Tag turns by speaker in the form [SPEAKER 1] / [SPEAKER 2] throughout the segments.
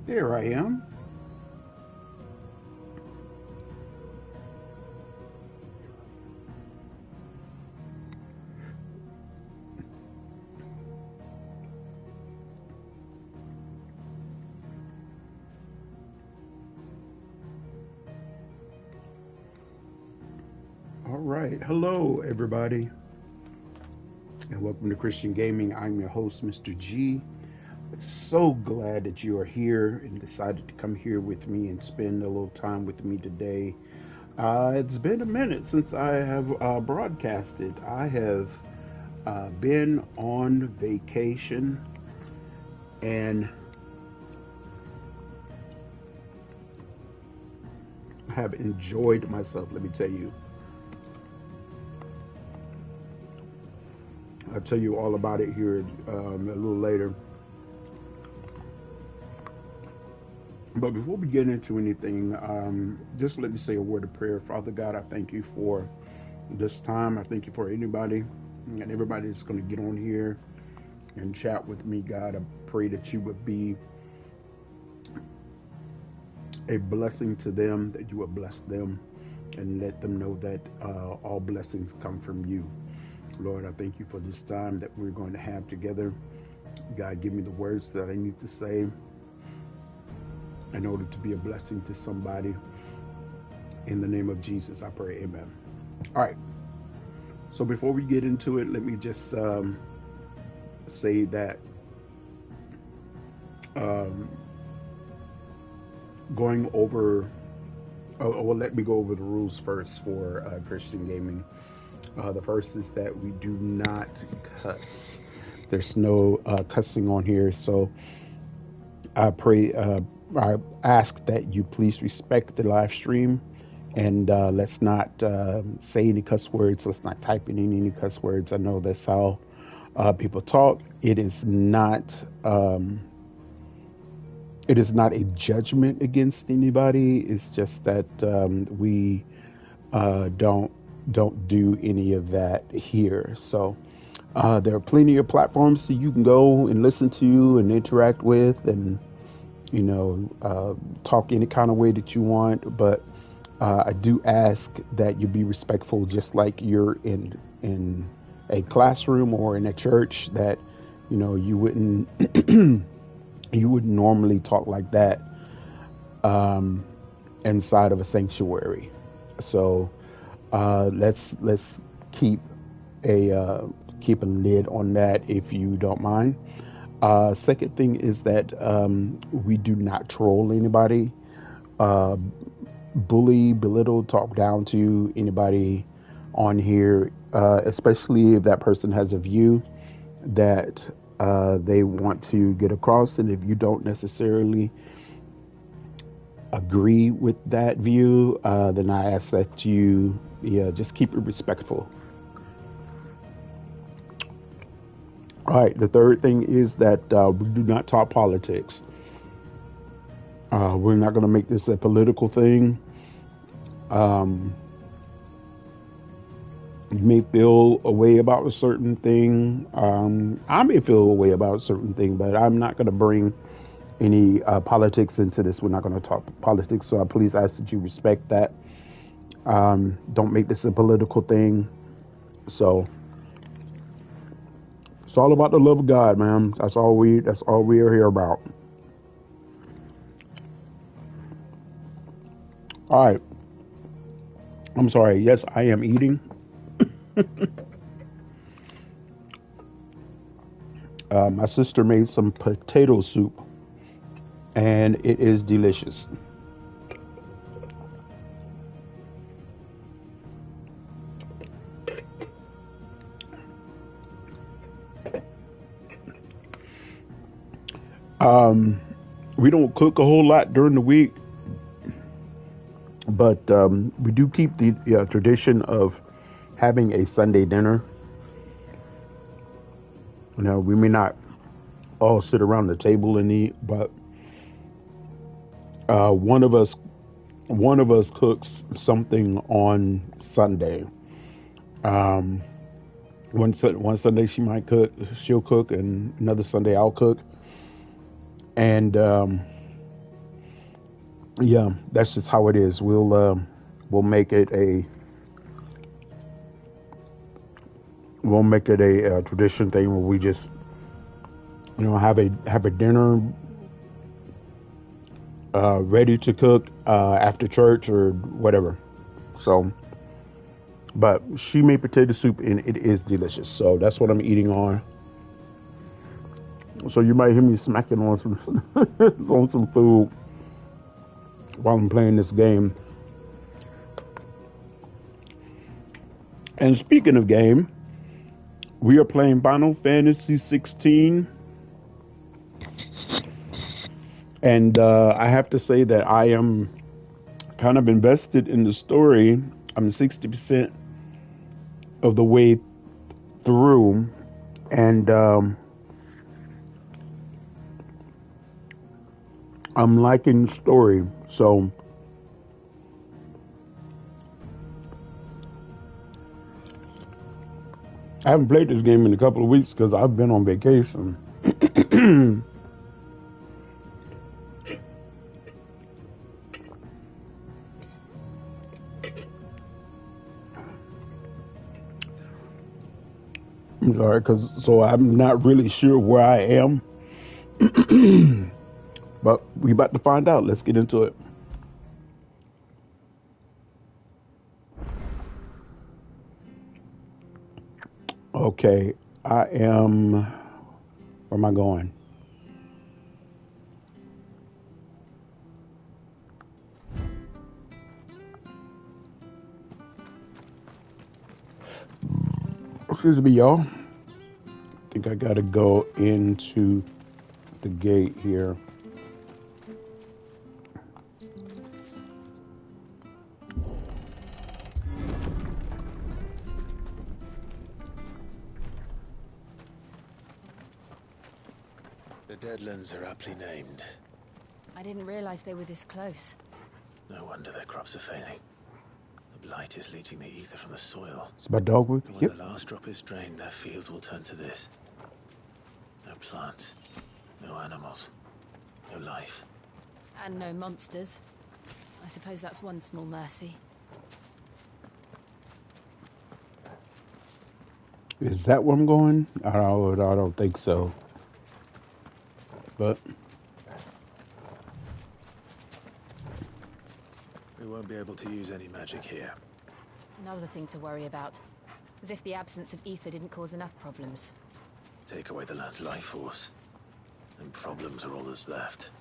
[SPEAKER 1] There I am. All right. Hello, everybody, and welcome to Christian Gaming. I'm your host, Mr. G. So glad that you are here and decided to come here with me and spend a little time with me today. It's been a minute since I have broadcasted. I have been on vacation and have enjoyed myself. Let me tell you. I'll tell you all about it here a little later. But before we get into anything, just let me say a word of prayer. Father God, I thank you for this time. I thank you for anybody and everybody that's going to get on here and chat with me. God, I pray that you would be a blessing to them, that you would bless them and let them know that all blessings come from you. Lord, I thank you for this time that we're going to have together. God, give me the words that I need to say in order to be a blessing to somebody. In the name of Jesus, I pray, amen. All right. So before we get into it, let me just say that going over, well, let me go over the rules first for Christian gaming. The first is that we do not cuss. There's no cussing on here, so I pray, I ask that you please respect the live stream and let's not say any cuss words. Let's not type in any cuss words. I know that's how people talk. It is not a judgment against anybody. It's just that we don't do any of that here. So there are plenty of platforms so you can go and listen to and interact with and talk any kind of way that you want. But I do ask that you be respectful, just like you're in a classroom or in a church, that you wouldn't you wouldn't normally talk like that inside of a sanctuary. So let's keep a lid on that, if you don't mind. Second thing is that we do not troll anybody, bully, belittle, talk down to anybody on here, especially if that person has a view that they want to get across, and if you don't necessarily agree with that view, then I ask that you just keep it respectful. All right, the third thing is that we do not talk politics. We're not going to make this a political thing. You may feel a way about a certain thing. I may feel a way about a certain thing, but I'm not going to bring any politics into this. We're not going to talk politics, so I please ask that you respect that. Don't make this a political thing. So it's all about the love of God, man. That's all we are here about. All right. I'm sorry. Yes, I am eating. My sister made some potato soup, and it is delicious. We don't cook a whole lot during the week, but we do keep the tradition of having a Sunday dinner. We may not all sit around the table and eat, but one of us cooks something on Sunday. One Sunday she'll cook, and another Sunday I'll cook. And Yeah, that's just how it is. We'll make it a tradition thing where we just have a dinner ready to cook after church or whatever. So, but she made potato soup and it is delicious. So that's what I'm eating on. So you might hear me smacking on some on some food while I'm playing this game. And speaking of game, we are playing Final Fantasy 16, and I have to say that I am kind of invested in the story. I'm 60% of the way through, and I'm liking the story. So I haven't played this game in a couple of weeks because I've been on vacation. I'm sorry, so I'm not really sure where I am, but we about to find out. Let's get into it. Okay, I am. Where am I going? Excuse me, y'all. I think I gotta go into the gate here.
[SPEAKER 2] The Deadlands are aptly named.
[SPEAKER 3] I didn't realize they were this close.
[SPEAKER 2] No wonder their crops are failing. The blight is leaching the ether from the soil.
[SPEAKER 1] It's my dogwood.
[SPEAKER 2] And when
[SPEAKER 1] Yep.
[SPEAKER 2] the last drop is drained, their fields will turn to this. No plants, no animals, no life.
[SPEAKER 3] And no monsters. I suppose that's one small mercy.
[SPEAKER 1] Is that where I'm going? I don't think so. But
[SPEAKER 2] We won't be able to use any magic here.
[SPEAKER 3] Another thing to worry about. As if the absence of ether didn't cause enough problems.
[SPEAKER 2] Take away the land's life force, and problems are all that's left.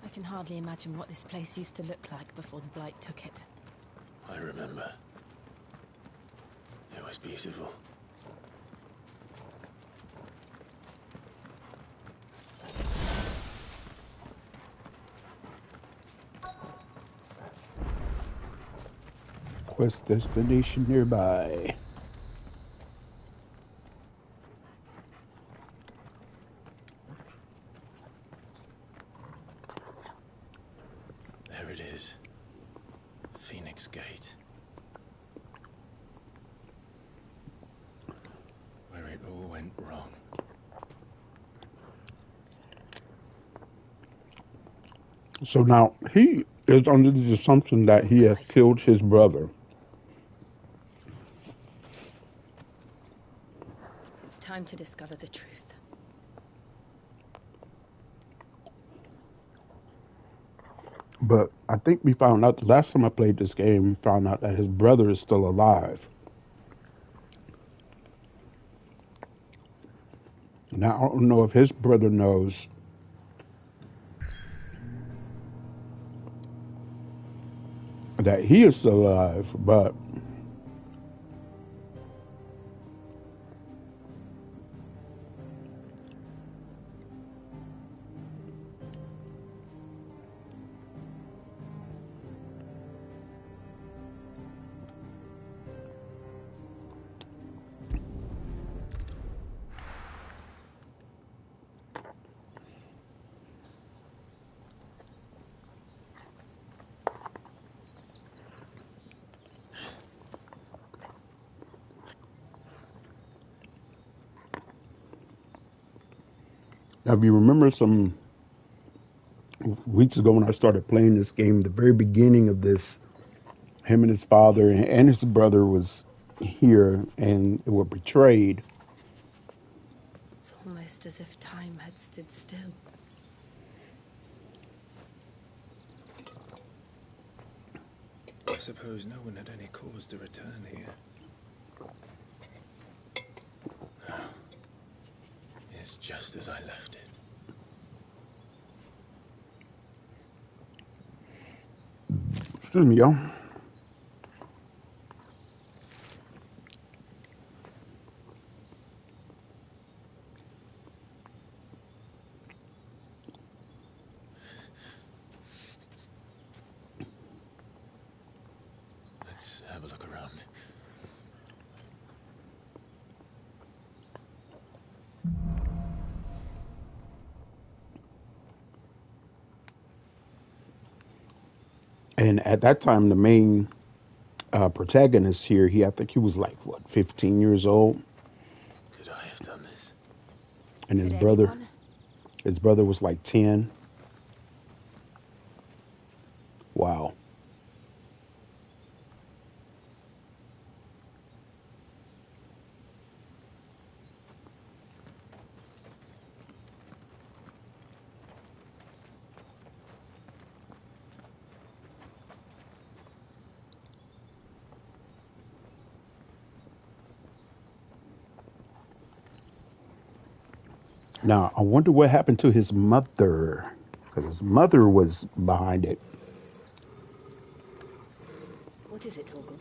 [SPEAKER 3] I can hardly imagine what this place used to look like before the blight took it.
[SPEAKER 2] I remember. It was beautiful.
[SPEAKER 1] quest destination nearby.
[SPEAKER 2] There it is. Phoenix Gate. Where it all went wrong.
[SPEAKER 1] So now he is under the assumption that he has killed his brother.
[SPEAKER 3] It's time to discover the truth.
[SPEAKER 1] But I think we found out the last time I played this game, we found out that his brother is still alive. Now I don't know if his brother knows that he is still alive, but Now, if you remember some weeks ago when I started playing this game, the very beginning of this, him and his father and his brother was here and were betrayed.
[SPEAKER 3] It's almost as if time had stood still.
[SPEAKER 2] I suppose no one had any cause to return here. No. It's just as I left it.
[SPEAKER 1] Excuse me, y'all.
[SPEAKER 2] Let's have a look around.
[SPEAKER 1] And at that time, the main protagonist here, I think he was like, what, 15 years old?
[SPEAKER 2] Could I have done this?
[SPEAKER 1] And
[SPEAKER 3] Could anyone?
[SPEAKER 1] his brother was like 10. Wow. Now, I wonder what happened to his mother, because his mother was behind it.
[SPEAKER 3] What is it, Torgal?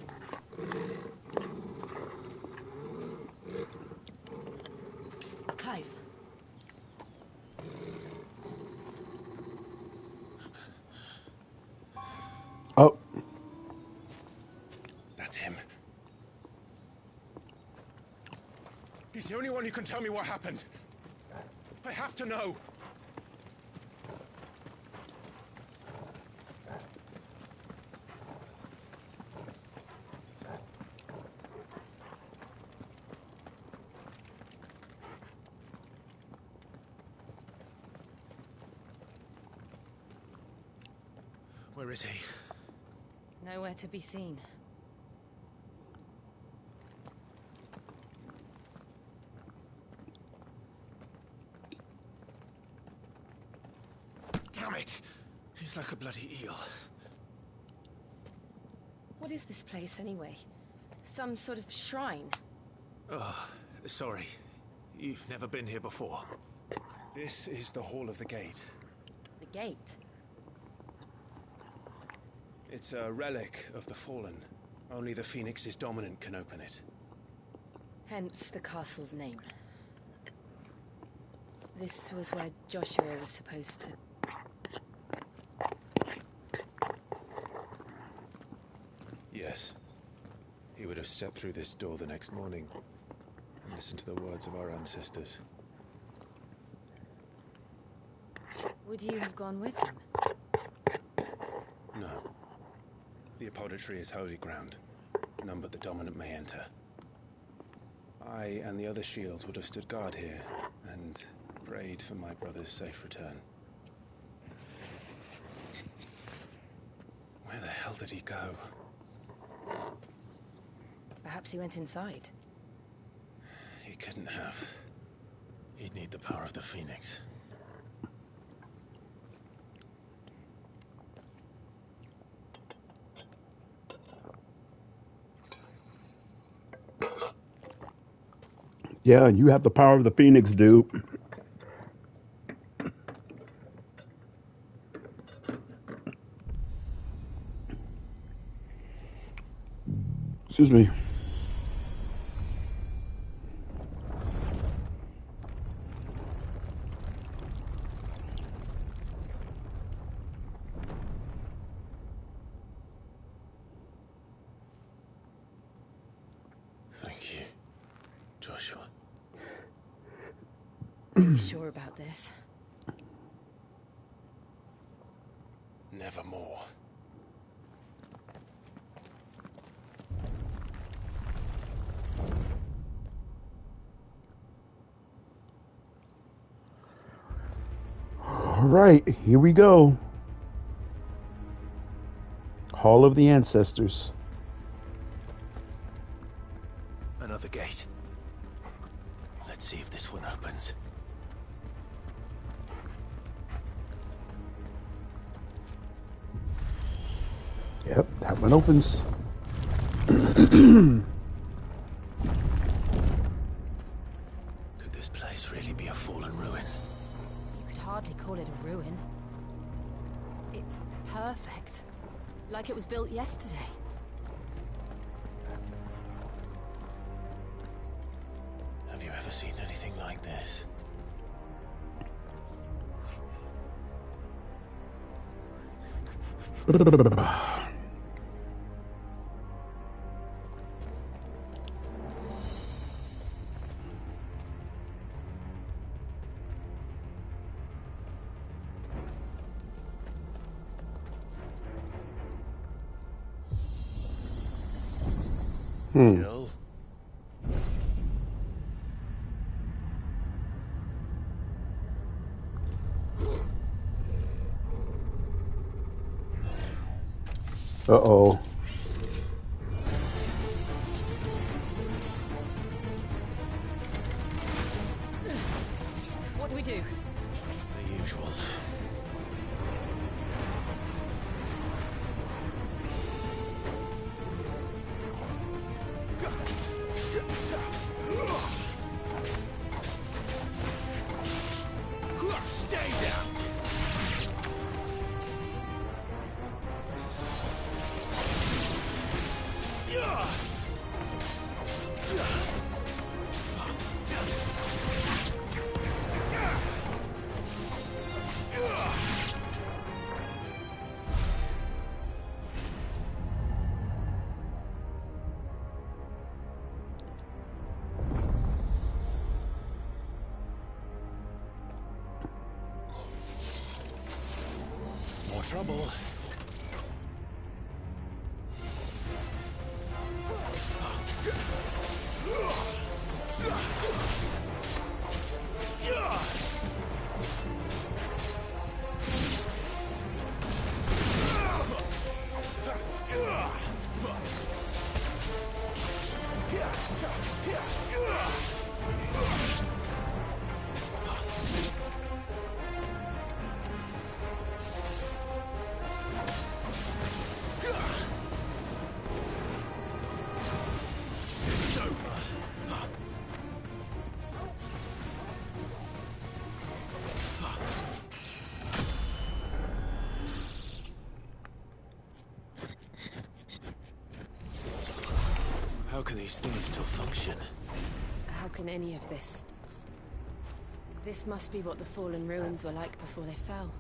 [SPEAKER 3] Clive.
[SPEAKER 1] Oh,
[SPEAKER 4] That's him. He's the only one who can tell me what happened. I have to know.
[SPEAKER 2] Where is he?
[SPEAKER 3] Nowhere to be seen.
[SPEAKER 2] Damn it! He's like a bloody eel.
[SPEAKER 3] What is this place, anyway? Some sort of shrine?
[SPEAKER 2] Oh, sorry. You've never been here before.
[SPEAKER 4] This is the Hall of the Gate.
[SPEAKER 3] The gate?
[SPEAKER 4] It's a relic of the Fallen. Only the Phoenix's dominant can open it.
[SPEAKER 3] Hence the castle's name. This was where Joshua was supposed to...
[SPEAKER 4] Yes. He would have stepped through this door the next morning and listened to the words of our ancestors.
[SPEAKER 3] Would you have gone with him?
[SPEAKER 4] No. The apodatory is holy ground. None but the dominant may enter. I and the other shields would have stood guard here and prayed for my brother's safe return. Where the hell did he go?
[SPEAKER 3] Perhaps he went inside.
[SPEAKER 4] He couldn't have.
[SPEAKER 2] He'd need the power of the Phoenix.
[SPEAKER 1] Yeah, you have the power of the Phoenix, dude. Excuse me.
[SPEAKER 2] Thank you, Joshua.
[SPEAKER 3] Are you sure about this?
[SPEAKER 4] Nevermore.
[SPEAKER 1] right, here we go. Hall of the Ancestors.
[SPEAKER 2] Another gate. Let's see if this one opens.
[SPEAKER 1] Yep, that one opens.
[SPEAKER 2] Could this place really be a fallen ruin?
[SPEAKER 3] You could hardly call it a ruin. It's perfect. Like it was built yesterday.
[SPEAKER 2] Have you ever seen anything like this? Jill?
[SPEAKER 1] Uh-oh.
[SPEAKER 3] What do we do?
[SPEAKER 2] The usual. Stay down! More trouble. How can these things still function?
[SPEAKER 3] How can any of this? This must be what the fallen ruins were like before they fell.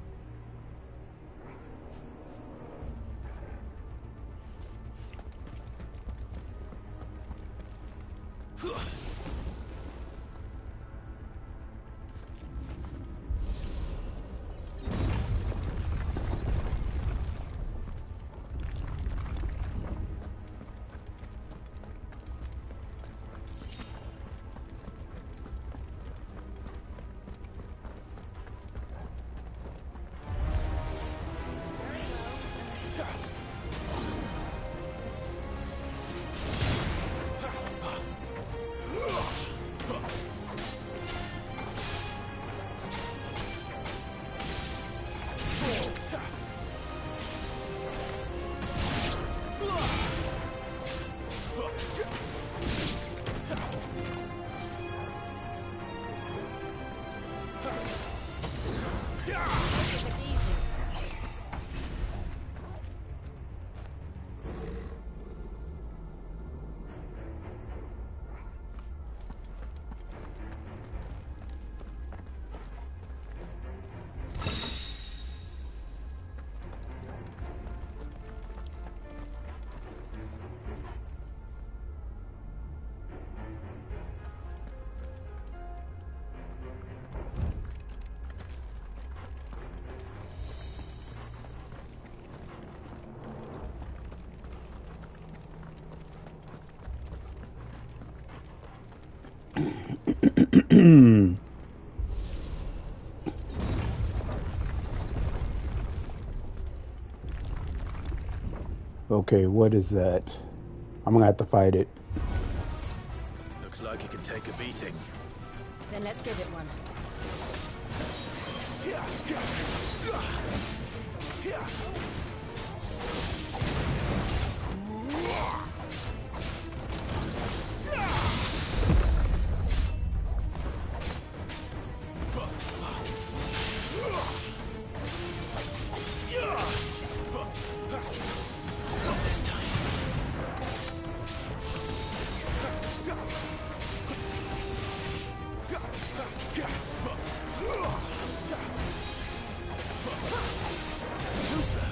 [SPEAKER 1] Okay, what is that? I'm gonna have to fight it.
[SPEAKER 2] Looks like it can take a beating.
[SPEAKER 3] Then let's give it one.
[SPEAKER 2] Not this time. Too slow.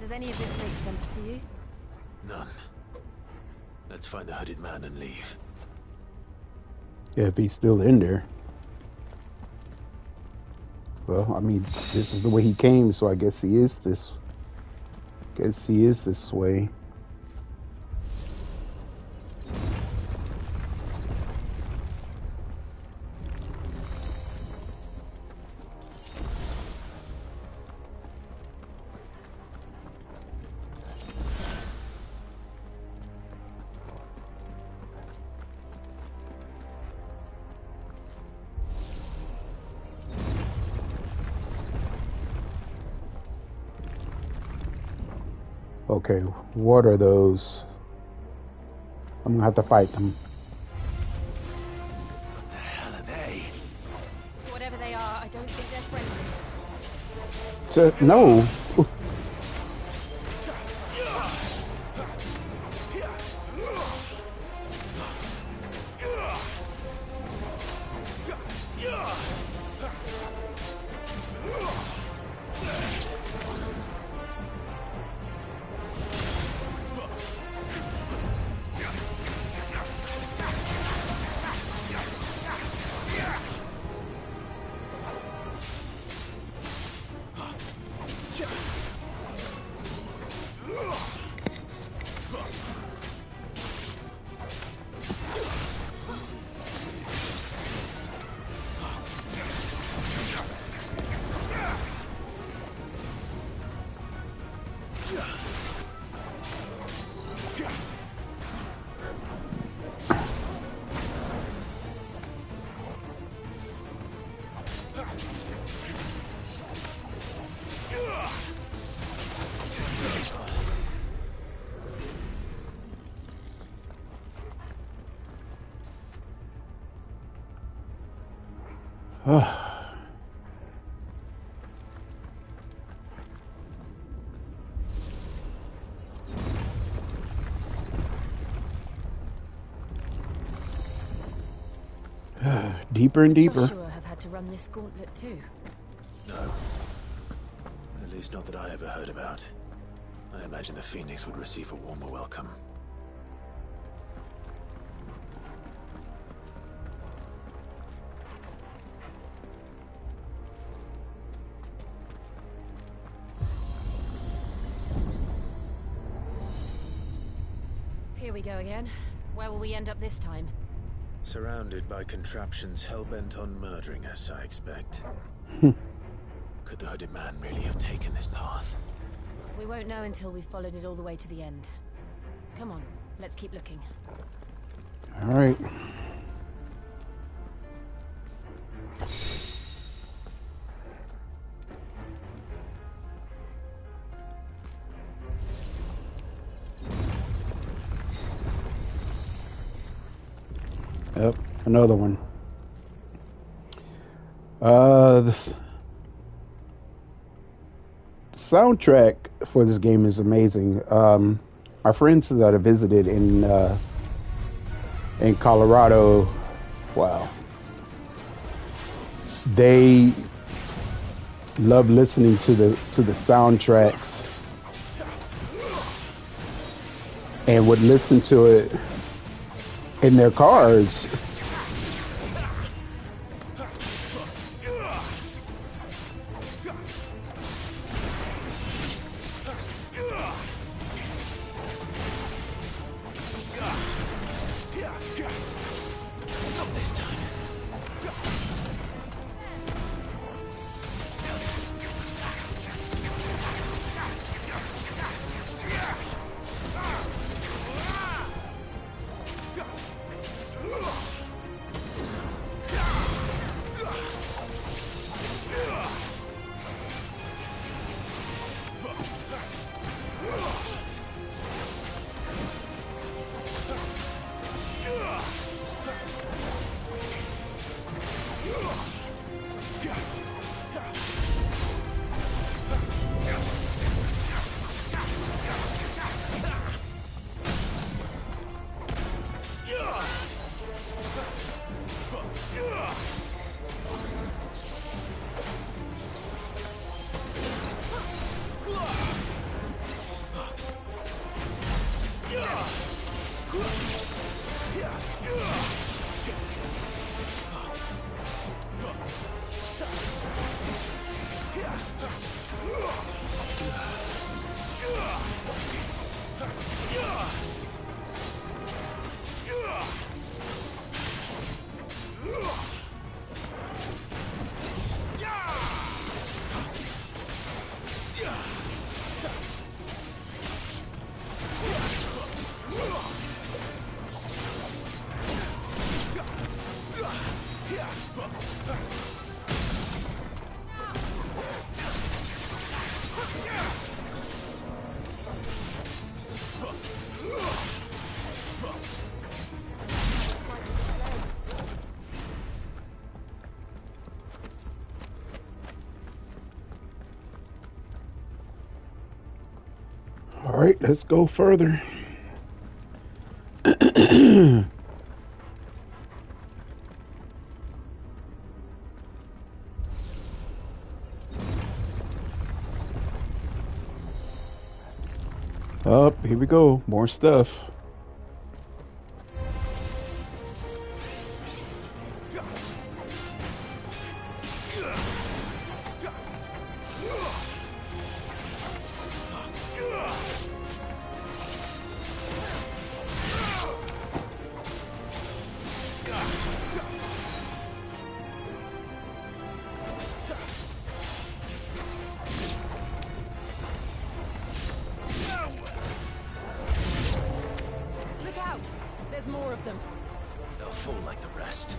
[SPEAKER 3] Does any of this make sense to you?
[SPEAKER 2] None. Let's find the hooded man and leave.
[SPEAKER 1] Yeah, if he's still in there. Well, I mean, this is the way he came, so I guess he is this. Guess he is this way. Okay, what are those? I'm gonna have to fight them.
[SPEAKER 2] What the hell are they?
[SPEAKER 3] Whatever they are, I don't think they're friendly.
[SPEAKER 1] No. Deeper and deeper.
[SPEAKER 3] Joshua have had to run this gauntlet too.
[SPEAKER 2] No. At least not that I ever heard about. I imagine the Phoenix would receive a warmer welcome.
[SPEAKER 3] Here we go again. Where will we end up this time?
[SPEAKER 2] Surrounded by contraptions hell-bent on murdering us, I expect. Could the hooded man really have taken this path?
[SPEAKER 3] We won't know until we've followed it all the way to the end. Come on, let's keep looking.
[SPEAKER 1] All right. Yep, another one. The soundtrack for this game is amazing. Our friends that I visited in Colorado, wow, they love listening to the soundtracks and would listen to it in their cars. All right, let's go further. Up, here we go. More stuff.
[SPEAKER 3] There's more of them.
[SPEAKER 2] They'll fall like the rest.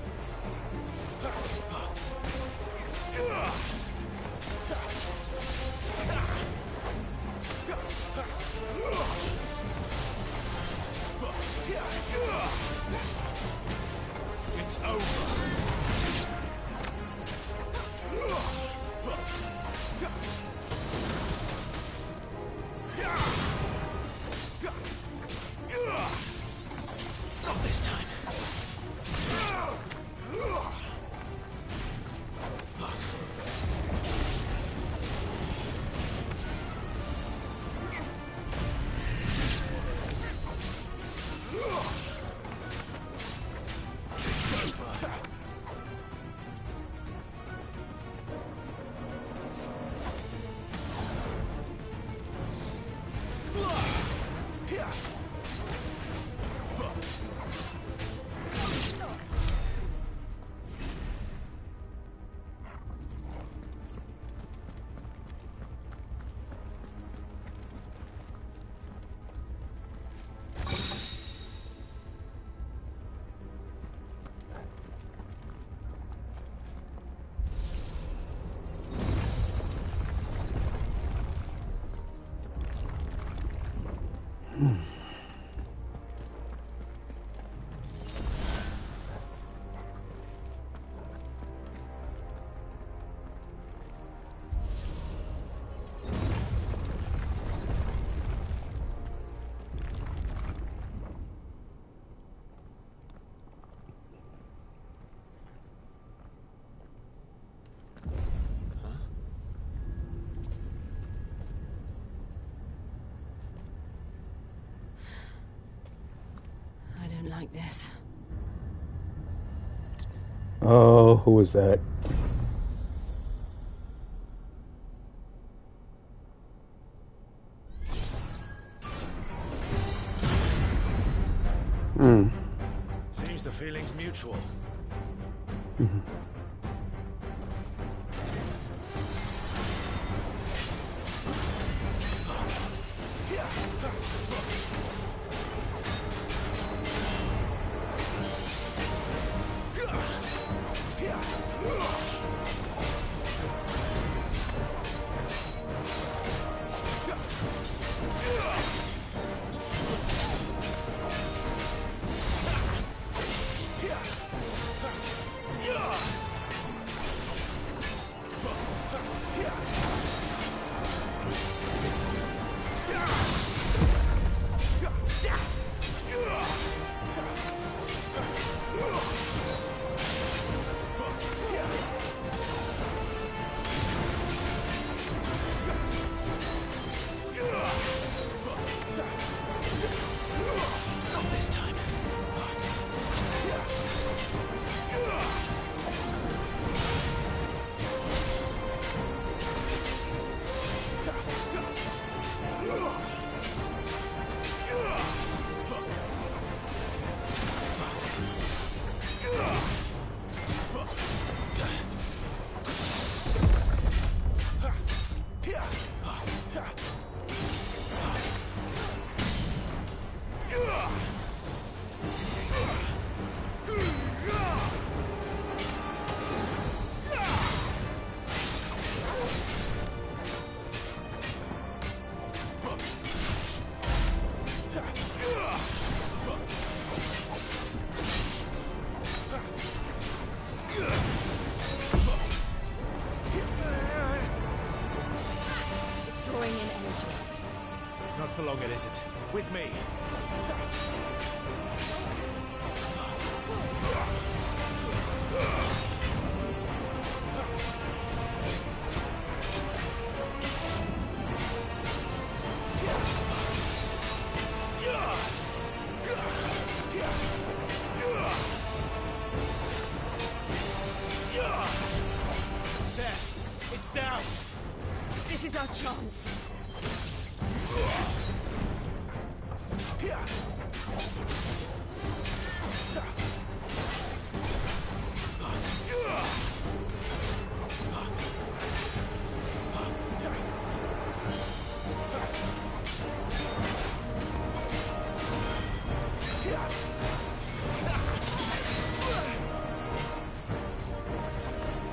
[SPEAKER 3] like this.
[SPEAKER 1] Oh, who was that?
[SPEAKER 2] Seems the feeling's mutual. Not this time.
[SPEAKER 3] It's drawing in energy.
[SPEAKER 2] Not for long, it isn't. With me. There. It's down.
[SPEAKER 3] This is our chance.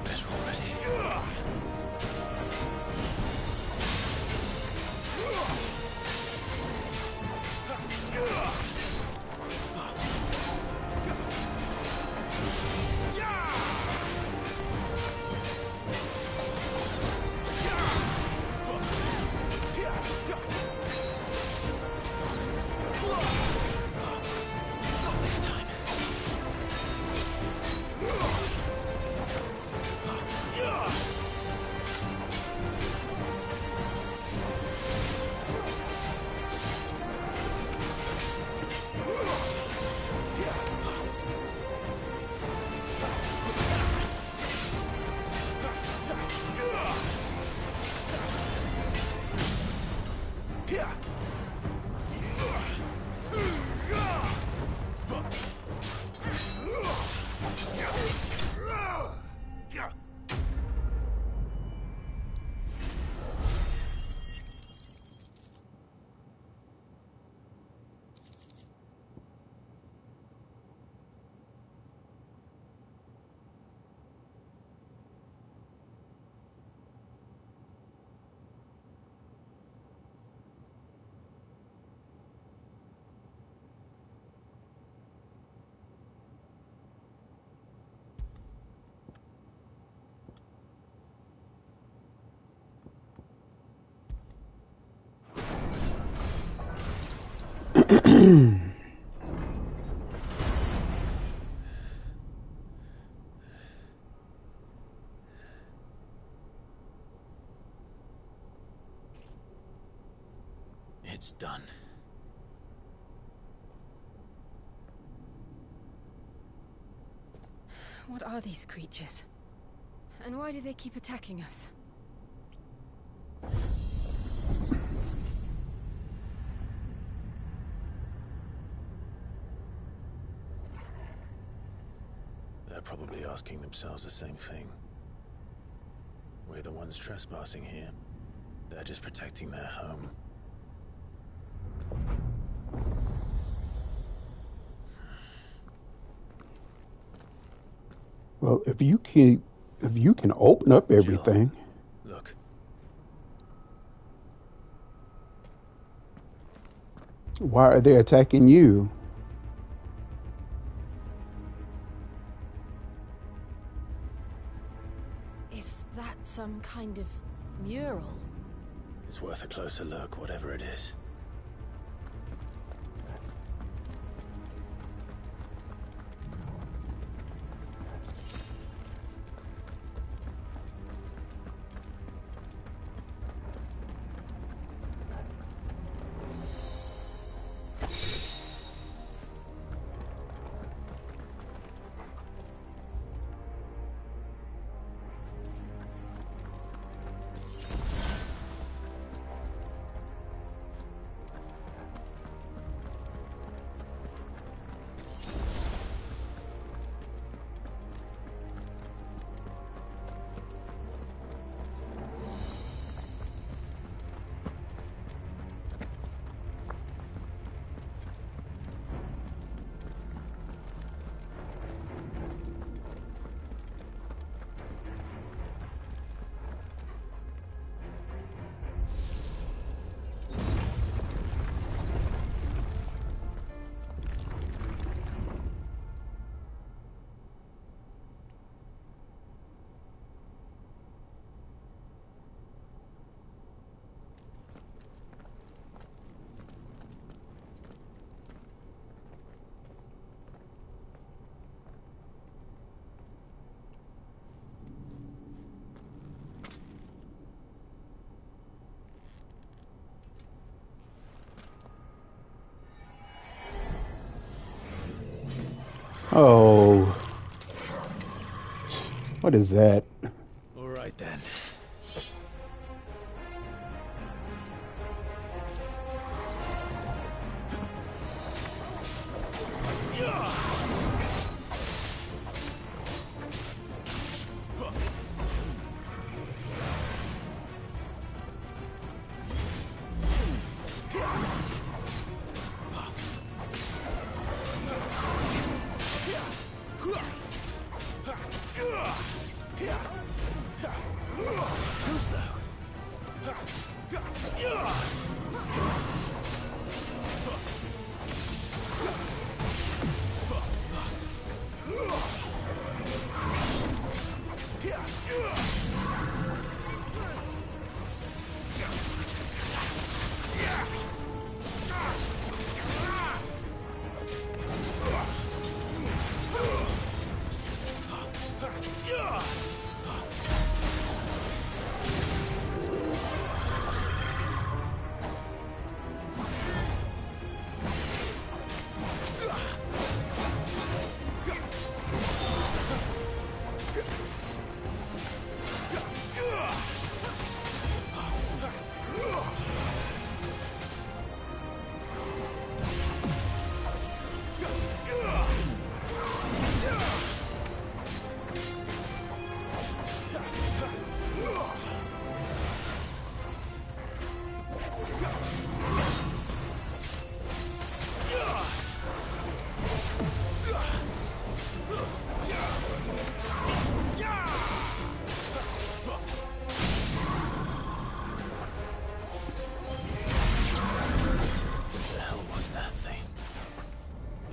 [SPEAKER 2] Better already. Not this time. It's done.
[SPEAKER 3] What are these creatures? And why do they keep attacking us?
[SPEAKER 2] They're probably asking themselves the same thing. We're the ones trespassing here. They're just protecting their home.
[SPEAKER 1] Well, if you can open up everything.
[SPEAKER 2] Jill, look.
[SPEAKER 1] Why are they attacking you?
[SPEAKER 3] Is that some kind of mural?
[SPEAKER 2] It's worth a closer look, whatever it is.
[SPEAKER 1] Oh, what is that?
[SPEAKER 2] All right then. Too slow.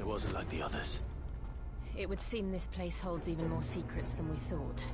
[SPEAKER 2] Wasn't like the others.
[SPEAKER 3] It would seem this place holds even more secrets than we thought.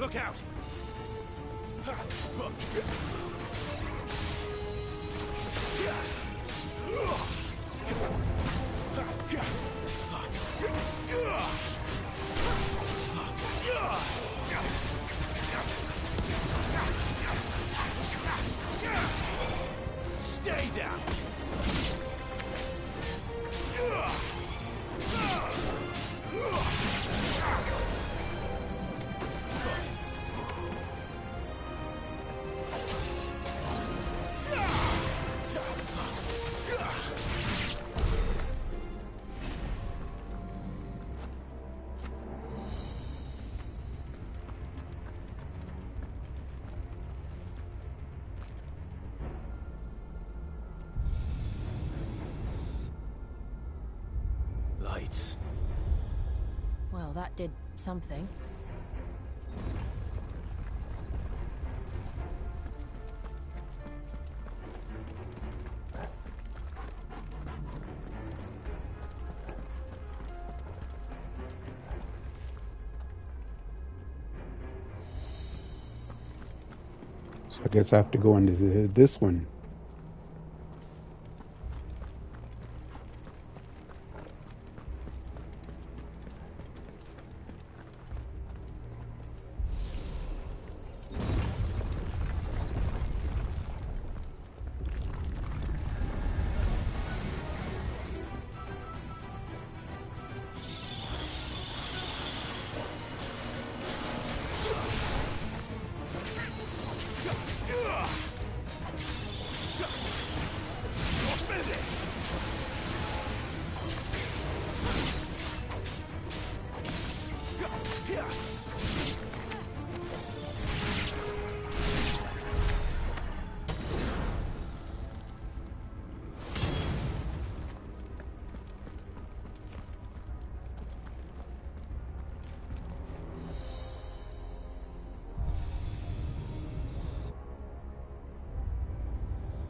[SPEAKER 4] Look out! Stay down! Lights.
[SPEAKER 3] Well, that did something.
[SPEAKER 1] So I guess I have to go into this one.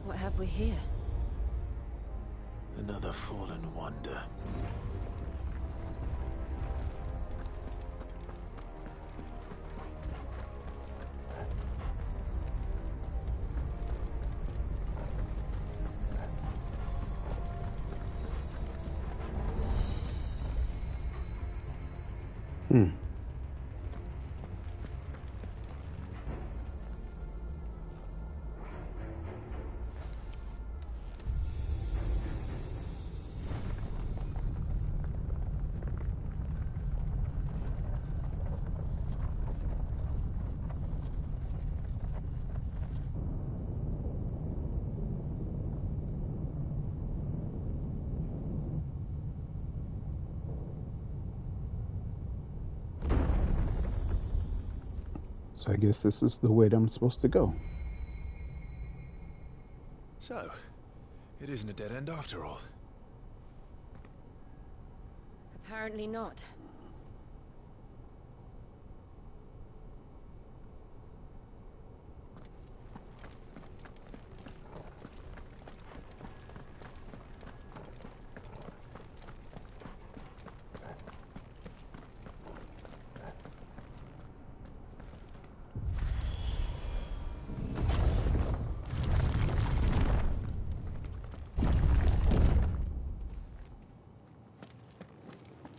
[SPEAKER 3] What have we here?
[SPEAKER 2] Another fallen wonder.
[SPEAKER 1] So I guess this is the way that I'm supposed to go.
[SPEAKER 4] So, it isn't a dead end after all.
[SPEAKER 3] Apparently not.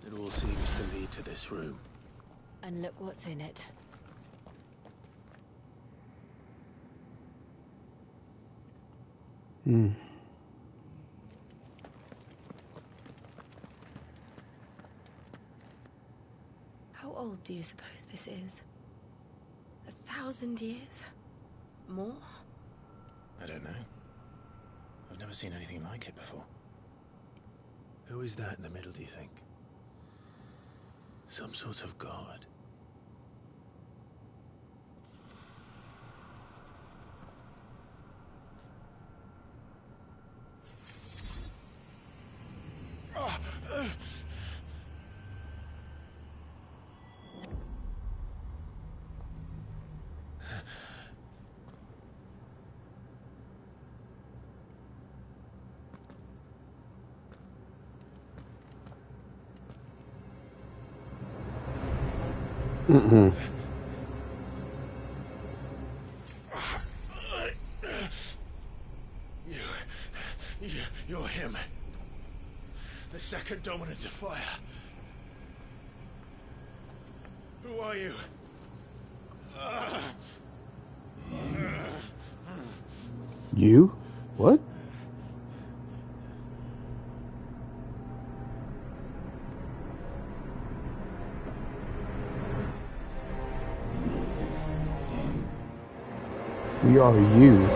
[SPEAKER 2] It all seems to lead to this room.
[SPEAKER 3] And look what's in it. How old do you suppose this is? 1,000 years? More?
[SPEAKER 4] I don't know. I've never seen anything like it before.
[SPEAKER 2] Who is that in the middle, do you think? Some sort of god? him. The second dominant of fire. Who are you?
[SPEAKER 1] You? What? We are you.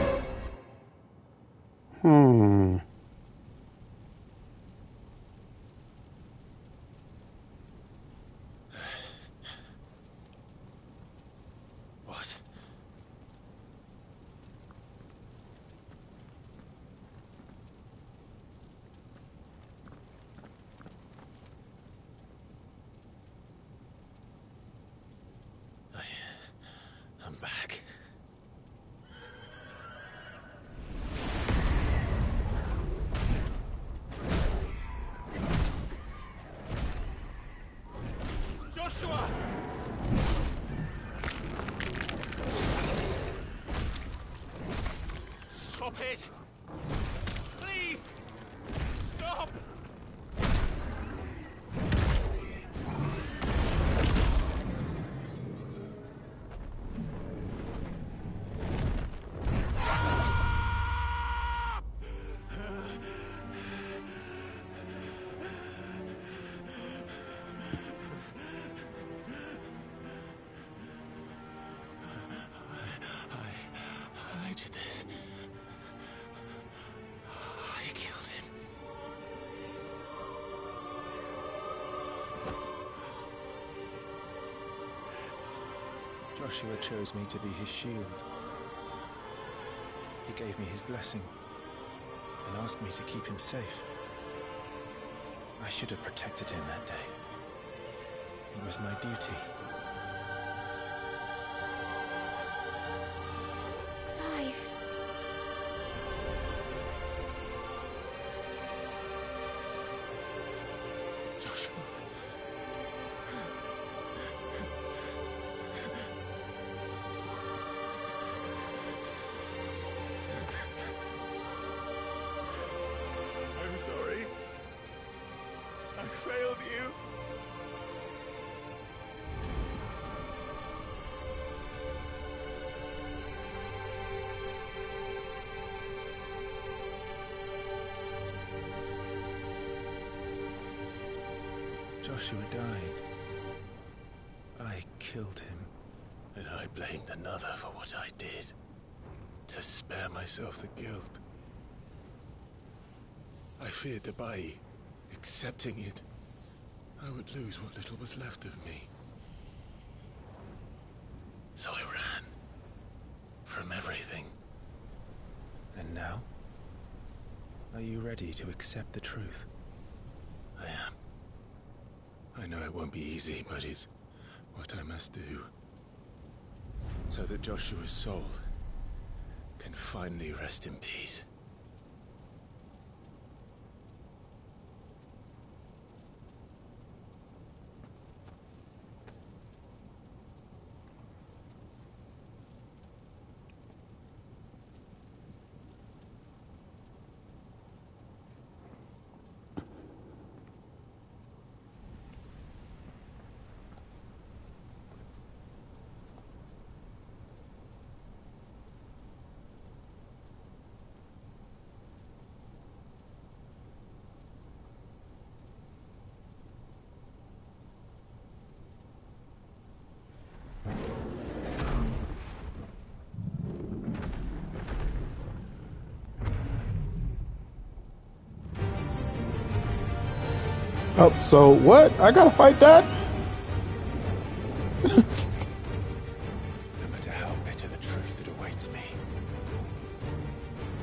[SPEAKER 2] What? I'm back. Joshua! Stop it! Please! Stop! I did this. I killed him. Joshua chose me to be his shield. He gave me his blessing and asked me to keep him safe. I should have protected him that day. It was my duty.
[SPEAKER 5] Clive.
[SPEAKER 2] Joshua. I'm sorry. I failed you. Joshua died. I killed him. And I blamed another for what I did. To spare myself the guilt. I feared that by accepting it, I would lose what little was left of me. So I ran. From everything. And now? Are you ready to accept the truth? I am. I know it won't be easy, but it's what I must do. So that Joshua's soul can finally rest in peace.
[SPEAKER 1] Oh, so what? I gotta fight that?
[SPEAKER 2] No matter how bitter the truth that awaits me,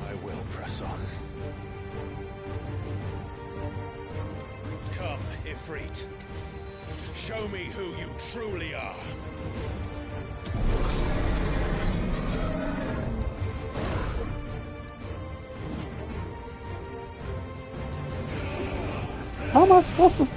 [SPEAKER 2] I will press on. Come, Ifrit. Show me who you truly are.
[SPEAKER 1] How am I supposed to?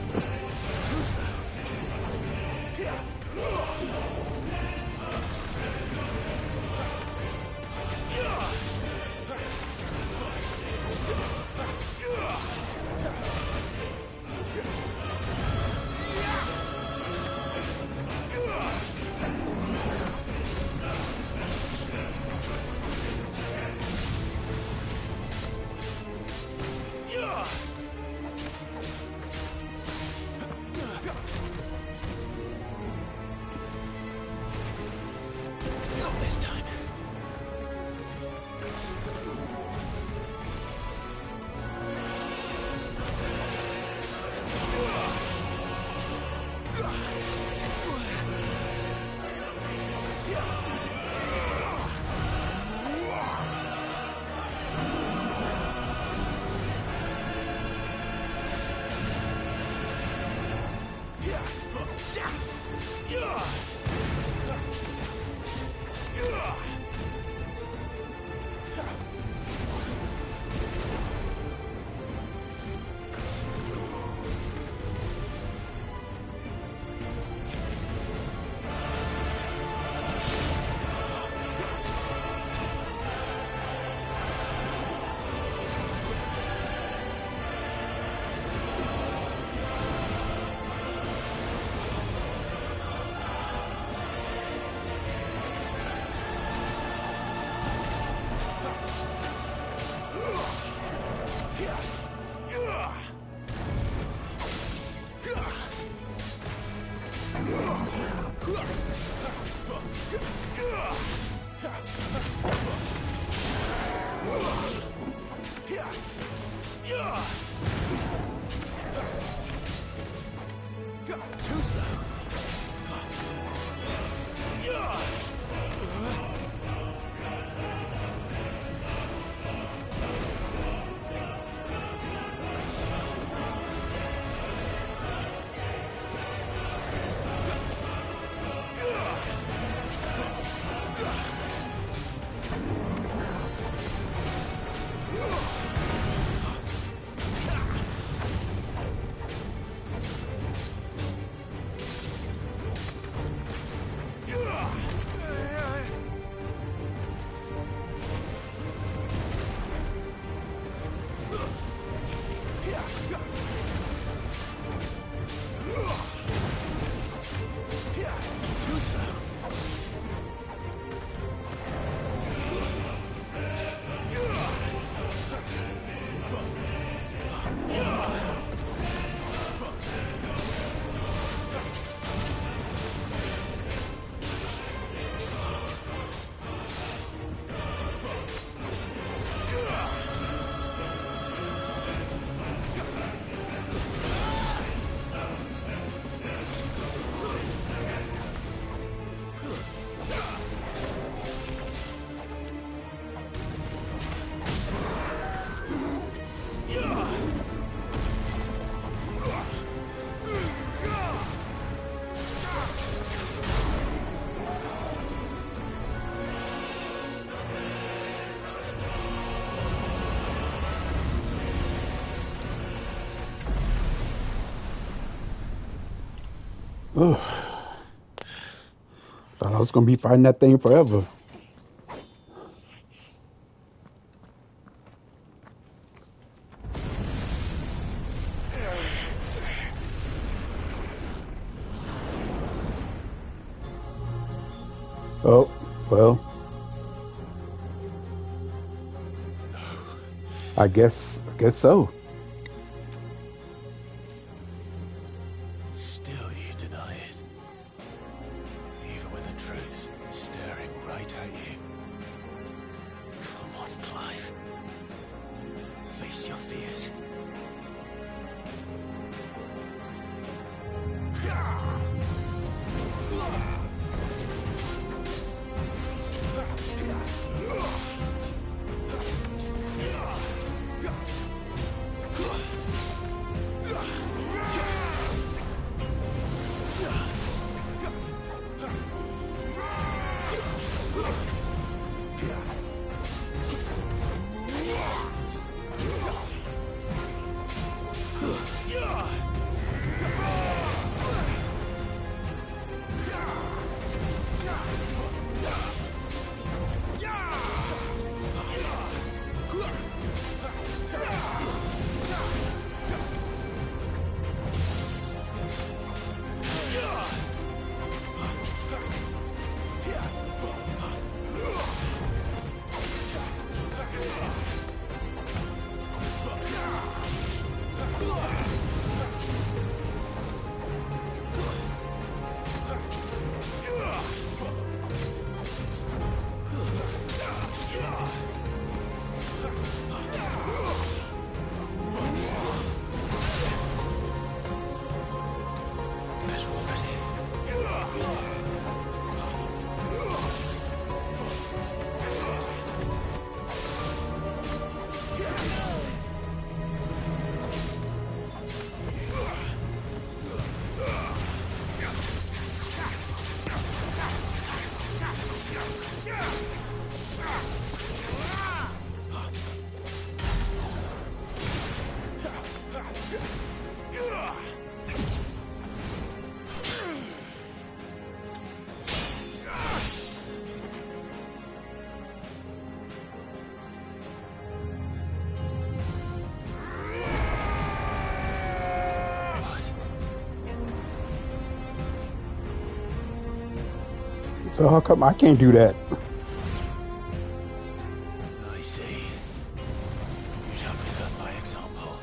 [SPEAKER 1] Ugh. Thought I was gonna be fighting that thing forever. Oh, well. I guess so.
[SPEAKER 2] Still you deny it. Even when the truth's staring right at you. Come on, Clive. Face your fears.
[SPEAKER 1] So how come I can't do that?
[SPEAKER 2] I see. You'd have to learn by example.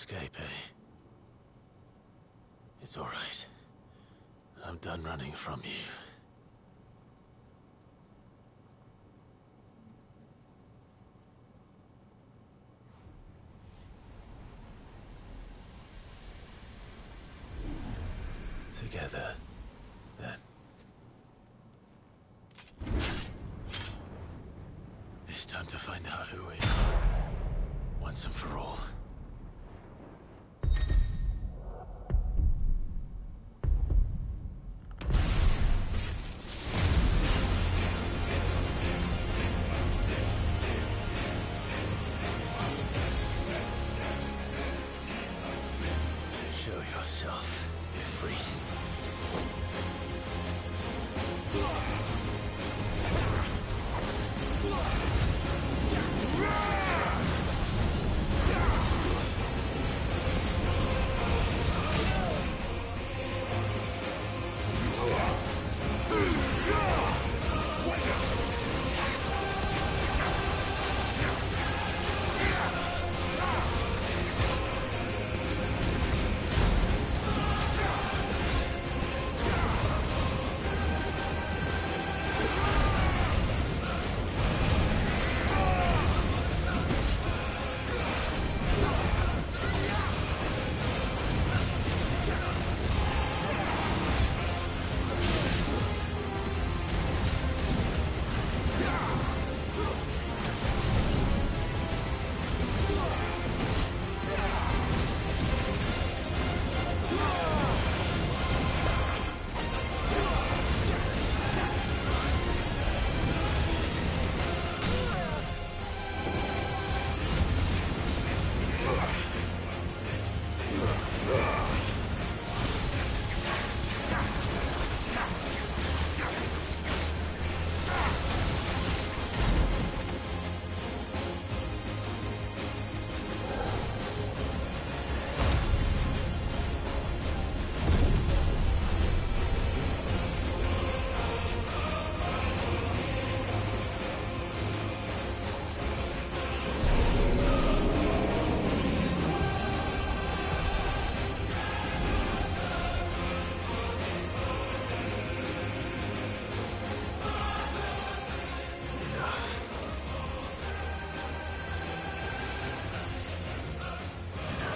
[SPEAKER 2] escape, eh? It's all right. I'm done running from you. Together, then. It's time to find out who we are, once and for all. Show yourself, Ifrit.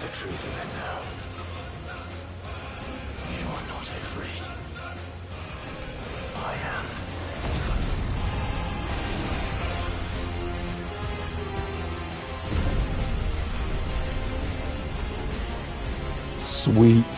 [SPEAKER 2] The truth of it now. You are not afraid. I am.
[SPEAKER 1] Sweet.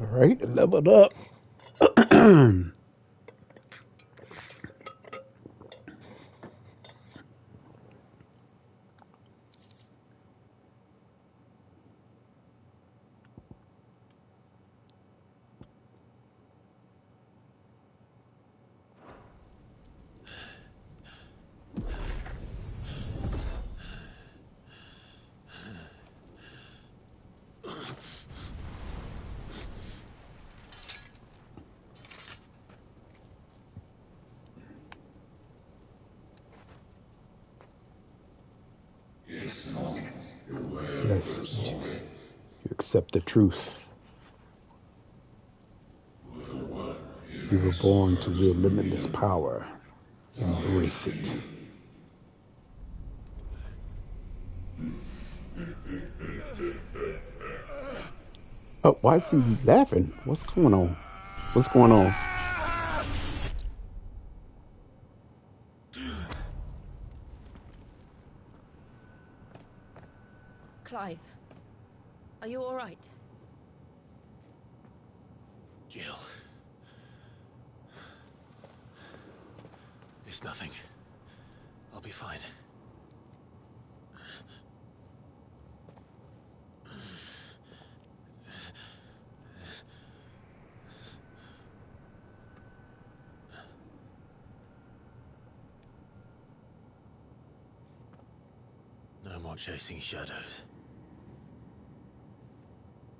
[SPEAKER 1] All right, leveled up. Yes, you accept the truth. You were born to wield limitless power. Embrace it. Oh, why is he laughing? What's going on? What's going on?
[SPEAKER 3] Clive, are you all right?
[SPEAKER 2] Jill. It's nothing. I'll be fine. No more chasing shadows.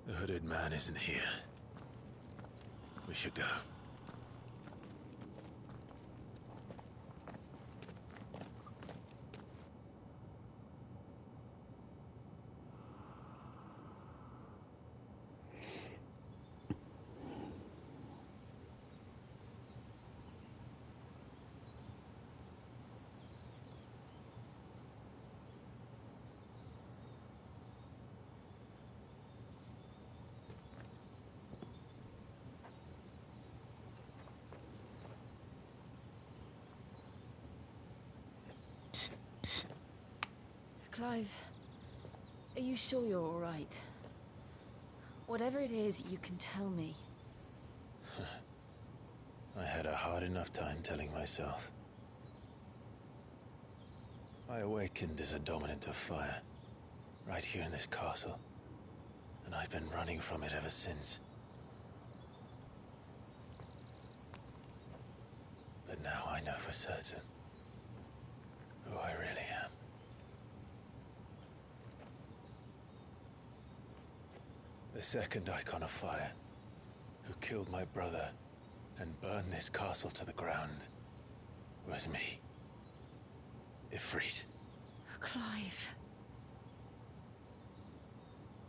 [SPEAKER 2] The hooded man isn't here. We should go.
[SPEAKER 3] Clive, are you sure you're all right? Whatever it is, you can tell me.
[SPEAKER 2] I had a hard enough time telling myself. I awakened as a dominant of fire, right here in this castle, and I've been running from it ever since. But now I know for certain who I really am. The second icon of fire, who killed my brother and burned this castle to the ground, was me. Ifrit.
[SPEAKER 3] Clive.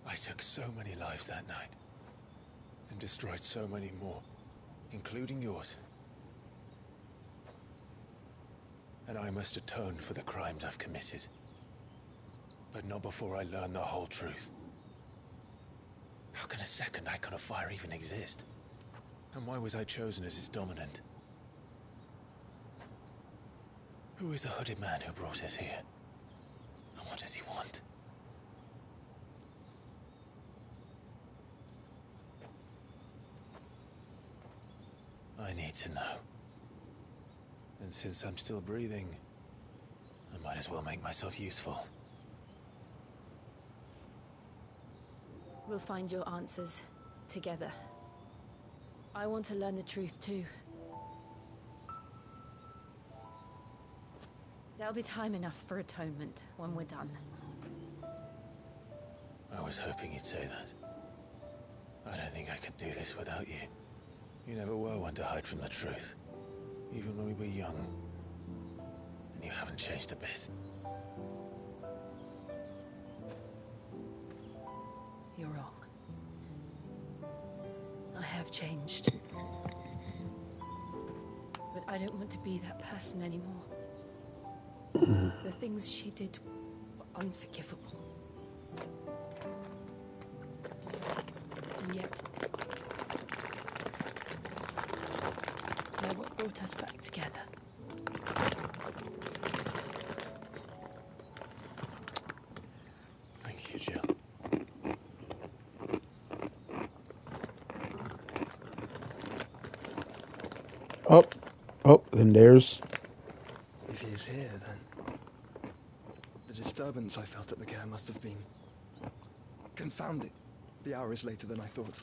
[SPEAKER 2] I took so many lives that night, and destroyed so many more, including yours. And I must atone for the crimes I've committed. But not before I learn the whole truth. How can a second icon of fire even exist? And why was I chosen as its dominant? Who is the hooded man who brought us here? And what does he want? I need to know. And since I'm still breathing, I might as well make myself useful.
[SPEAKER 3] We'll find your answers together. I want to learn the truth too. There'll be time enough for atonement when we're done.
[SPEAKER 2] I was hoping you'd say that. I don't think I could do this without you. You never were one to hide from the truth, even when we were young. And you haven't changed a bit.
[SPEAKER 3] You're wrong. I have changed. But I don't want to be that person anymore. The things she did were unforgivable. And yet, they're what brought us back together.
[SPEAKER 2] Thank you, Jill.
[SPEAKER 1] Oh, and there's...
[SPEAKER 5] If he is here, then the disturbance I felt at the care must have been confounded. The hour is later than I thought.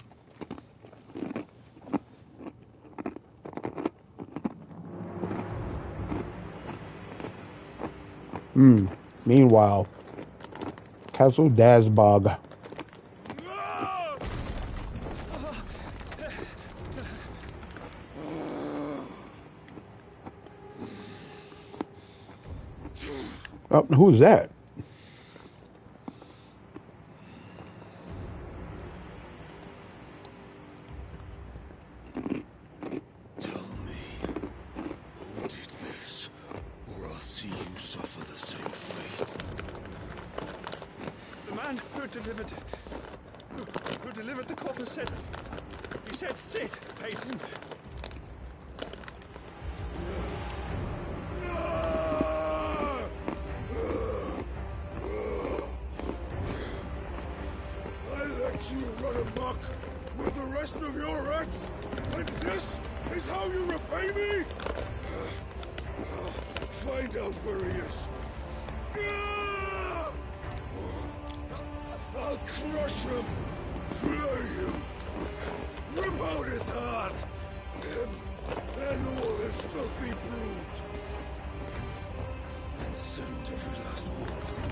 [SPEAKER 1] Meanwhile, Castle Dazbog. Oh, who's that?
[SPEAKER 6] Tell me, who did this, or I'll see you suffer the same fate.
[SPEAKER 5] man who delivered the coffin said, he said Sid paid him.
[SPEAKER 6] I let you run amok with the rest of your rats, and this is how you repay me? Find out where he is. I'll crush him, flay him, rip out his heart, him and all his filthy brood, and send every last one of them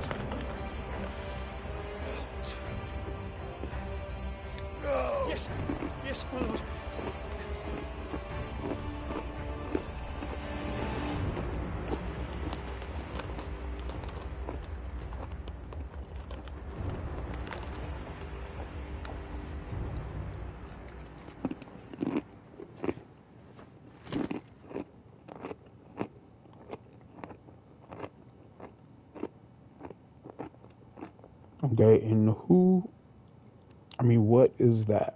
[SPEAKER 6] to out.
[SPEAKER 5] Yes, yes, my lord.
[SPEAKER 1] Okay, and what is that?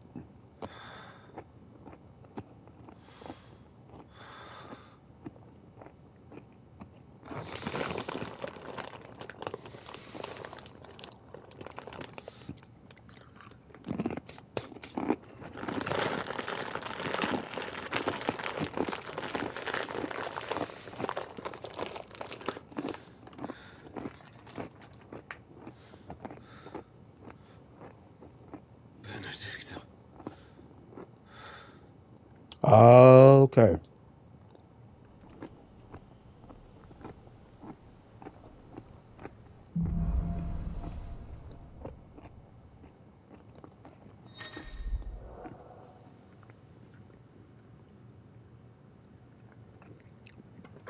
[SPEAKER 1] Okay.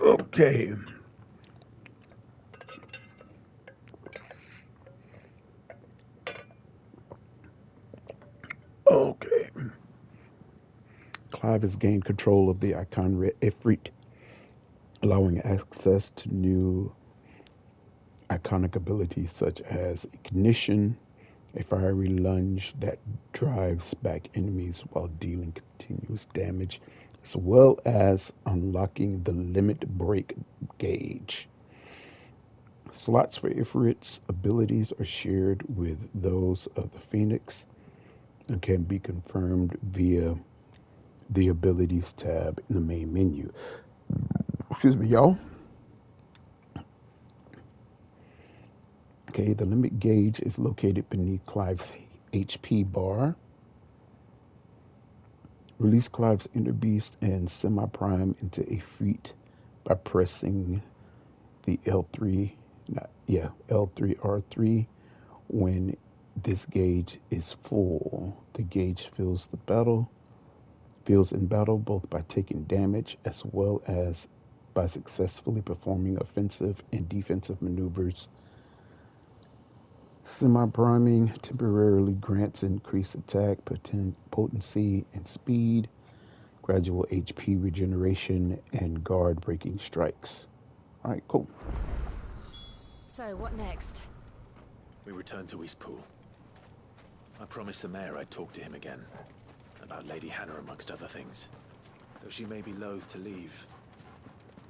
[SPEAKER 1] Okay. Okay. Clive has gained control of the Icon Ifrit, allowing access to new iconic abilities such as Ignition, a fiery lunge that drives back enemies while dealing continuous damage, as well as unlocking the Limit Break gauge. Slots for Ifrit's abilities are shared with those of the Phoenix and can be confirmed via the Abilities tab in the main menu. Excuse me, y'all. Okay, the limit gauge is located beneath Clive's HP bar. Release Clive's Inner Beast and Semi-Prime into a feat by pressing the L3R3 when this gauge is full. The gauge fills in battle both by taking damage as well as by successfully performing offensive and defensive maneuvers. Semi-priming temporarily grants increased attack, potency, and speed, gradual HP regeneration, and guard-breaking strikes. Alright, cool.
[SPEAKER 3] So, what next?
[SPEAKER 2] We return to Eastpool. I promised the mayor I'd talk to him again. About Lady Hannah, amongst other things. Though she may be loath to leave,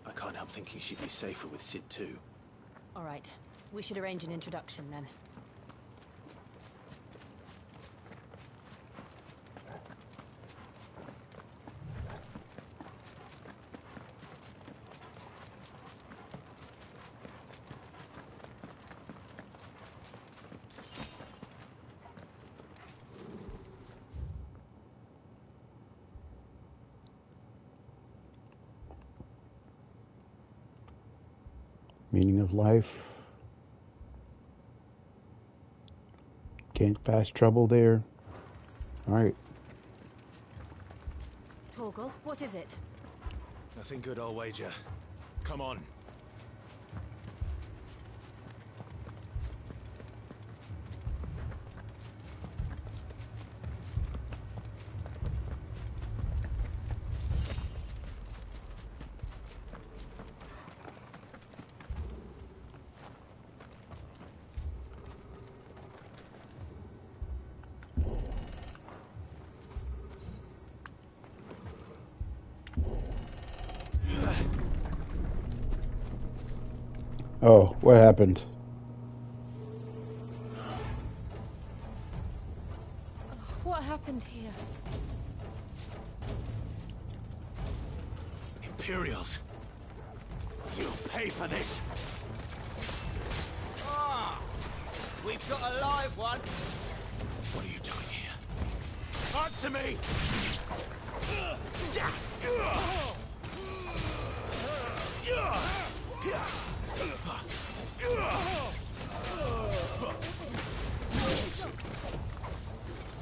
[SPEAKER 2] I can't help thinking she'd be safer with Sid too.
[SPEAKER 3] Alright, we should arrange an introduction then.
[SPEAKER 1] Meaning of life. Can't pass trouble there. Alright.
[SPEAKER 3] Torgal, what is it?
[SPEAKER 2] Nothing good, I'll wager. Come on.
[SPEAKER 1] Oh, what happened?
[SPEAKER 3] What happened here?
[SPEAKER 6] Imperials. You'll pay for this.
[SPEAKER 7] Ah! We've got a live one.
[SPEAKER 6] What are you doing here? Answer me!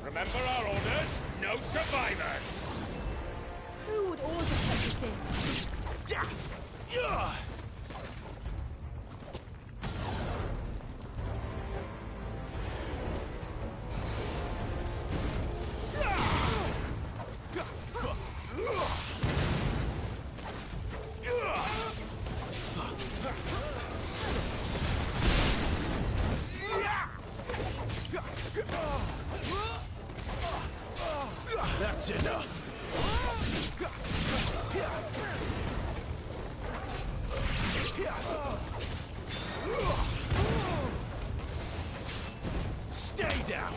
[SPEAKER 7] Remember our orders? No survivors!
[SPEAKER 3] Who would order such a thing?
[SPEAKER 6] That's enough. Stay down.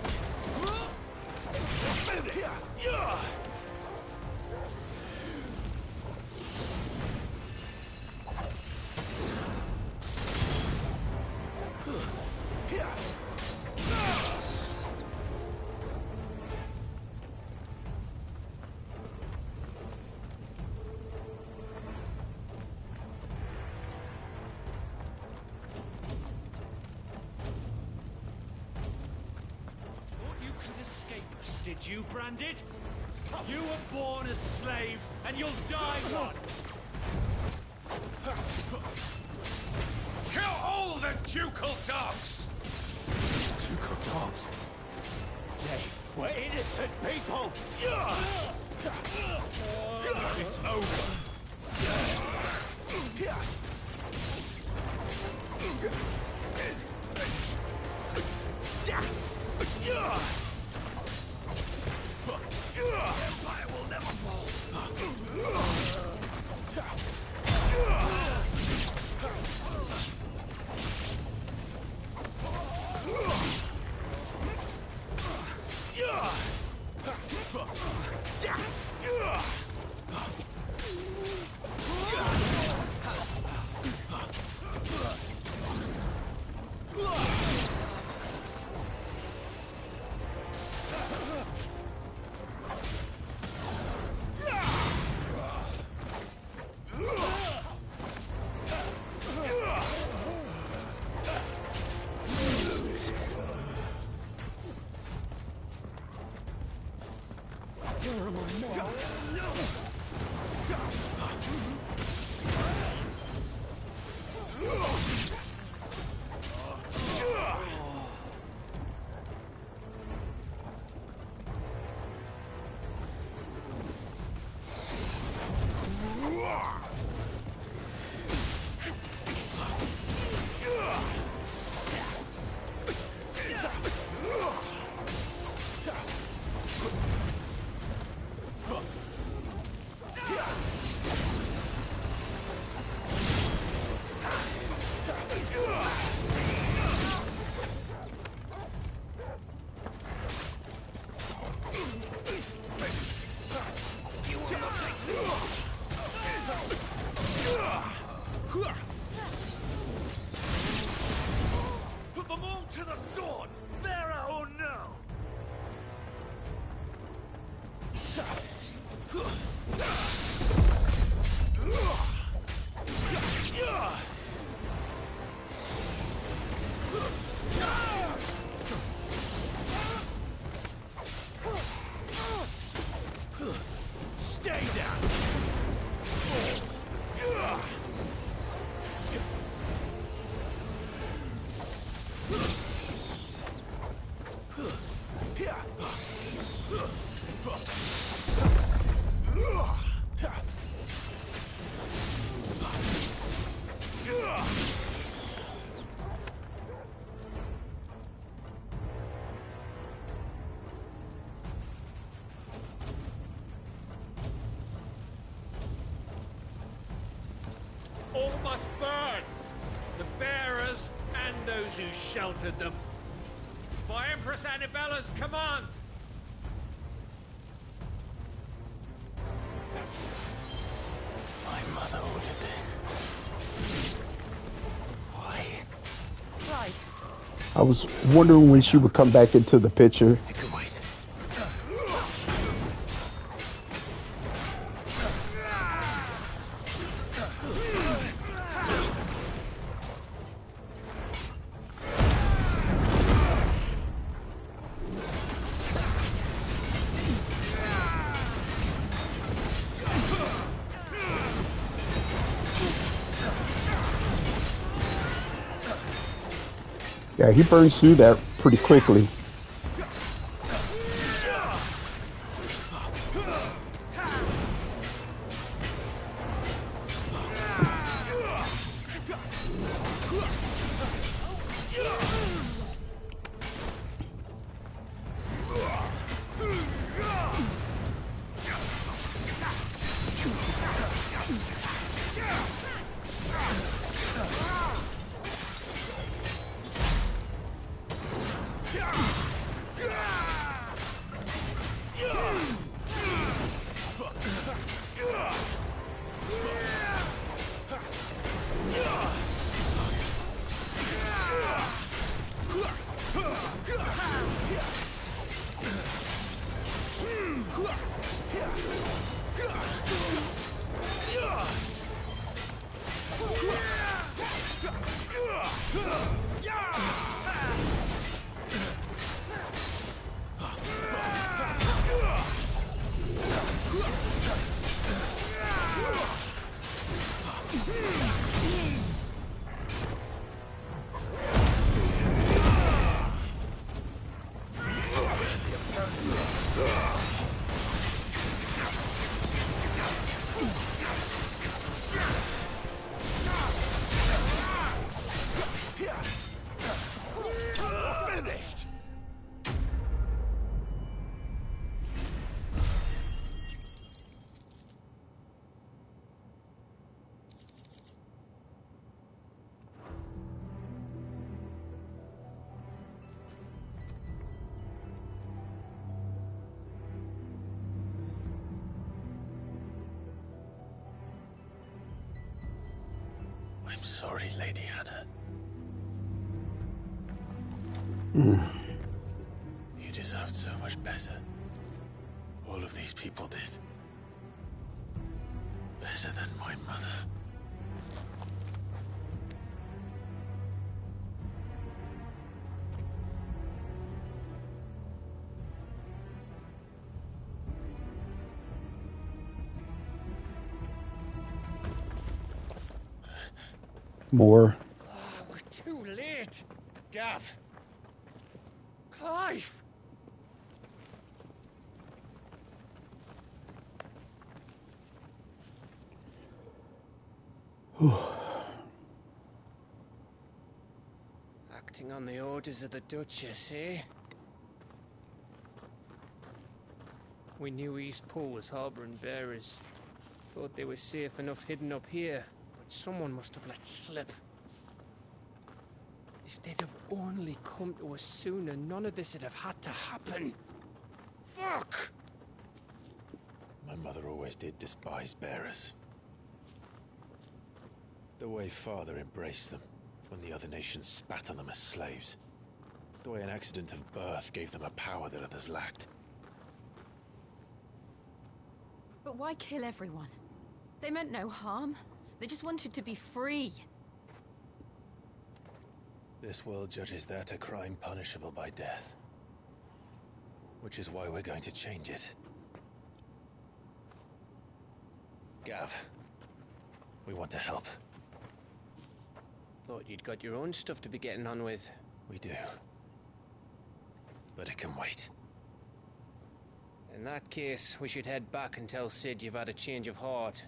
[SPEAKER 7] You could escape us, did you, Branded? You were born a slave, and you'll die one! Kill all the ducal dogs!
[SPEAKER 6] Ducal dogs. They were innocent people. It's over. Empire will never fall.
[SPEAKER 7] Put them all to the sword, bearer or no!
[SPEAKER 6] Stay down.
[SPEAKER 7] All must burn! The bear those who sheltered them. By Empress Annabella's command!
[SPEAKER 2] My mother ordered this. Why?
[SPEAKER 3] Right.
[SPEAKER 1] I was wondering when she would come back into the picture.
[SPEAKER 2] It can wait.
[SPEAKER 1] Yeah, he burns through that pretty quickly.
[SPEAKER 6] Finished!
[SPEAKER 2] I'm sorry, Lady Hannah. You deserved so much better. All of these people did. Better than my mother.
[SPEAKER 1] More.
[SPEAKER 7] We're too late. Gav. Clive. Acting on the orders of the Duchess, eh? We knew East Pool was harbouring bearers. Thought they were safe enough hidden up here, but someone must have let slip. If they'd have only come to us sooner, none of this would have had to happen. Fuck!
[SPEAKER 4] My mother always did despise bearers. The way Father embraced them, when the other nations spat on them as slaves. The way an accident of birth gave them a power that others lacked.
[SPEAKER 3] But why kill everyone? They meant no harm. They just wanted to be free.
[SPEAKER 4] This world judges that a crime punishable by death. Which is why we're going to change it. Gav, we want to help.
[SPEAKER 7] Thought you'd got your own stuff to be getting on with.
[SPEAKER 4] We do. But it can wait.
[SPEAKER 7] In that case, we should head back and tell Sid you've had a change of heart.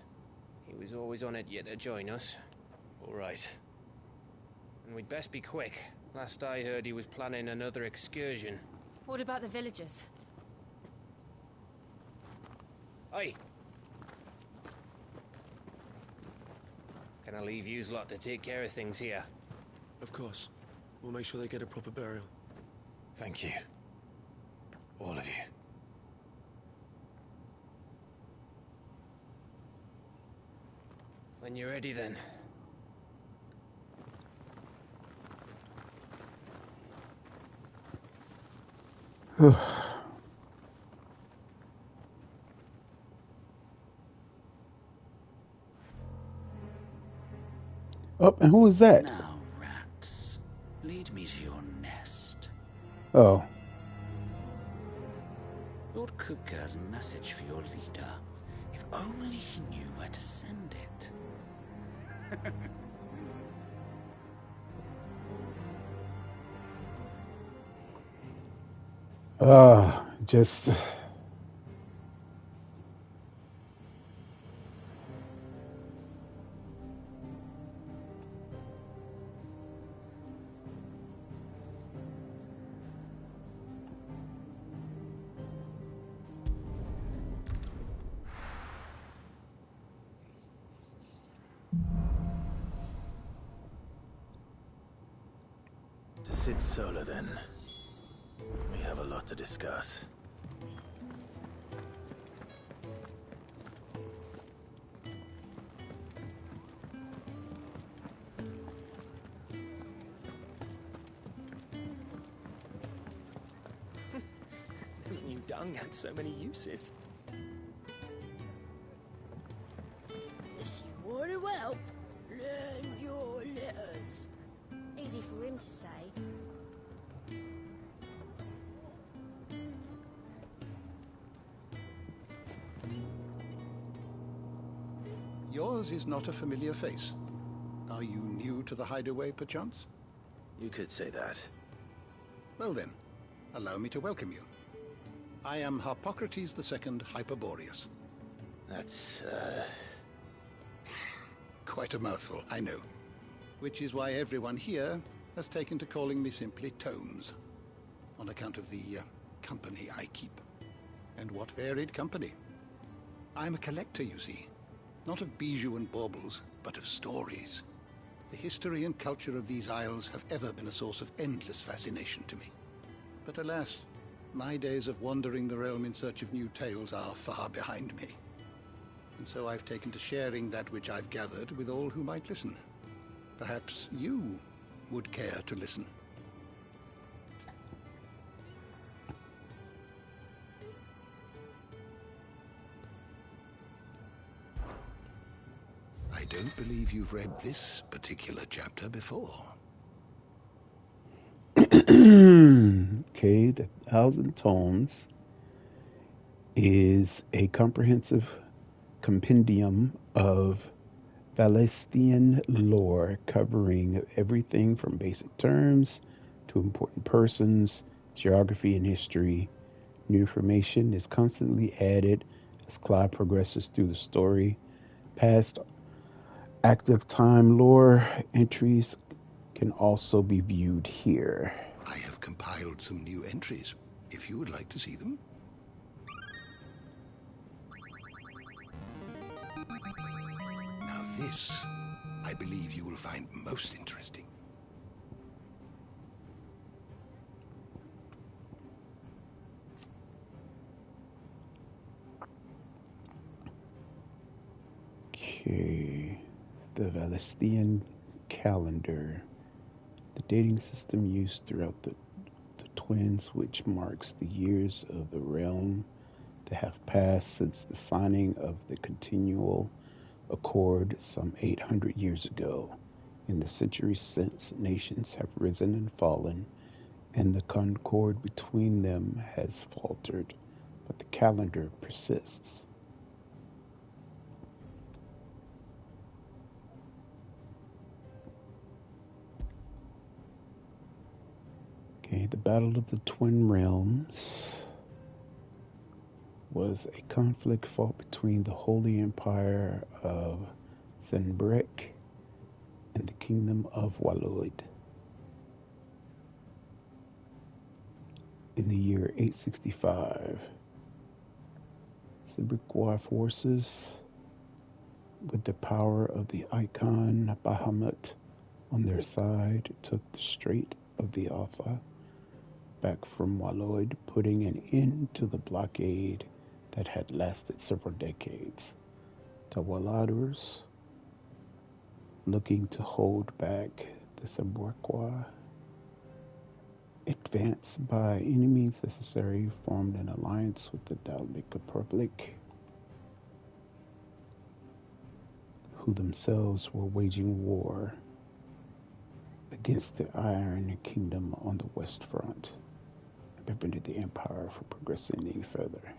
[SPEAKER 7] He was always on it yet to join us.
[SPEAKER 4] All right.
[SPEAKER 7] And we'd best be quick. Last I heard, he was planning another excursion.
[SPEAKER 3] What about the villagers?
[SPEAKER 7] Aye. Can I leave yous lot to take care of things here?
[SPEAKER 5] Of course.
[SPEAKER 8] We'll make sure they get a proper burial.
[SPEAKER 4] Thank you. All of you.
[SPEAKER 7] When you're ready, then.
[SPEAKER 1] Oh, and who was that?
[SPEAKER 9] Now, rats, lead me to your nest.
[SPEAKER 1] Oh.
[SPEAKER 9] Lord Kupka has a message for your leader. If only he knew where to send it.
[SPEAKER 1] Just...
[SPEAKER 2] To sit solo, then. We have a lot to discuss.
[SPEAKER 7] Never knew dung had so many uses.
[SPEAKER 10] If you want to help, learn your letters.
[SPEAKER 3] Easy for him to say.
[SPEAKER 11] Yours is not a familiar face. Are you new to the hideaway, perchance?
[SPEAKER 2] You could say that.
[SPEAKER 11] Well then, allow me to welcome you. I am Harpocrates II Hyperboreus.
[SPEAKER 2] That's,
[SPEAKER 11] Quite a mouthful, I know. Which is why everyone here has taken to calling me simply Tones, on account of the company I keep. And what varied company. I'm a collector, you see. Not of bijou and baubles, but of stories. The history and culture of these isles have ever been a source of endless fascination to me. But alas, my days of wandering the realm in search of new tales are far behind me. And so I've taken to sharing that which I've gathered with all who might listen. Perhaps you would care to listen. I don't believe you've read this particular chapter before.
[SPEAKER 1] Okay, the Thousand Tones is a comprehensive compendium of Valestian lore covering everything from basic terms to important persons, geography, and history. New information is constantly added as Clive progresses through the story. Past active time lore entries can also be viewed here.
[SPEAKER 11] I have compiled some new entries, if you would like to see them. Now this, I believe you will find most interesting.
[SPEAKER 1] Okay, the Valestian calendar. The dating system used throughout the twins, which marks the years of the realm that have passed since the signing of the Continual Accord some 800 years ago. In the centuries since, nations have risen and fallen, and the concord between them has faltered, but the calendar persists. Okay, the Battle of the Twin Realms was a conflict fought between the Holy Empire of Zenbrek and the Kingdom of Waloid. In the year 865, Zenbrequa forces, with the power of the icon Bahamut on their side, took the Strait of the Alpha back from Walloyd, putting an end to the blockade that had lasted several decades. The Walladers, looking to hold back the Sambuqua, advanced by any means necessary, formed an alliance with the Dalek Republic, who themselves were waging war against the Iron Kingdom on the West Front, and prevented the Empire from progressing any further.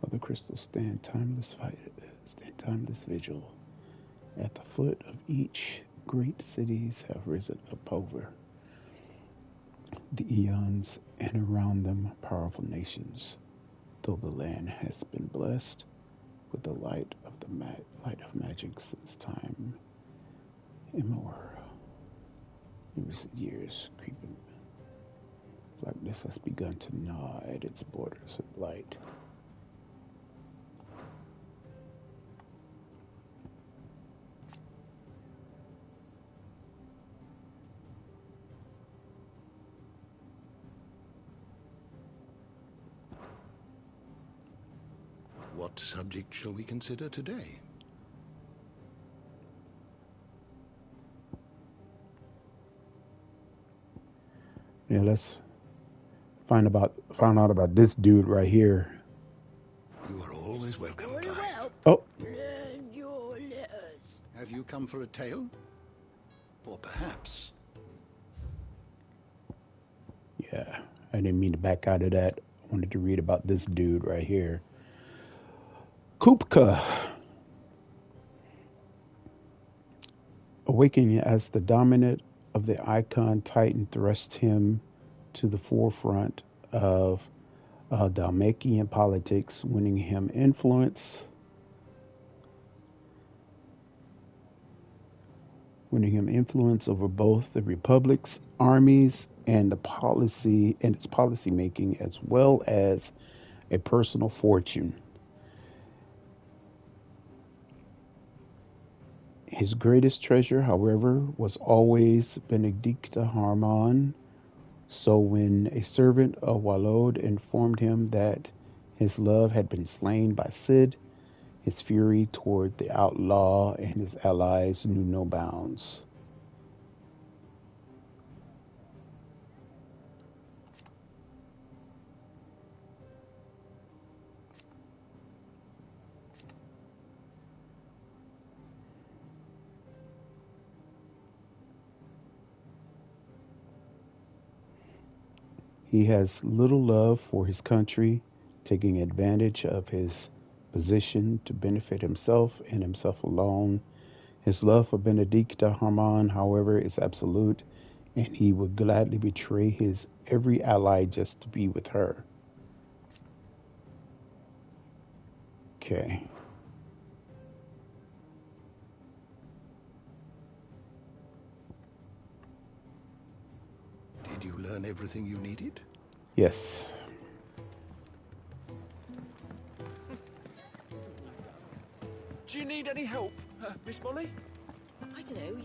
[SPEAKER 1] Of the crystals stand timeless vigil. At the foot of each, great cities have risen up over the eons, and around them powerful nations. Though the land has been blessed with the light of magic since time immemorial, in recent years, creeping blackness has begun to gnaw at its borders with light.
[SPEAKER 11] What subject shall we consider today?
[SPEAKER 1] Yeah, let's find out about this dude right here.
[SPEAKER 11] You are always welcome, Clive.
[SPEAKER 1] Oh.
[SPEAKER 10] Learn your letters.
[SPEAKER 11] Have you come for a tale? Or perhaps...
[SPEAKER 1] Yeah, I didn't mean to back out of that. I wanted to read about this dude right here. Kupka. Awakening as the dominant of the Icon Titan thrust him to the forefront of Dalmakian politics, winning him influence over both the Republic's armies and its policy making, as well as a personal fortune. His greatest treasure, however, was always Benedicta Harmon. So when a servant of Walloed informed him that his love had been slain by Cid, his fury toward the outlaw and his allies knew no bounds. He has little love for his country, taking advantage of his position to benefit himself and himself alone. His love for Benedicta Harmon, however, is absolute, and he would gladly betray his every ally just to be with her. Okay.
[SPEAKER 11] Did you learn everything you needed?
[SPEAKER 1] Yes.
[SPEAKER 8] Do you need any help, Miss Molly?
[SPEAKER 3] I don't know.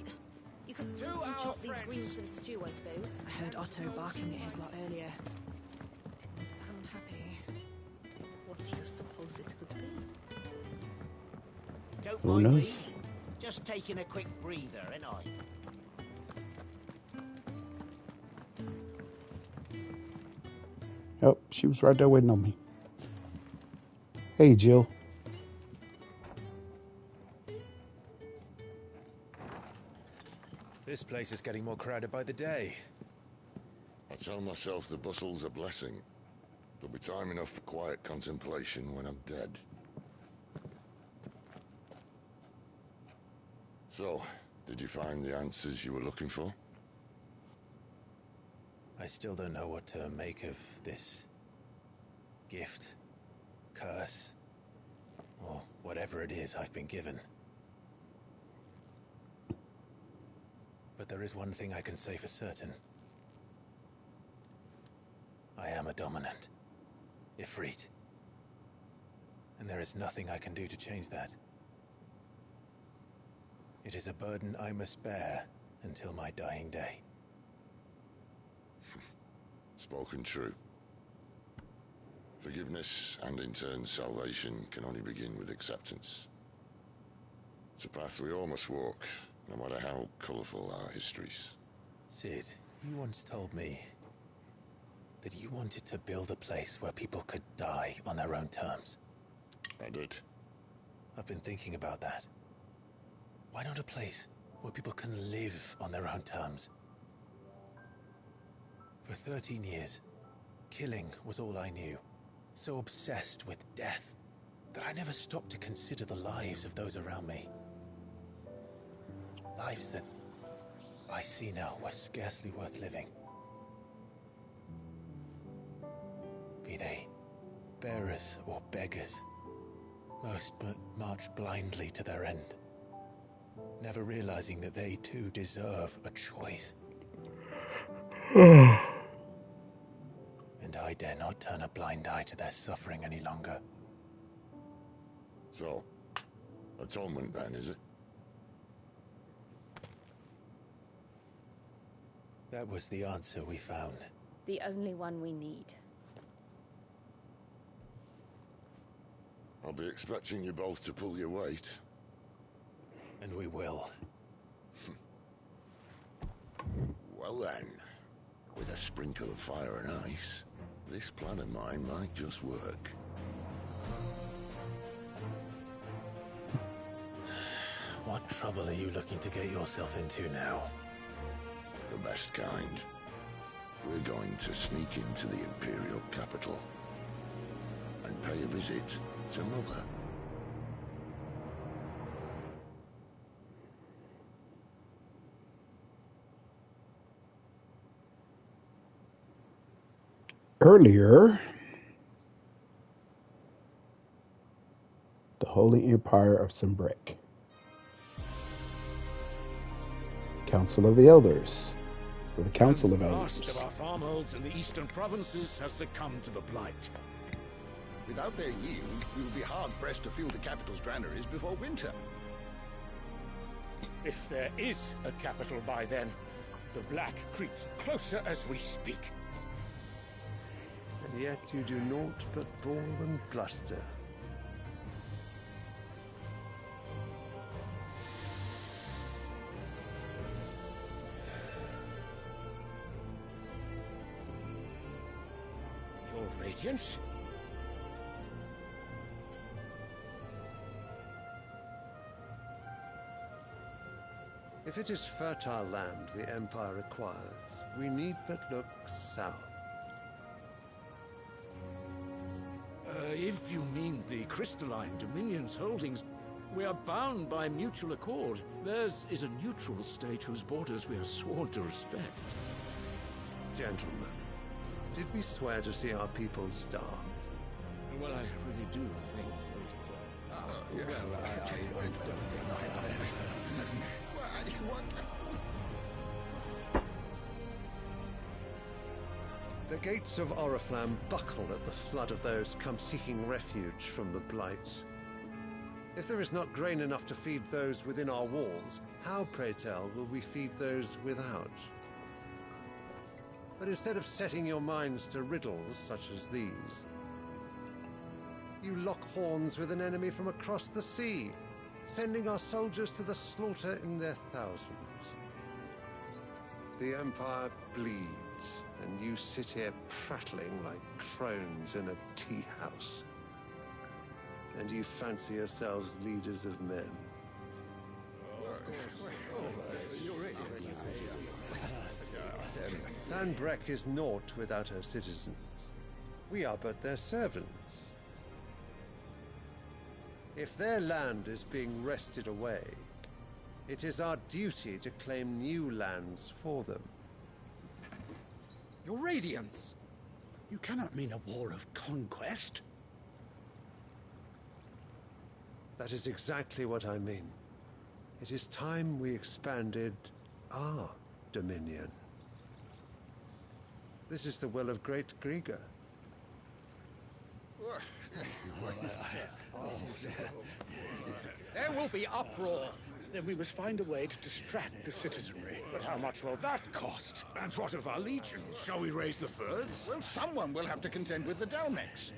[SPEAKER 3] You could chop these greens for the stew, I suppose.
[SPEAKER 12] I heard Otto barking at his lot earlier. Didn't sound happy.
[SPEAKER 10] What do you suppose it could be?
[SPEAKER 9] Don't
[SPEAKER 1] Who
[SPEAKER 9] mind
[SPEAKER 1] knows?
[SPEAKER 9] me. Just taking a quick breather, ain't I?
[SPEAKER 1] Oh, she was right there waiting on me. Hey, Jill.
[SPEAKER 4] This place is getting more crowded by the day.
[SPEAKER 6] I tell myself the bustle's a blessing. There'll be time enough for quiet contemplation when I'm dead. So, did you find the answers you were looking for?
[SPEAKER 4] I still don't know what to make of this gift, curse, or whatever it is I've been given. But there is one thing I can say for certain. I am a dominant. Ifrit. And there is nothing I can do to change that. It is a burden I must bear until my dying day.
[SPEAKER 13] Spoken true. Forgiveness and in turn salvation can only begin with acceptance. It's a path we all must walk, no matter how colourful our histories.
[SPEAKER 4] Sid, you once told me that you wanted to build a place where people could die on their own terms.
[SPEAKER 13] I did.
[SPEAKER 4] I've been thinking about that. Why not a place where people can live on their own terms? For 13 years, killing was all I knew. So obsessed with death that I never stopped to consider the lives of those around me. Lives that I see now were scarcely worth living. Be they bearers or beggars, most march blindly to their end, never realizing that they too deserve a choice. And I dare not turn a blind eye to their suffering any longer.
[SPEAKER 13] So, atonement then, is it?
[SPEAKER 4] That was the answer we found.
[SPEAKER 14] The only one we need.
[SPEAKER 13] I'll be expecting you both to pull your weight.
[SPEAKER 4] And we will.
[SPEAKER 13] Well then, with a sprinkle of fire and ice, this plan of mine might just work.
[SPEAKER 4] What trouble are you looking to get yourself into now?
[SPEAKER 13] The best kind. We're going to sneak into the Imperial capital and pay a visit to Mother.
[SPEAKER 1] Earlier, the Holy Empire of Sembrek. Council of the Elders. Or the Council of
[SPEAKER 6] The
[SPEAKER 1] Elders.
[SPEAKER 6] last of our farmholds in the eastern provinces has succumbed to the blight.
[SPEAKER 11] Without their yield, we will be hard-pressed to fill the capital's granaries before winter.
[SPEAKER 6] If there is a capital by then, the black creeps closer as we speak.
[SPEAKER 15] And yet you do naught but bawl and bluster.
[SPEAKER 6] Your Radiance?
[SPEAKER 15] If it is fertile land the Empire acquires, we need but look south.
[SPEAKER 6] If you mean the crystalline Dominion's holdings, we are bound by mutual accord. Theirs is a neutral state whose borders we are sworn to respect.
[SPEAKER 15] Gentlemen, did we swear to see our people starve?
[SPEAKER 6] Well, I really do think that...
[SPEAKER 15] The gates of Oriflamme buckle at the flood of those come seeking refuge from the blight. If there is not grain enough to feed those within our walls, how, pray tell, will we feed those without? But instead of setting your minds to riddles such as these, you lock horns with an enemy from across the sea, sending our soldiers to the slaughter in their thousands. The Empire bleeds, and you sit here prattling like crones in a tea house. And you fancy yourselves leaders of men. Sanbrek is naught without her citizens. We are but their servants. If their land is being wrested away, it is our duty to claim new lands for them.
[SPEAKER 6] Your Radiance! You cannot mean a war of conquest.
[SPEAKER 15] That is exactly what I mean. It is time we expanded our dominion. This is the will of great Grieger.
[SPEAKER 6] There will be uproar. Then we must find a way to distract the citizenry. But how much will that cost? And what of our legions? Shall we raise the furs?
[SPEAKER 11] Well, someone will have to contend with the Dalmex.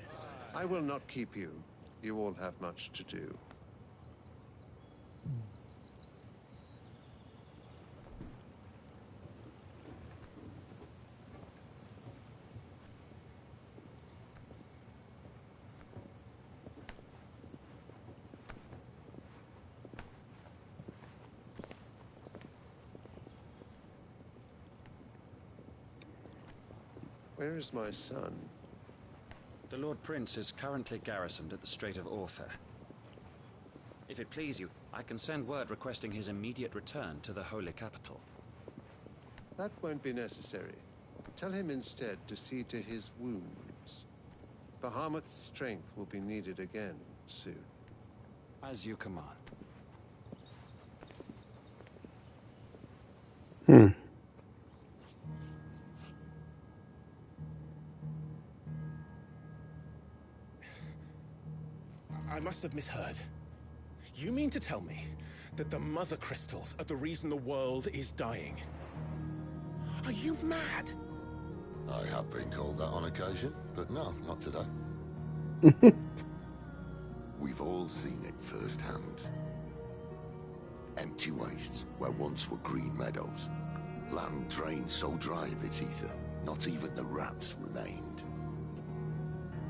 [SPEAKER 15] I will not keep you. You all have much to do. Where is my son?
[SPEAKER 16] The Lord Prince is currently garrisoned at the Strait of Author. If it please you, I can send word requesting his immediate return to the Holy Capital.
[SPEAKER 15] That won't be necessary. Tell him instead to see to his wounds. Bahamut's strength will be needed again soon.
[SPEAKER 16] As you command.
[SPEAKER 4] I must have misheard. You mean to tell me that the Mother Crystals are the reason the world is dying? Are you mad?
[SPEAKER 13] I have been called that on occasion, but no, not today. We've all seen it firsthand. Empty wastes where once were green meadows. Land drained so dry of its ether, not even the rats remained.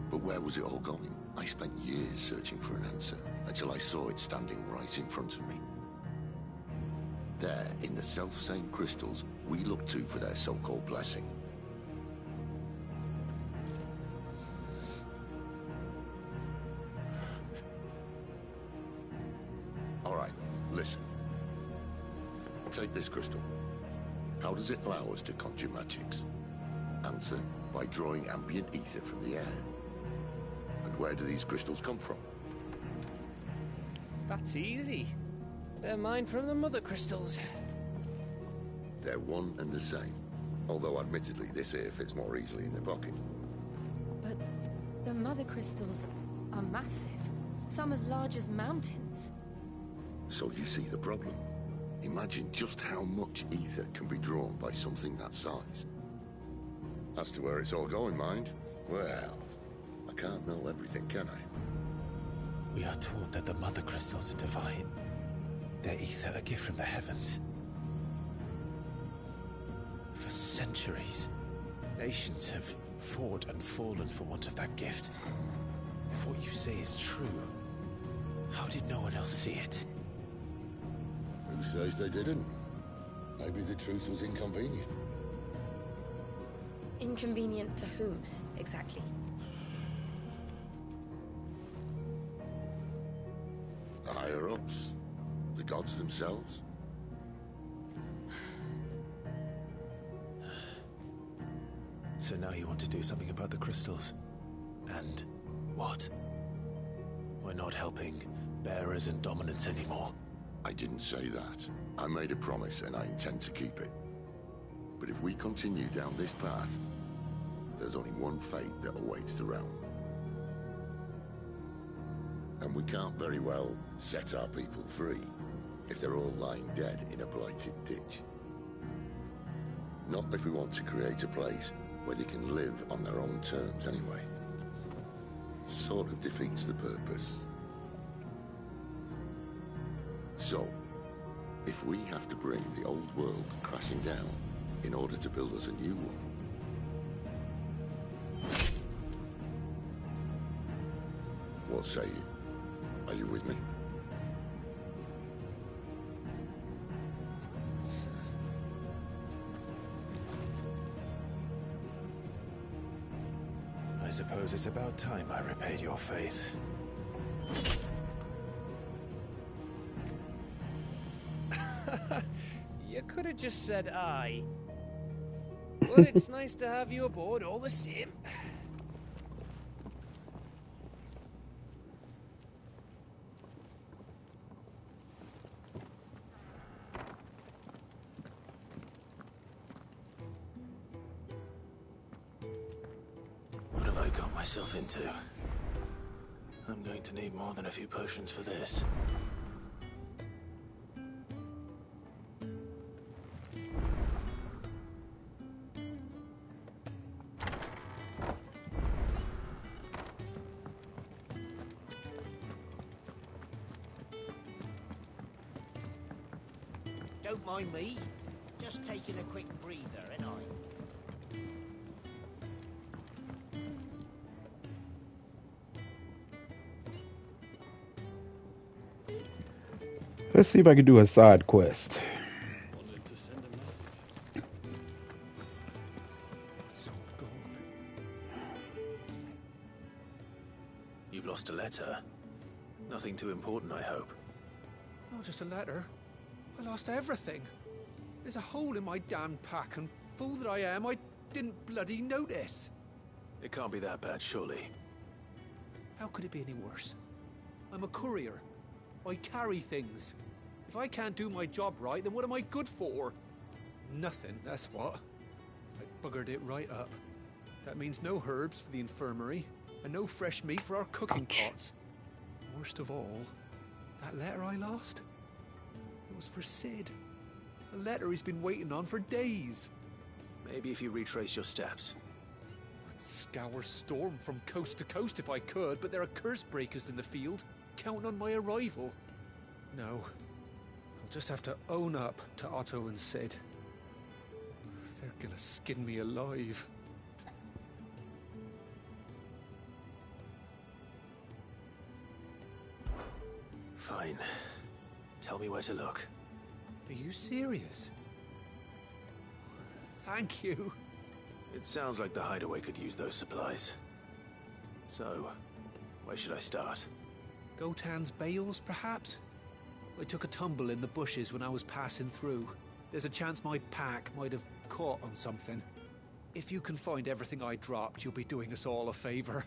[SPEAKER 13] But where was it all going? I spent years searching for an answer, until I saw it standing right in front of me. There, in the self-same crystals we look to for their so-called blessing. All right, listen. Take this crystal. How does it allow us to conjure magics? Answer, by drawing ambient ether from the air. And where do these crystals come from?
[SPEAKER 7] That's easy. They're mine from the Mother Crystals.
[SPEAKER 13] They're one and the same. Although admittedly this here fits more easily in the pocket.
[SPEAKER 3] But the Mother Crystals are massive. Some as large as mountains.
[SPEAKER 13] So you see the problem. Imagine just how much ether can be drawn by something that size. As to where it's all going, mind, well, I can't know everything, can I?
[SPEAKER 2] We are taught that the Mother Crystals are divine. Their ether a gift from the heavens. For centuries, nations have fought and fallen for want of that gift. If what you say is true, how did no one else see it?
[SPEAKER 13] Who says they didn't? Maybe the truth was inconvenient.
[SPEAKER 14] Inconvenient to whom, exactly?
[SPEAKER 13] The higher-ups? The gods themselves?
[SPEAKER 2] So now you want to do something about the crystals? And what? We're not helping bearers and dominants anymore.
[SPEAKER 13] I didn't say that. I made a promise and I intend to keep it. But if we continue down this path, there's only one fate that awaits the realm. And we can't very well set our people free if they're all lying dead in a blighted ditch. Not if we want to create a place where they can live on their own terms anyway. Sort of defeats the purpose. So, if we have to bring the old world crashing down in order to build us a new one, what say you? Are you with me?
[SPEAKER 2] I suppose it's about time I repaid your faith.
[SPEAKER 7] You could have just said aye. But it's nice to have you aboard all the same.
[SPEAKER 2] I got myself into? I'm going to need more than a few potions for this.
[SPEAKER 17] Don't mind me. Just taking a quick breather, ain't I?
[SPEAKER 1] Let's see if I can do a side quest.
[SPEAKER 6] Wanted to send a message.
[SPEAKER 2] It's all gone. You've lost a letter. Nothing too important, I hope.
[SPEAKER 7] Not just a letter. I lost everything. There's a hole in my damn pack, and fool that I am, I didn't bloody notice.
[SPEAKER 2] It can't be that bad, surely.
[SPEAKER 7] How could it be any worse? I'm a courier. I carry things. If I can't do my job right, then what am I good for? Nothing, that's what. I buggered it right up. That means no herbs for the infirmary, and no fresh meat for our cooking pots. Worst of all, that letter I lost? It was for Sid. A letter he's been waiting on for days.
[SPEAKER 2] Maybe if you retrace your steps.
[SPEAKER 7] I'd scour Storm from coast to coast if I could, but there are curse breakers in the field, counting on my arrival. No. I'll just have to own up to Otto and Sid. They're gonna skin me alive.
[SPEAKER 2] Fine. Tell me where to look.
[SPEAKER 7] Are you serious? Thank you.
[SPEAKER 2] It sounds like the hideaway could use those supplies. So, where should I start?
[SPEAKER 7] Gotan's bales, perhaps? I took a tumble in the bushes when I was passing through. There's a chance my pack might have caught on something. If you can find everything I dropped, you'll be doing us all a favor.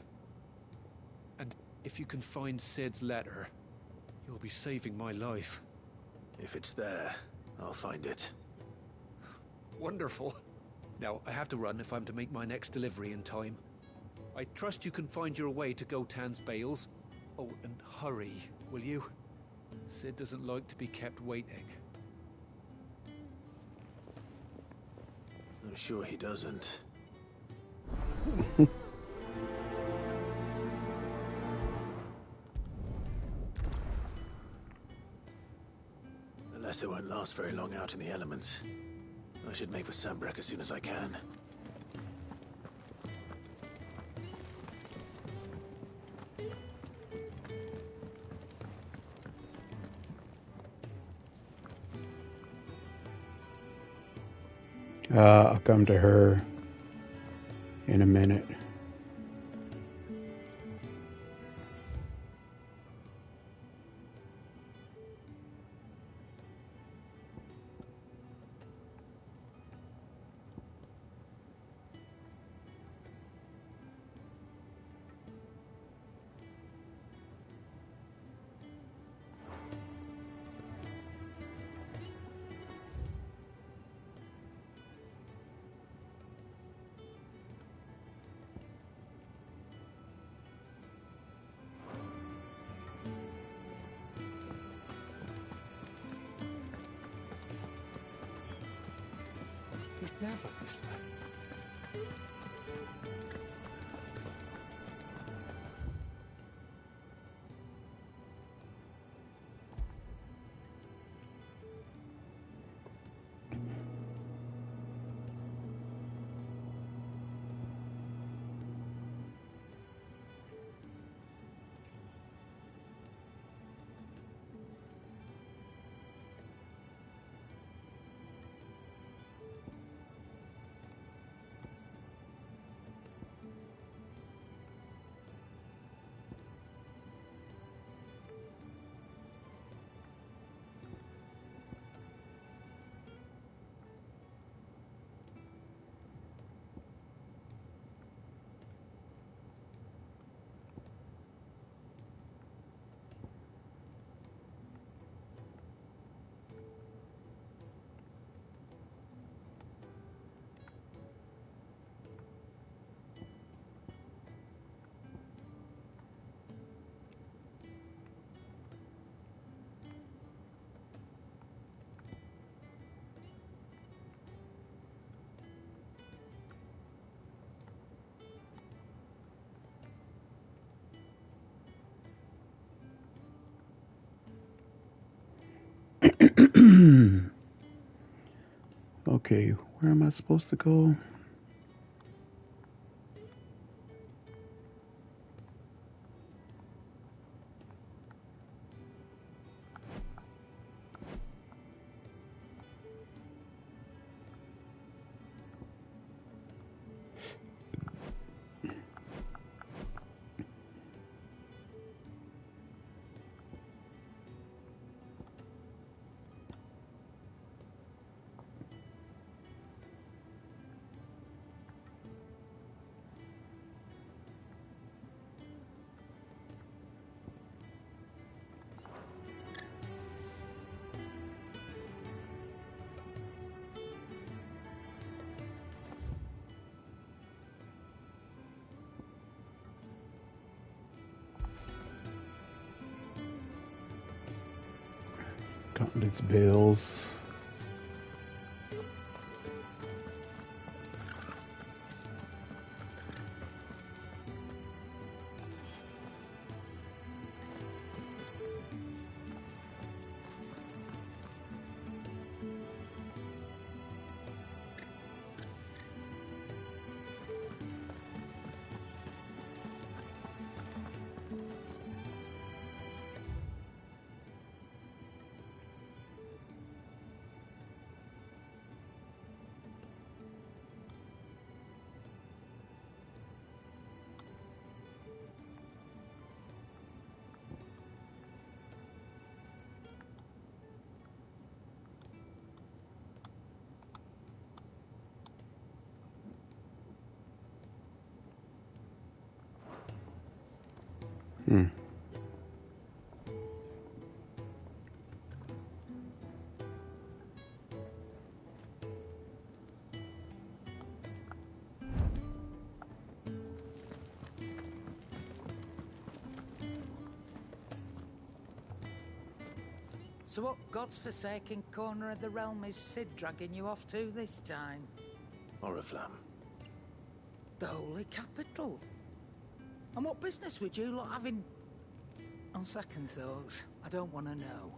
[SPEAKER 7] And if you can find Sid's letter, you'll be saving my life.
[SPEAKER 2] If it's there, I'll find it.
[SPEAKER 7] Wonderful. Now, I have to run if I'm to make my next delivery in time. I trust you can find your way to Gotan's bales. Oh, and hurry, will you? Sid doesn't like to be kept waiting.
[SPEAKER 2] I'm sure he doesn't. The letter won't last very long out in the elements. I should make for Sambrek as soon as I can.
[SPEAKER 1] I'll come to her in a minute.
[SPEAKER 5] It's never this late.
[SPEAKER 1] Okay, where am I supposed to go? Gauntlets, bills. Hmm.
[SPEAKER 18] So what god's-forsaken corner of the realm is Sid dragging you off to this time?
[SPEAKER 2] Oriflamme.
[SPEAKER 18] The Holy Capital. And what business would you lot have in... On second thoughts, I don't want to know.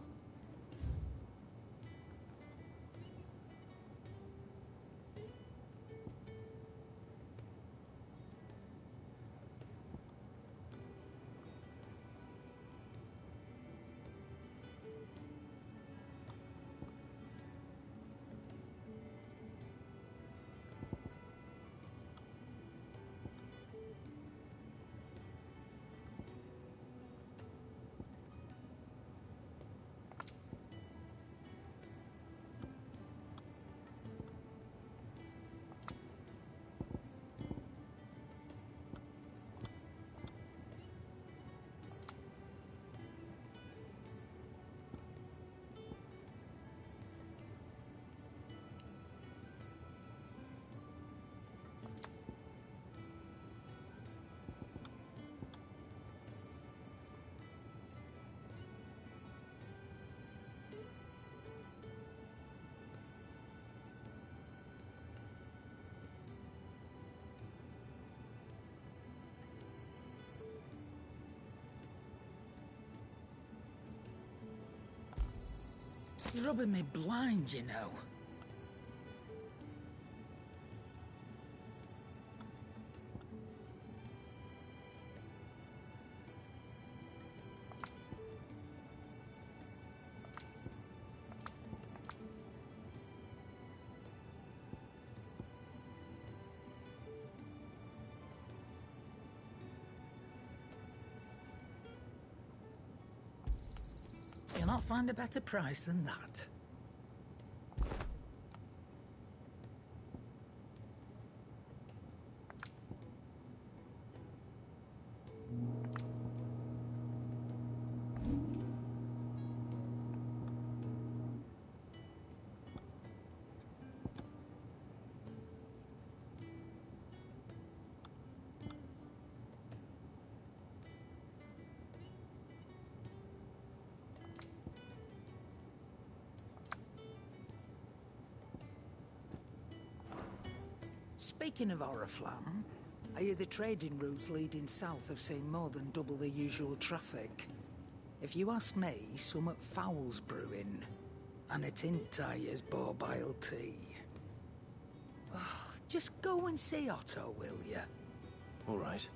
[SPEAKER 18] You're rubbing me blind, you know. You'll not find a better price than that. Speaking of Oriflamme, I hear the trading routes leading south have seen more than double the usual traffic. If you ask me, somewhat foul's brewing. And it's in Tyre's borbile tea. Oh, just go and see Otto, will you?
[SPEAKER 2] All right.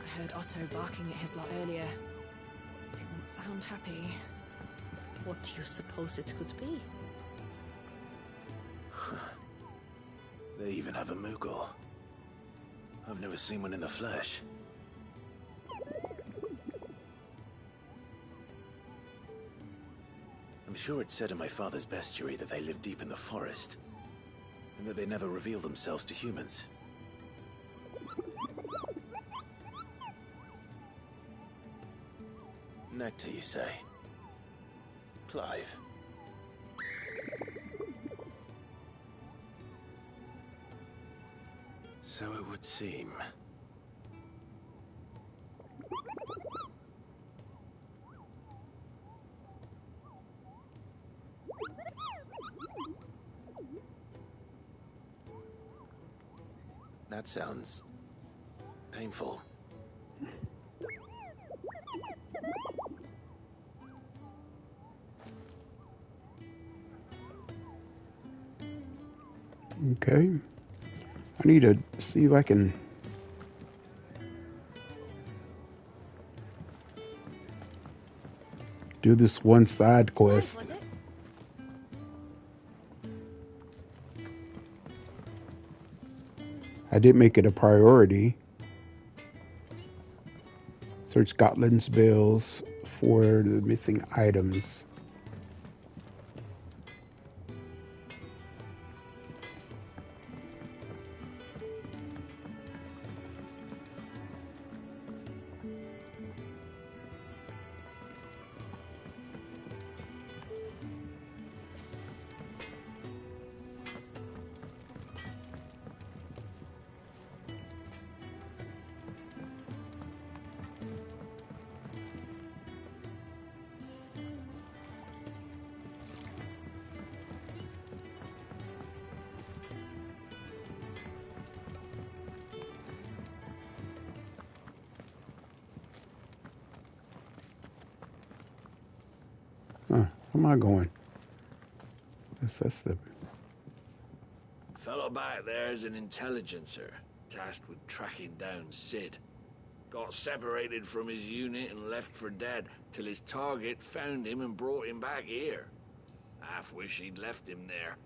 [SPEAKER 12] I heard Otto barking at his lot earlier. Didn't sound happy.
[SPEAKER 19] What do you suppose it could be?
[SPEAKER 2] They even have a Moogle. I've never seen one in the flesh. I'm sure it said in my father's bestiary that they live deep in the forest, and that they never reveal themselves to humans. Nectar, you say? Clive. So it would seem. That sounds painful.
[SPEAKER 1] Okay. I need to see if I can do this one side quest.
[SPEAKER 12] Was it?
[SPEAKER 1] I did make it a priority. Search Scotland's bills for the missing items. Huh, where am I going? That's the...
[SPEAKER 6] Fellow back there is an intelligencer, tasked with tracking down Sid. Got separated from his unit and left for dead, till his target found him and brought him back here. Half wish he'd left him there.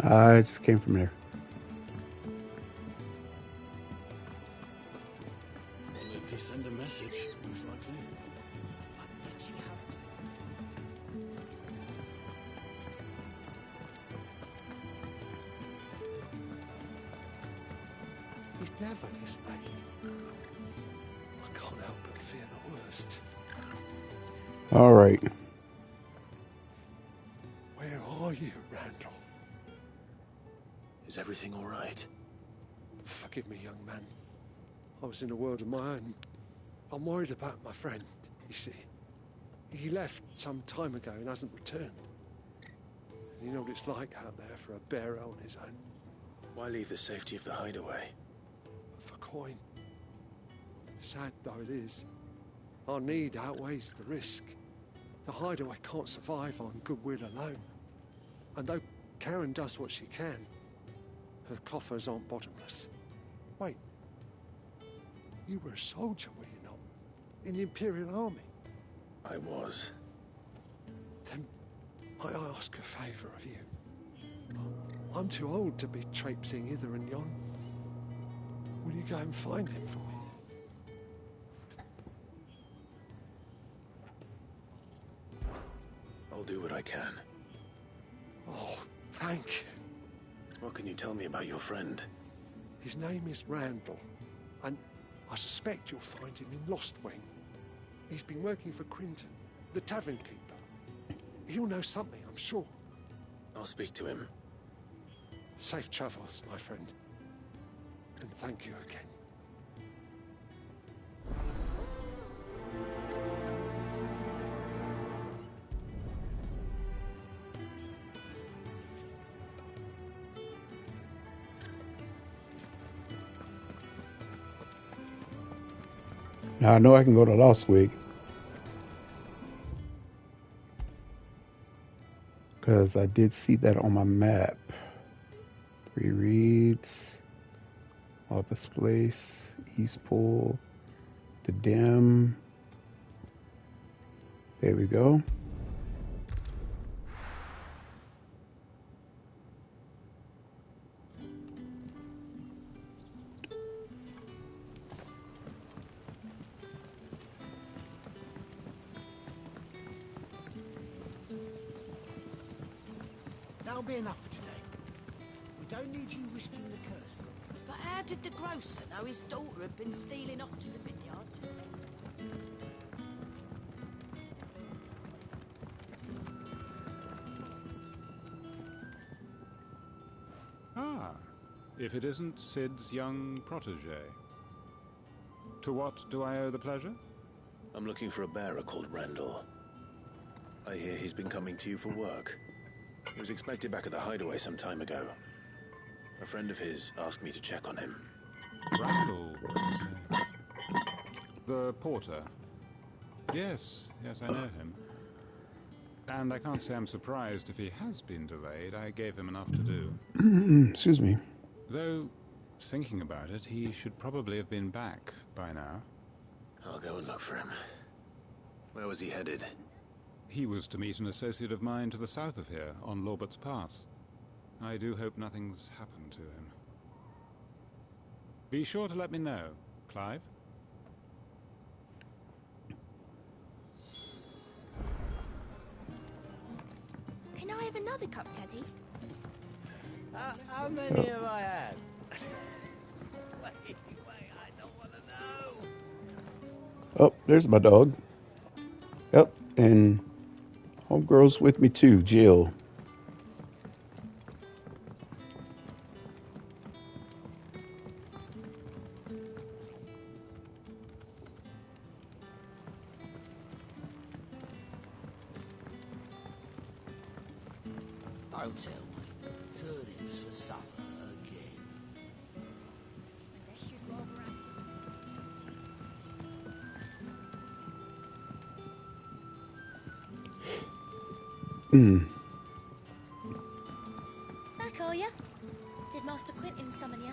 [SPEAKER 1] I just came from there.
[SPEAKER 13] I need to send a message, most likely.
[SPEAKER 12] What did she have?
[SPEAKER 15] He's never this late. I can't help but fear the worst.
[SPEAKER 1] All right.
[SPEAKER 15] Where are you, Randall?
[SPEAKER 2] Is everything all right?
[SPEAKER 15] Forgive me, young man. I was in a world of my own. I'm worried about my friend, you see. He left some time ago and hasn't returned. And you know what it's like out there for a bearer on his own.
[SPEAKER 2] Why leave the safety of the hideaway?
[SPEAKER 15] For coin. Sad though it is, our need outweighs the risk. The hideaway can't survive on goodwill alone. And though Karen does what she can, her coffers aren't bottomless. Wait. You were a soldier, were you not? In the Imperial Army?
[SPEAKER 4] I was.
[SPEAKER 15] Then I ask a favour of you. I'm too old to be traipsing hither and yon. Will you go and find him for me?
[SPEAKER 4] I'll do what I can.
[SPEAKER 15] Oh, thank you.
[SPEAKER 4] What can you tell me about your friend?
[SPEAKER 15] His name is Randall, and I suspect you'll find him in Lost Wing. He's been working for Quinton, the tavern keeper. He'll know something, I'm sure.
[SPEAKER 4] I'll speak to him.
[SPEAKER 15] Safe travels, my friend. And thank you again.
[SPEAKER 1] Now I know I can go to Lost Wing. Because I did see that on my map. 3 Reeds, Office Place, East Pool, the Dim. There we go.
[SPEAKER 17] That'll be enough for today. We don't need you whisking the curse.
[SPEAKER 10] But how did the grocer know his daughter had been stealing off to the vineyard to sell?
[SPEAKER 20] Ah, if it isn't Sid's young protege. To what do I owe the pleasure?
[SPEAKER 4] I'm looking for a bearer called Randall. I hear he's been coming to you for work. He was expected back at the hideaway some time ago. A friend of his asked me to check on him.
[SPEAKER 20] Randall, the porter. Yes, I know him. And I can't say I'm surprised if he has been delayed. I gave him enough to do.
[SPEAKER 1] Excuse me.
[SPEAKER 20] Though, thinking about it, he should probably have been back by now.
[SPEAKER 4] I'll go and look for him. Where was he headed?
[SPEAKER 20] He was to meet an associate of mine to the south of here, on Lorbert's Pass. I do hope nothing's happened to him. Be sure to let me know, Clive.
[SPEAKER 10] Can I have another cup, Teddy?
[SPEAKER 17] How many have I had? wait, I don't want to know.
[SPEAKER 1] Oh, there's my dog. Yep, and homegirl's with me too, Jill.
[SPEAKER 17] Don't tell me. Turnips for supper again.
[SPEAKER 10] Unless you'd rather have
[SPEAKER 14] Back, are ya? Did Master Quintin summon ya?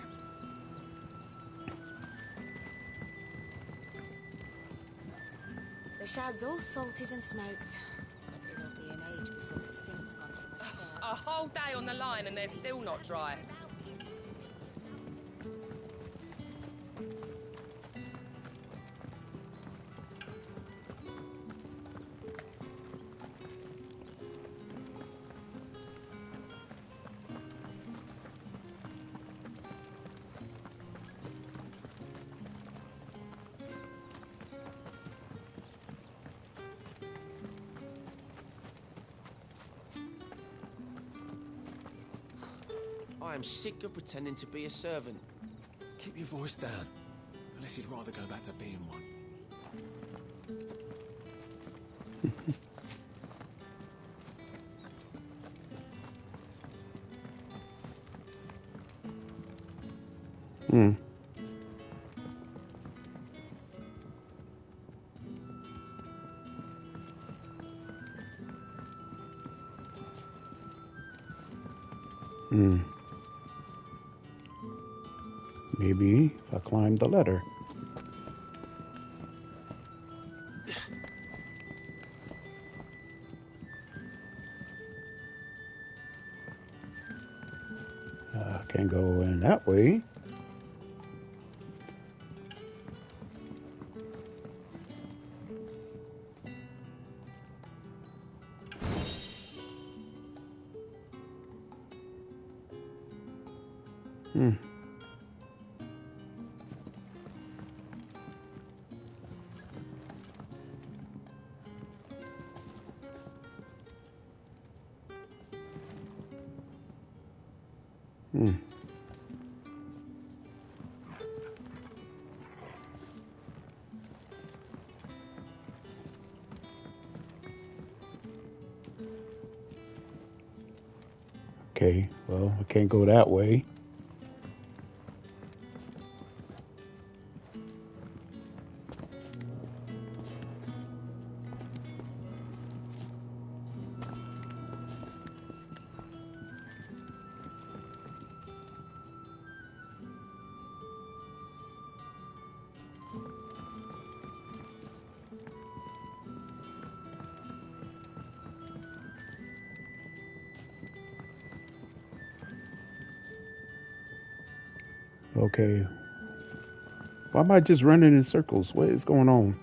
[SPEAKER 3] The shad's all salted and smoked. But it'll be an age before the stink's gone from the skirts.
[SPEAKER 21] A whole day on the line and they're still not dry.
[SPEAKER 17] I am sick of pretending to be a servant.
[SPEAKER 2] Keep your voice down, unless you'd rather go back to being one.
[SPEAKER 1] Hmm. Maybe if I climb the ladder. Can't go in that way. Hmm. Hmm. Okay, well, I can't go that way. Okay. Why am I just running in circles? What is going on?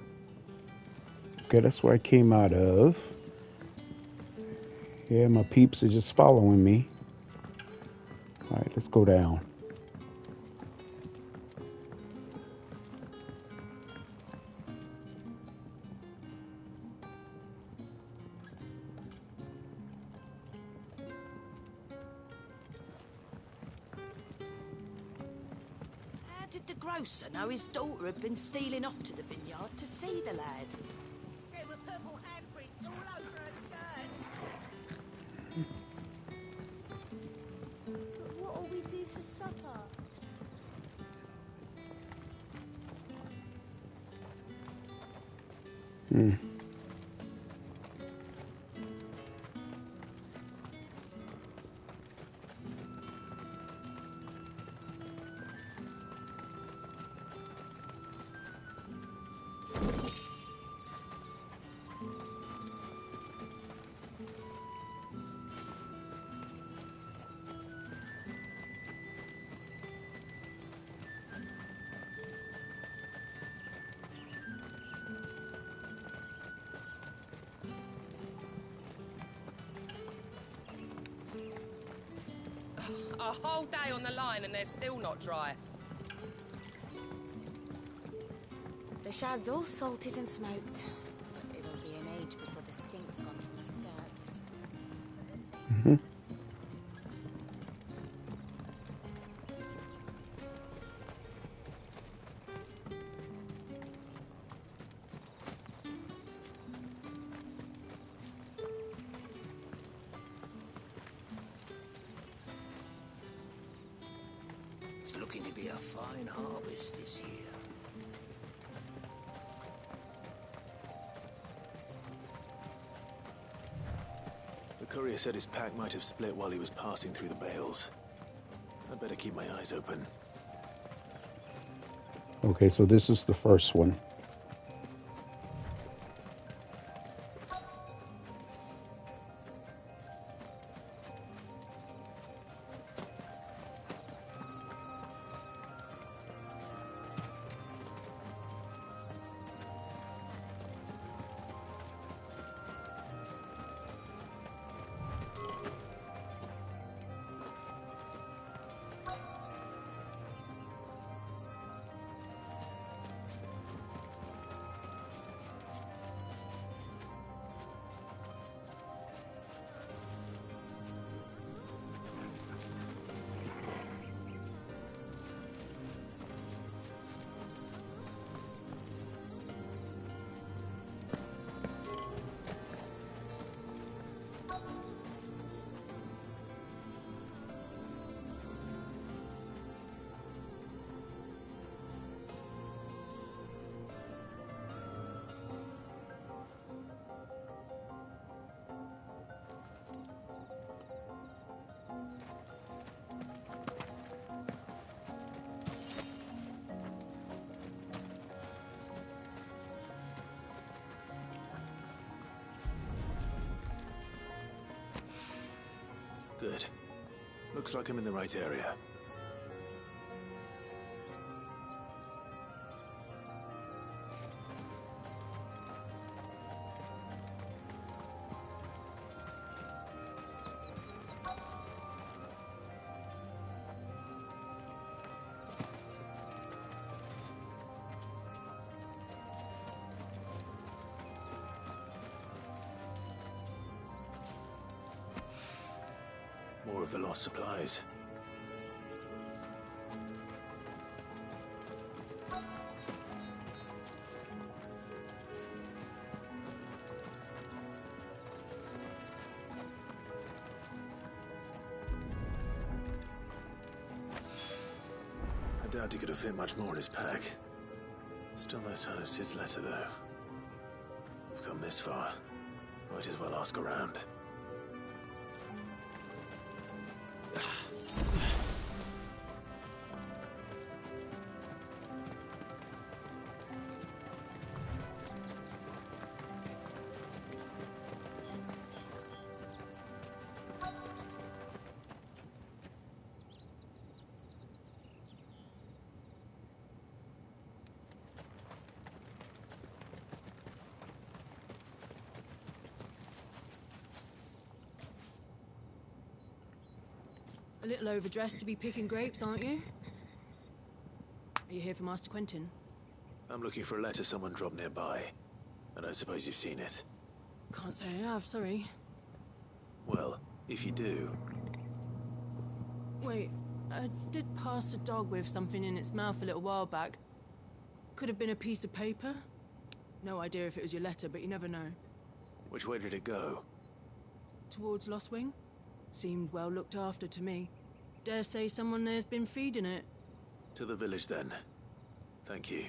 [SPEAKER 1] Okay, that's where I came out of. Yeah, my peeps are just following me. Alright, let's go down.
[SPEAKER 18] How did the grocer know his daughter had been stealing off to the vineyard to see the lad?
[SPEAKER 10] There were purple handprints all over her skirts.
[SPEAKER 14] But what'll we do for supper?
[SPEAKER 1] Hmm.
[SPEAKER 21] A whole day on the line and they're still not dry.
[SPEAKER 3] The shad's all salted and smoked. But it'll be an age before the stink's gone from my skirts.
[SPEAKER 1] Mm-hmm.
[SPEAKER 17] It's looking to be a fine harvest this year.
[SPEAKER 4] The courier said his pack might have split while he was passing through the bales. I'd better keep my eyes open.
[SPEAKER 1] Okay, so this is the first one.
[SPEAKER 4] Good. Looks like I'm in the right area. More of the lost supplies. I doubt he could have fit much more in his pack. Still no sign of Sid's letter, though. We've come this far. Might as well ask around.
[SPEAKER 12] A little overdressed to be picking grapes, aren't you? Are you here for Master Quentin?
[SPEAKER 4] I'm looking for a letter someone dropped nearby. I don't suppose you've seen it.
[SPEAKER 12] Can't say I have, sorry.
[SPEAKER 4] Well, if you do...
[SPEAKER 12] Wait, I did pass a dog with something in its mouth a little while back. Could have been a piece of paper. No idea if it was your letter, but you never know.
[SPEAKER 4] Which way did it go?
[SPEAKER 12] Towards Lost Wing? Seemed well looked after to me. Dare say someone there's been feeding it.
[SPEAKER 4] To the village, then. Thank you.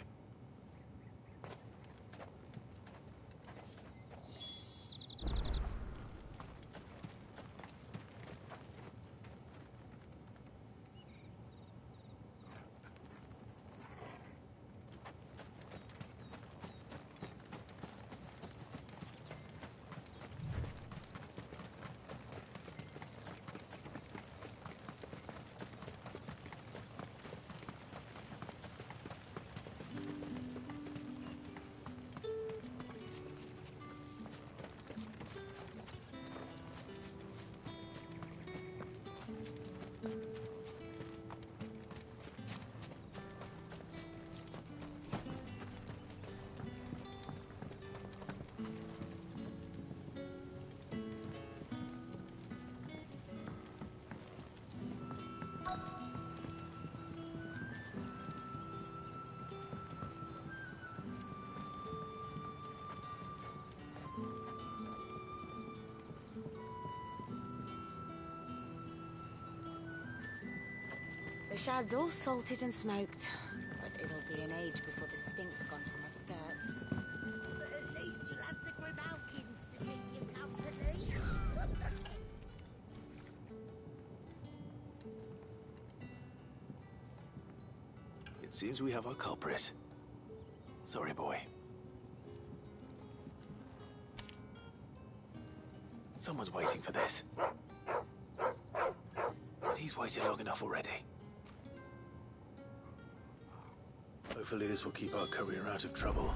[SPEAKER 3] The shad's all salted and smoked, but it'll be an age before the stink's gone from my skirts.
[SPEAKER 10] But at least you'll have the Grimalkins to keep you company.
[SPEAKER 4] It seems we have our culprit. Sorry, boy. Someone's waiting for this. But he's waited long enough already. Hopefully this will keep our courier out of trouble.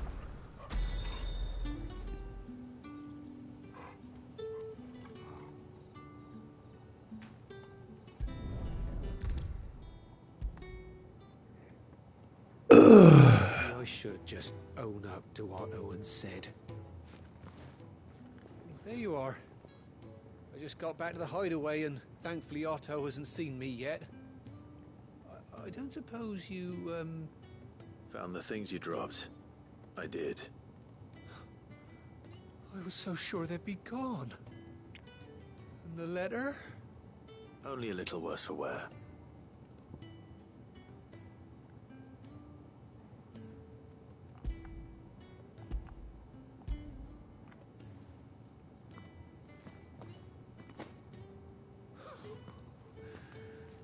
[SPEAKER 7] Maybe I should just own up to what Owen said. There you are. I just got back to the hideaway and thankfully Otto hasn't seen me yet. I don't suppose you,
[SPEAKER 4] Found the things you dropped. I did.
[SPEAKER 7] I was so sure they'd be gone. And the letter?
[SPEAKER 4] Only a little worse for wear.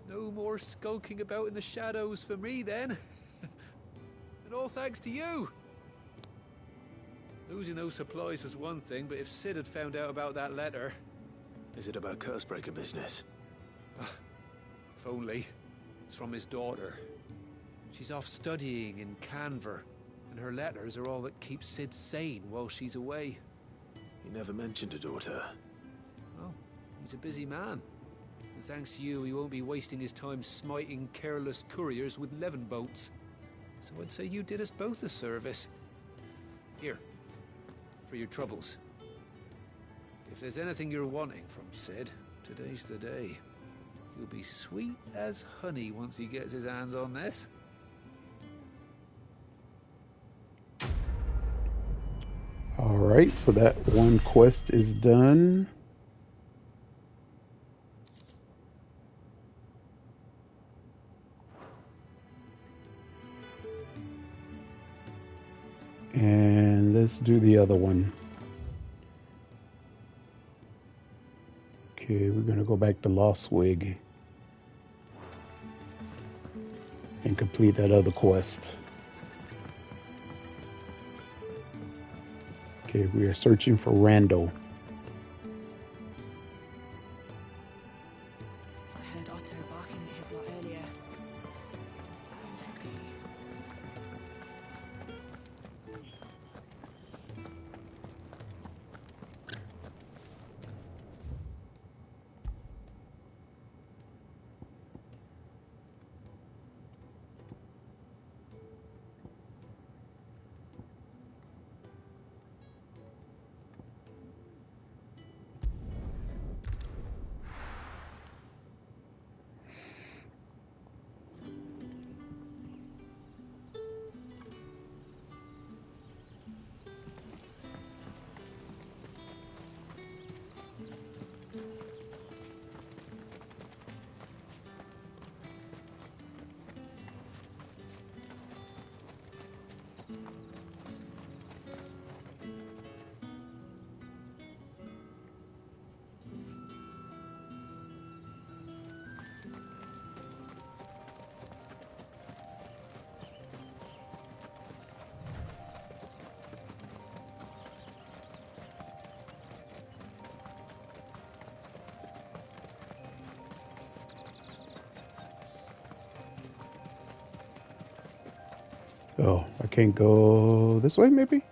[SPEAKER 7] No more skulking about in the shadows for me, then. And all thanks to you. Losing those supplies was one thing, but if Sid had found out about that letter...
[SPEAKER 4] Is it about Cursebreaker business?
[SPEAKER 7] If only. It's from his daughter. She's off studying in Canver, and her letters are all that keeps Sid sane while she's away.
[SPEAKER 4] He never mentioned a daughter.
[SPEAKER 7] Oh, he's a busy man. And thanks to you, he won't be wasting his time smiting careless couriers with levin boats. So I'd say you did us both a service. Here, for your troubles. If there's anything you're wanting from Sid, today's the day. He'll be sweet as honey once he gets his hands on this.
[SPEAKER 1] Alright, so that one quest is done. And let's do the other one. Okay, we're gonna go back to Lost Wig and complete that other quest. Okay, we are searching for Randall.
[SPEAKER 12] I heard Otto barking at his lot earlier. Didn't sound happy.
[SPEAKER 1] Oh, I can't go this way, maybe?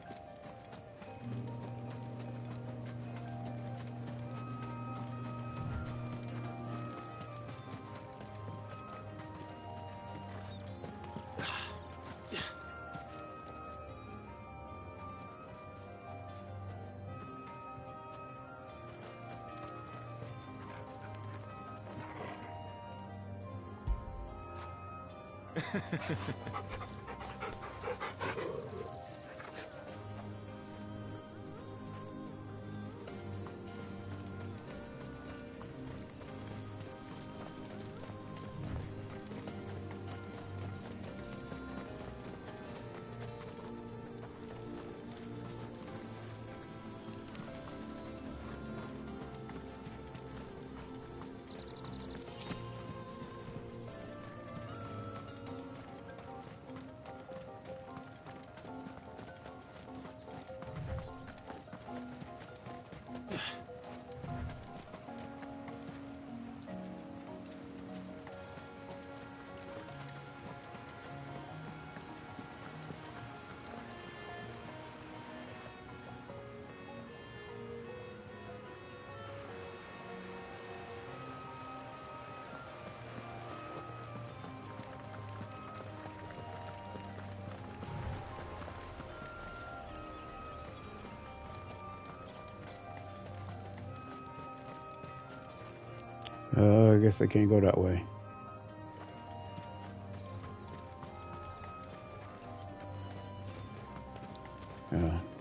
[SPEAKER 1] I guess I can't go that way.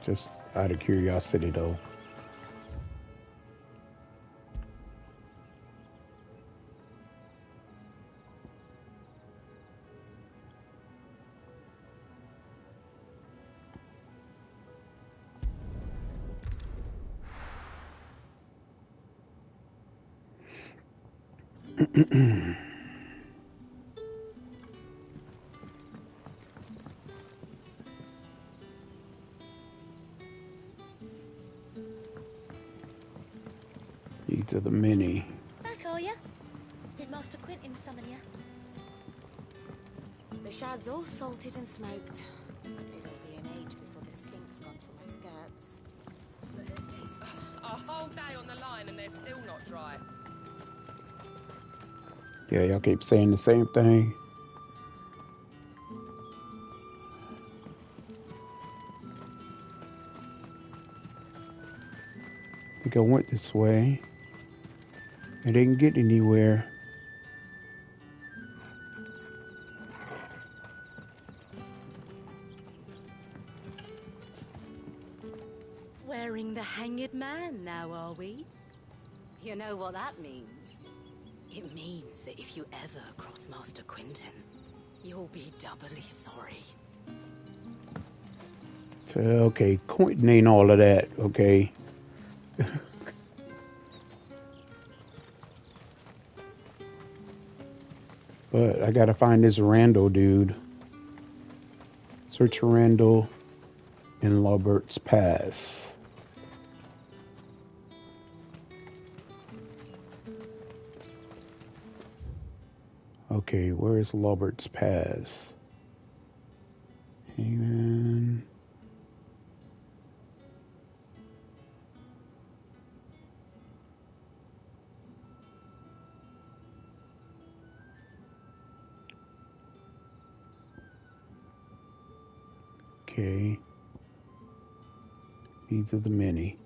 [SPEAKER 1] Just out of curiosity, though. These are the mini.
[SPEAKER 10] Back, are you?
[SPEAKER 19] Did Master Quentin summon you?
[SPEAKER 3] The shad's all salted and smoked. It'll be an age before the stink's gone from my skirts.
[SPEAKER 21] A whole day on the line and they're still not dry.
[SPEAKER 1] Yeah, y'all keep saying the same thing. I think I went this way. I didn't get anywhere.
[SPEAKER 19] Wearing the hanged man now, are we?
[SPEAKER 3] You know what that means?
[SPEAKER 19] It means that if you ever cross Master Quentin, you'll be doubly sorry.
[SPEAKER 1] Okay, Quentin ain't all of that, okay? But I gotta find this Randall dude. Search for Randall in Robert's Pass. Okay, where's Robert's Pass? Hang on. Okay. These are the many.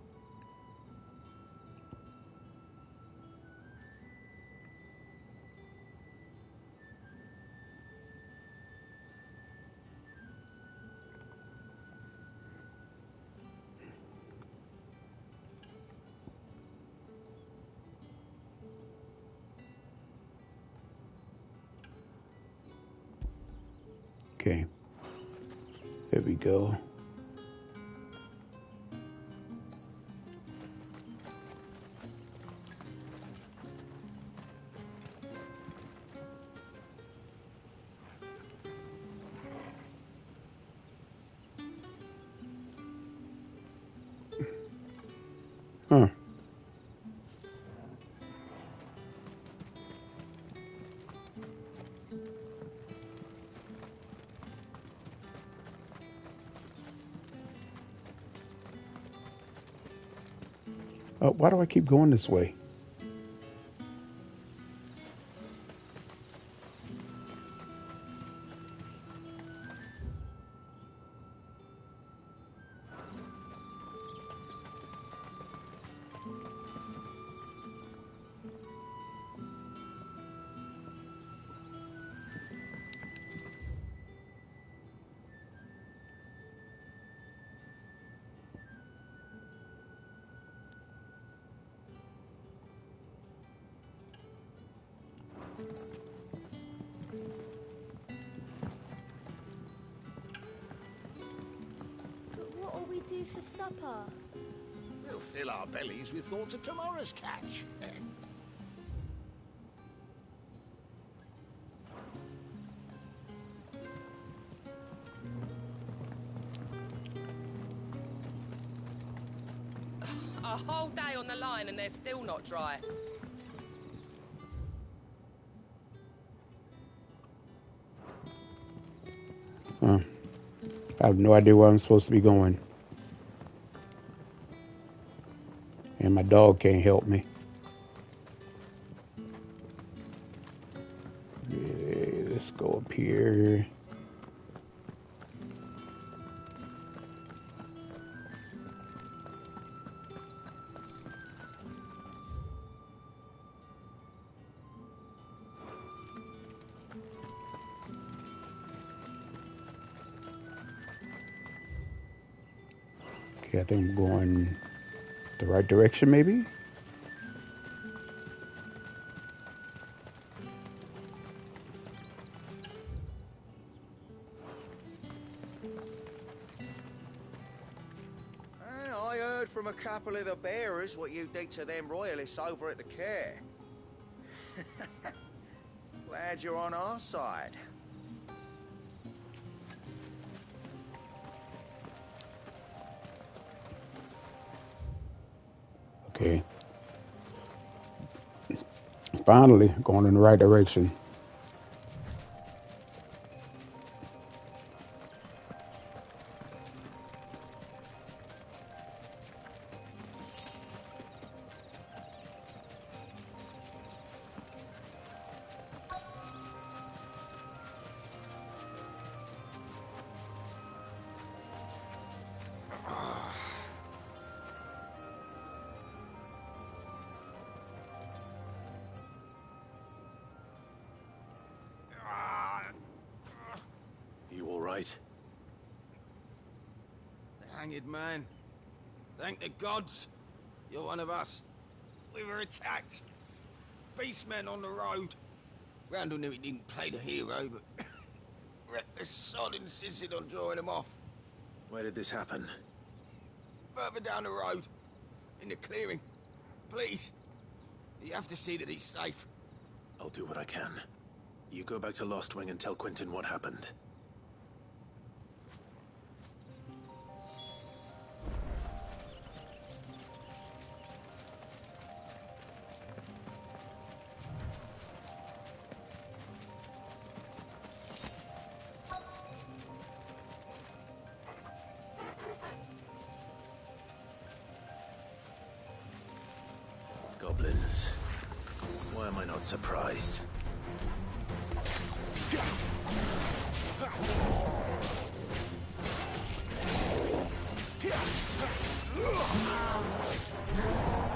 [SPEAKER 1] Okay. There we go. Huh. Why do I keep going this way?
[SPEAKER 14] But what'll we do for supper?
[SPEAKER 11] We'll fill our bellies with thoughts of tomorrow's catch.
[SPEAKER 21] A whole day on the line and they're still not dry.
[SPEAKER 1] I have no idea where I'm supposed to be going. And my dog can't help me. Okay, let's go up here. Okay, I think I'm going the right direction, maybe?
[SPEAKER 8] I heard from a couple of the bearers what you did to them royalists over at the care. Glad you're on our side.
[SPEAKER 1] Okay. Finally, going in the right direction.
[SPEAKER 6] You all right?
[SPEAKER 8] The hanged man. Thank the gods. You're one of us. We were attacked. Beastmen on the road. Randall knew he didn't play the hero, but reckless sod insisted on drawing him off.
[SPEAKER 6] Where did this happen?
[SPEAKER 8] Further down the road. In the clearing. Please. You have to see that he's safe.
[SPEAKER 6] I'll do what I can. You go back to Lost Wing and tell Quentin what happened. Goblins. Why am I not surprised?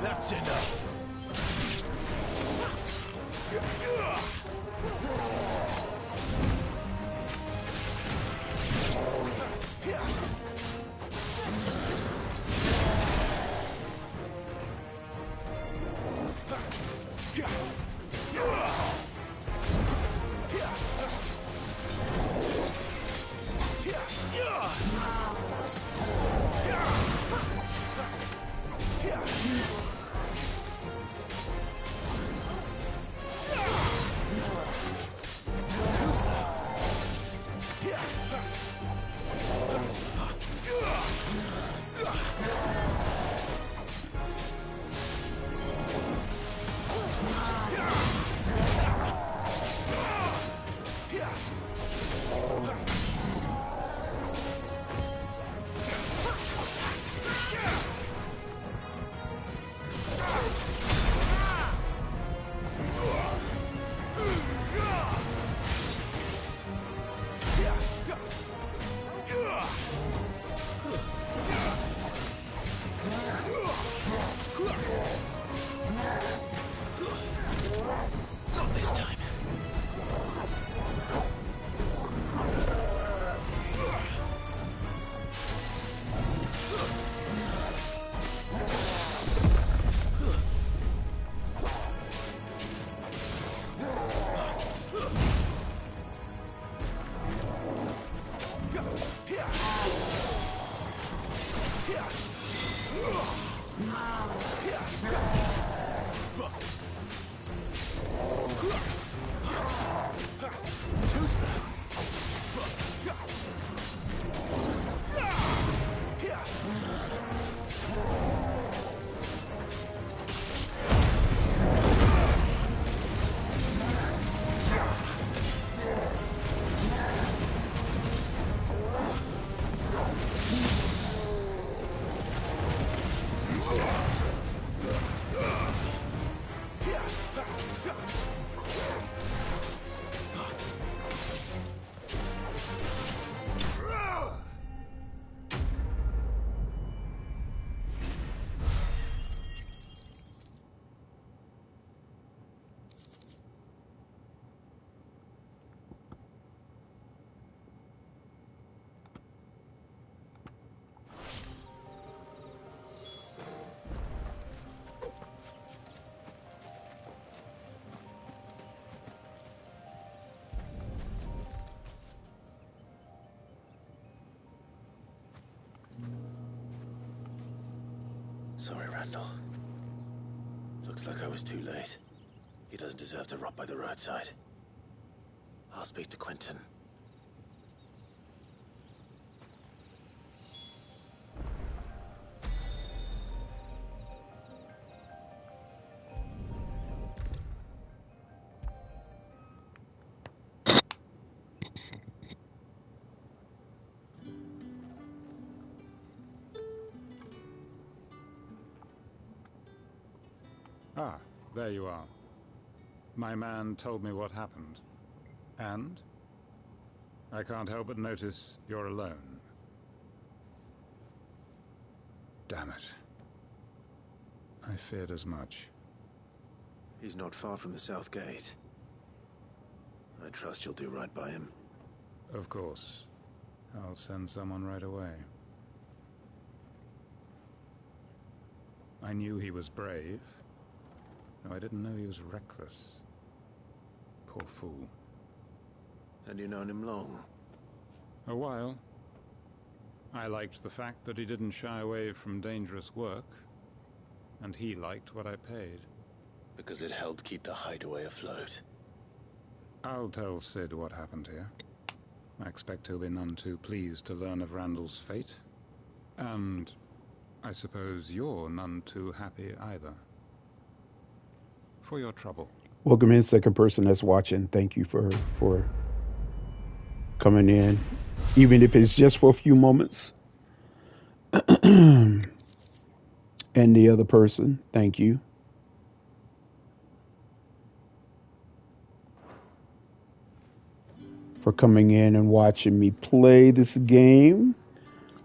[SPEAKER 6] That's enough. Not this time. Sorry, Randall. Looks like I was too late. He doesn't deserve to rot by the roadside. I'll speak to Quentin.
[SPEAKER 20] Ah, there you are. My man told me what happened. And? I can't help but notice you're alone. Damn it. I feared as much.
[SPEAKER 4] He's not far from the South Gate. I trust you'll do right by him.
[SPEAKER 20] Of course. I'll send someone right away. I knew he was brave, though I didn't know he was reckless. Poor fool.
[SPEAKER 4] And you known him long?
[SPEAKER 20] A while. I liked the fact that he didn't shy away from dangerous work, and he liked what I paid.
[SPEAKER 4] Because it helped keep the hideaway afloat.
[SPEAKER 20] I'll tell Sid what happened here. I expect he'll be none too pleased to learn of Randall's fate. And I suppose you're none too happy either. For your trouble.
[SPEAKER 1] Welcome in, second person that's watching. Thank you for coming in, even if it's just for a few moments. And the other person, thank you. For coming in and watching me play this game,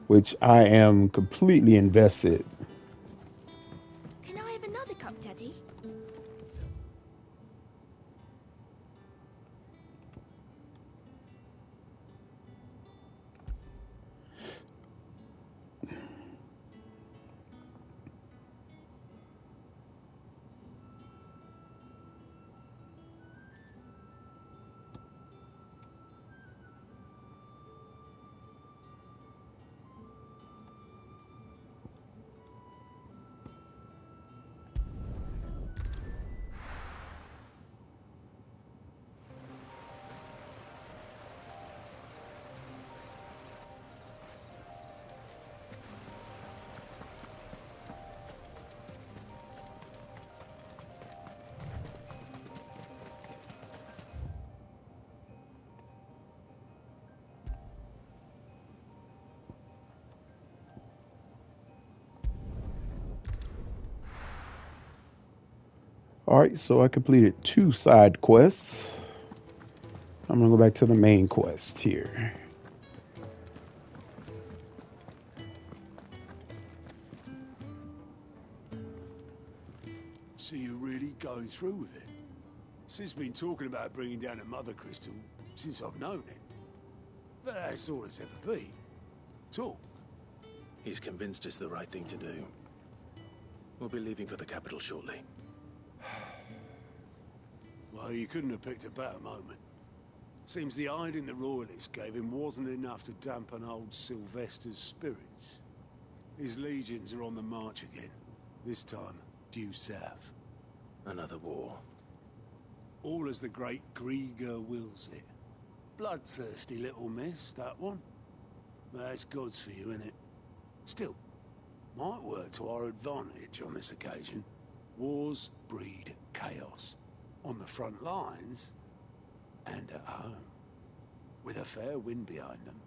[SPEAKER 1] which I am completely invested.
[SPEAKER 10] Can I have another cup, Daddy?
[SPEAKER 1] Alright, so I completed 2 side quests. I'm going to go back to the main quest here.
[SPEAKER 9] So you're really going through with it? Sid's been talking about bringing down a mother crystal since I've known it. But that's all it's ever been. Talk.
[SPEAKER 4] He's convinced it's the right thing to do. We'll be leaving for the capital shortly.
[SPEAKER 9] Well, you couldn't have picked a better moment. Seems the hiding the royalists gave him wasn't enough to dampen old Sylvester's spirits. His legions are on the march again. This time, due south.
[SPEAKER 4] Another war.
[SPEAKER 9] All as the great Grieger wills it. Bloodthirsty little miss, that one. That's God's for you, innit? Still, might work to our advantage on this occasion. Wars breed chaos. On the front lines, and at home. With a fair wind behind them,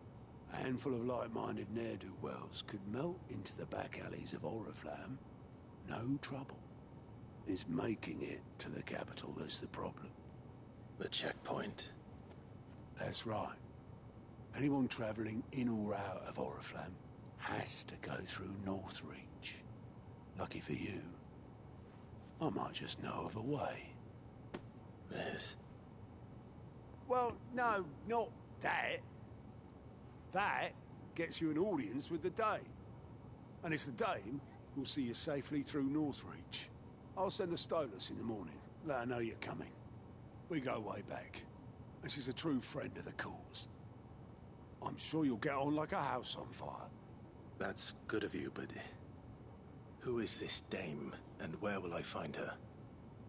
[SPEAKER 9] a handful of like-minded ne'er-do-wells could melt into the back alleys of Oriflamme. No trouble. It's making it to the capital that's the problem.
[SPEAKER 4] The checkpoint.
[SPEAKER 9] That's right. Anyone travelling in or out of Oriflamme has to go through Northreach. Lucky for you, I might just know of a way.
[SPEAKER 4] This?
[SPEAKER 9] Well, no, not that. That gets you an audience with the Dame. And it's the Dame who'll see you safely through Northreach. I'll send the Stolas in the morning, let her know you're coming. We go way back, and she's a true friend of the cause. I'm sure you'll get on like a house on fire.
[SPEAKER 4] That's good of you, but who is this Dame, and where will I find her?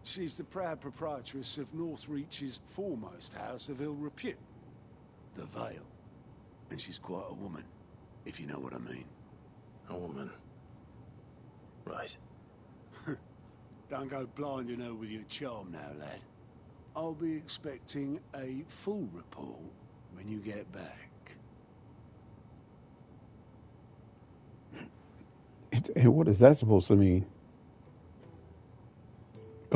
[SPEAKER 9] She's the proud proprietress of Northreach's foremost house of ill repute, the Vale. And she's quite a woman, if you know what I mean.
[SPEAKER 4] A woman? Right.
[SPEAKER 9] Don't go blinding her with your charm now, lad. I'll be expecting a full report when you get back.
[SPEAKER 1] And what is that supposed to mean?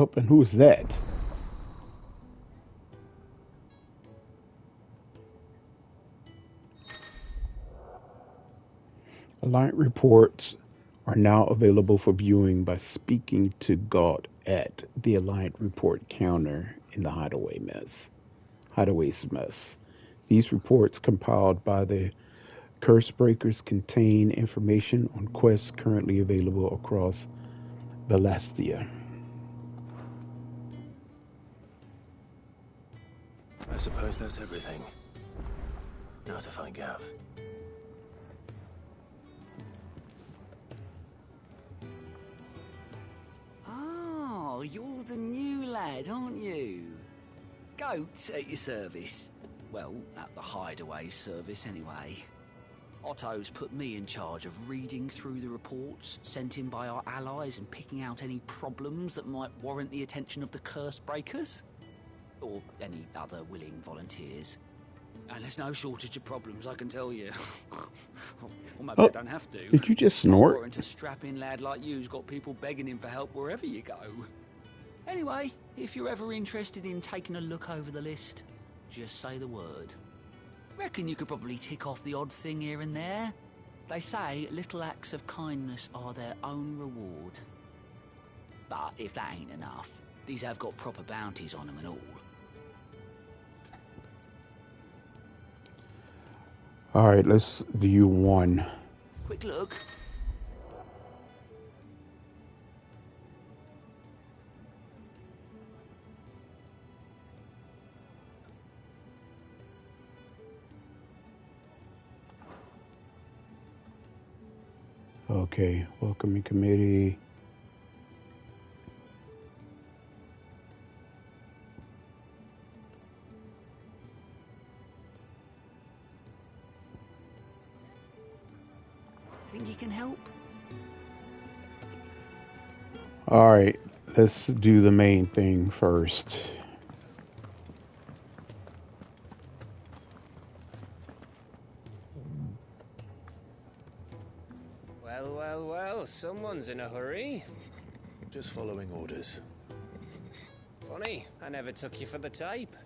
[SPEAKER 1] Oh, and who's that? Alliant reports are now available for viewing by speaking to God at the Alliant report counter in the Hideaway's mess. These reports compiled by the Curse Breakers contain information on quests currently available across Velastia.
[SPEAKER 2] I suppose that's everything. Now to find Gav.
[SPEAKER 16] Oh, you're the new lad, aren't you? Goat at your service. Well, at the Hideaway service, anyway. Otto's put me in charge of reading through the reports sent in by our allies and picking out any problems that might warrant the attention of the Curse Breakers. Or any other willing volunteers. And there's no shortage of problems, I can tell you. Or maybe I don't have to.
[SPEAKER 1] Did you just
[SPEAKER 16] I'll
[SPEAKER 1] snort?
[SPEAKER 16] warrant a strapping lad like you's got people begging him for help wherever you go. Anyway, if you're ever interested in taking a look over the list, just say the word. Reckon you could probably tick off the odd thing here and there. They say little acts of kindness are their own reward. But if that ain't enough, these have got proper bounties on them and all.
[SPEAKER 1] Alright, let's do one.
[SPEAKER 16] Quick look.
[SPEAKER 1] Okay, welcoming committee.
[SPEAKER 16] Think you can help?
[SPEAKER 1] Alright, let's do the main thing first.
[SPEAKER 22] Well, well, well, someone's in a hurry.
[SPEAKER 2] Just following orders.
[SPEAKER 22] Funny, I never took you for the type.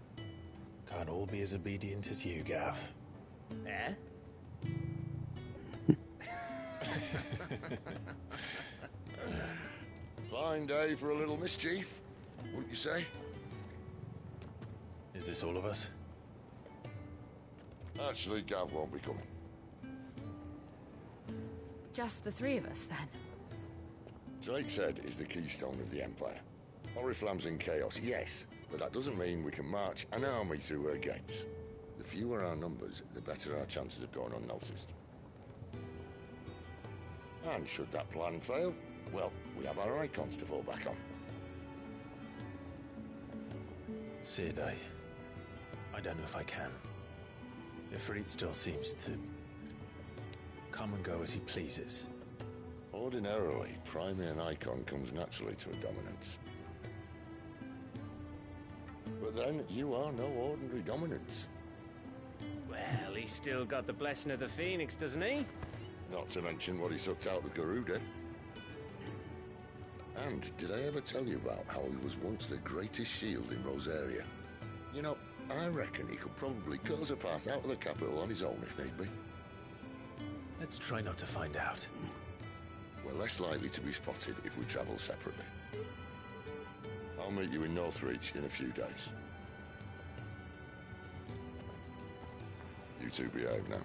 [SPEAKER 2] Can't all be as obedient as you, Gav.
[SPEAKER 22] Eh?
[SPEAKER 13] Fine day for a little mischief, wouldn't you say?
[SPEAKER 2] Is this all of us?
[SPEAKER 13] Actually, Gav won't be coming.
[SPEAKER 3] Just the three of us, then?
[SPEAKER 13] Drake's Head is the keystone of the Empire. Oriflamme's in chaos, yes, but that doesn't mean we can march an army through her gates. The fewer our numbers, the better our chances of going unnoticed. And should that plan fail, well, we have our icons to fall back on.
[SPEAKER 2] Sid, I don't know if I can. Ifrit still seems to come and go as he pleases.
[SPEAKER 13] Ordinarily, priming an icon comes naturally to a dominance. But then, you are no ordinary dominance.
[SPEAKER 22] Well, he's still got the blessing of the Phoenix, doesn't he?
[SPEAKER 13] Not to mention what he sucked out of Garuda. And did I ever tell you about how he was once the greatest shield in Rosaria? You know, I reckon he could probably cut us a path out of the capital on his own if need be.
[SPEAKER 2] Let's try not to find out.
[SPEAKER 13] We're less likely to be spotted if we travel separately. I'll meet you in Northreach in a few days. You two behave now.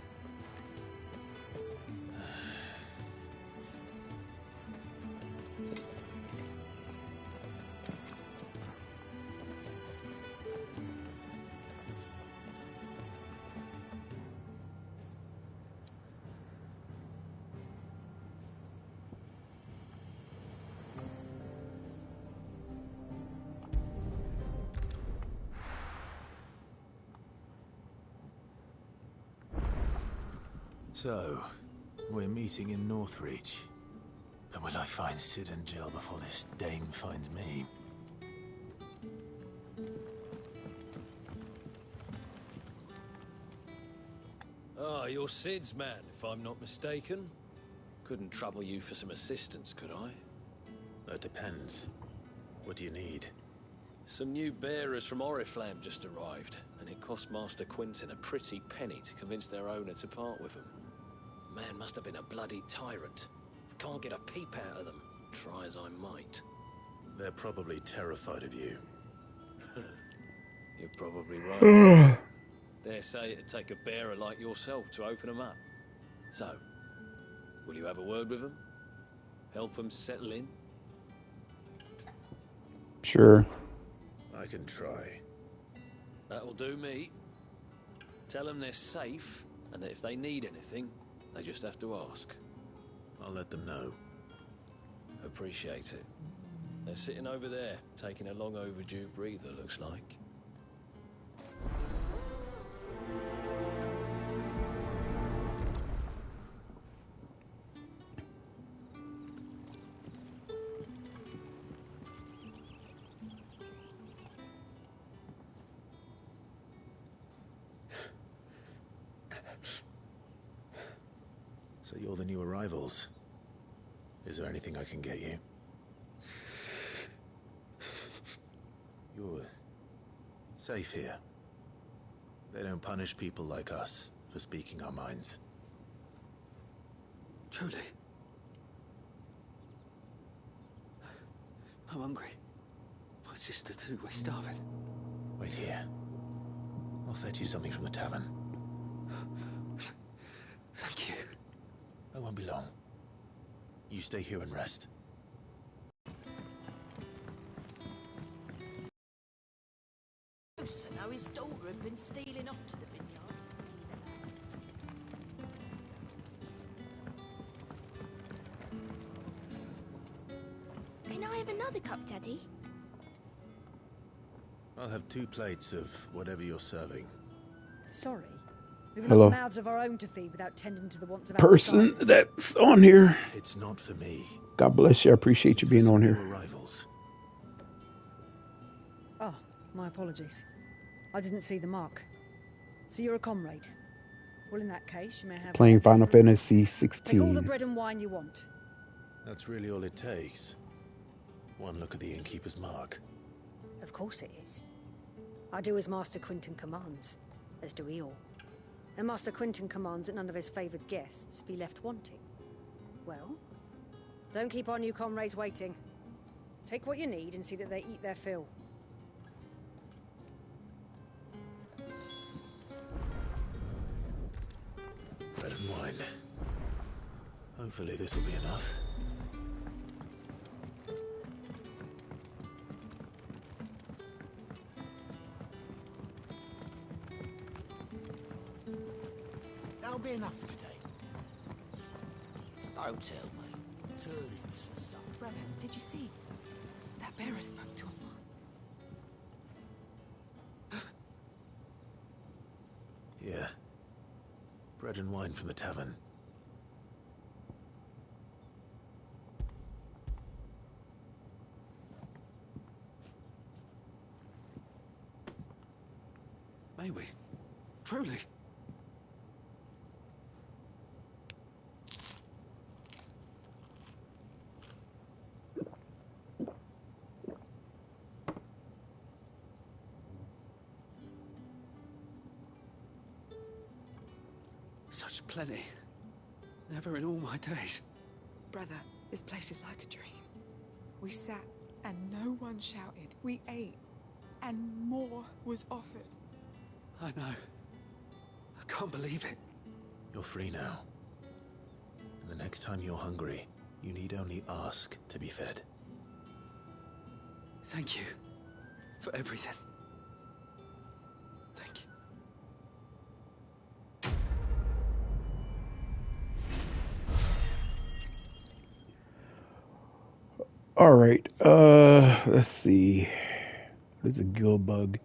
[SPEAKER 2] So, we're meeting in Northreach. And will I find Sid and Jill before this dame finds me?
[SPEAKER 23] Ah, you're Sid's man, if I'm not mistaken. Couldn't trouble you for some assistance, could I?
[SPEAKER 2] That depends.
[SPEAKER 4] What do you need?
[SPEAKER 23] Some new bearers from Oriflamme just arrived, and it cost Master Quinton a pretty penny to convince their owner to part with them. Man must have been a bloody tyrant. Can't get a peep out of them, try as I might.
[SPEAKER 4] They're probably terrified of you.
[SPEAKER 23] You're probably right. Dare say it'd take a bearer like yourself to open them up. So, will you have a word with them? Help them settle in?
[SPEAKER 1] Sure.
[SPEAKER 4] I can try.
[SPEAKER 23] That'll do me. Tell them they're safe, and that if they need anything, they just have to ask.
[SPEAKER 4] I'll let them know.
[SPEAKER 23] Appreciate it. They're sitting over there, taking a long overdue breather, looks like.
[SPEAKER 4] So you're the new arrivals. Is there anything I can get you? You're safe here. They don't punish people like us for speaking our minds.
[SPEAKER 8] Truly. I'm hungry. My sister too, we're starving.
[SPEAKER 4] Wait here. I'll fetch you something from the tavern.
[SPEAKER 8] Thank you.
[SPEAKER 4] I won't be long. You stay here and rest.
[SPEAKER 10] So now his daughter had been stealing off to the vineyard to see the land.
[SPEAKER 14] Can I have another cup, Daddy?
[SPEAKER 4] I'll have 2 plates of whatever you're serving.
[SPEAKER 5] Sorry. We've
[SPEAKER 1] Hello.
[SPEAKER 5] enough mouths of our own to feed without tending to the wants of
[SPEAKER 1] Person
[SPEAKER 5] outsiders.
[SPEAKER 1] that's on here.
[SPEAKER 4] It's not for me.
[SPEAKER 1] God bless you. I appreciate you being on here.
[SPEAKER 4] Arrivals.
[SPEAKER 5] Oh, my apologies. I didn't see the mark. So you're a comrade. Well, in that case, you may have...
[SPEAKER 1] Playing Final Fantasy
[SPEAKER 5] Take all the
[SPEAKER 1] 16.
[SPEAKER 5] bread and wine you want.
[SPEAKER 4] That's really all it takes. One look at the innkeeper's mark.
[SPEAKER 5] Of course it is. I do as Master Quinton commands, as do we all. And Master Quinton commands that none of his favoured guests be left wanting. Well, don't keep our new comrades waiting. Take what you need and see that they eat their fill.
[SPEAKER 4] Bread and wine. Hopefully this will be enough.
[SPEAKER 9] That'll be enough for today.
[SPEAKER 8] Don't tell me. Turnips for supper.
[SPEAKER 3] Brother, did you see? That bearer spoke to him.
[SPEAKER 4] Yeah. Bread and wine from the tavern.
[SPEAKER 8] May we? Truly? Such plenty. Never in all my days.
[SPEAKER 15] Brother, this place is like a dream. We sat and no one shouted. We ate and more was offered.
[SPEAKER 8] I know. I can't believe it.
[SPEAKER 4] You're free now. And the next time you're hungry, you need only ask to be fed.
[SPEAKER 8] Thank you for everything. Thank you.
[SPEAKER 1] All right. Let's see. What is a gill bug?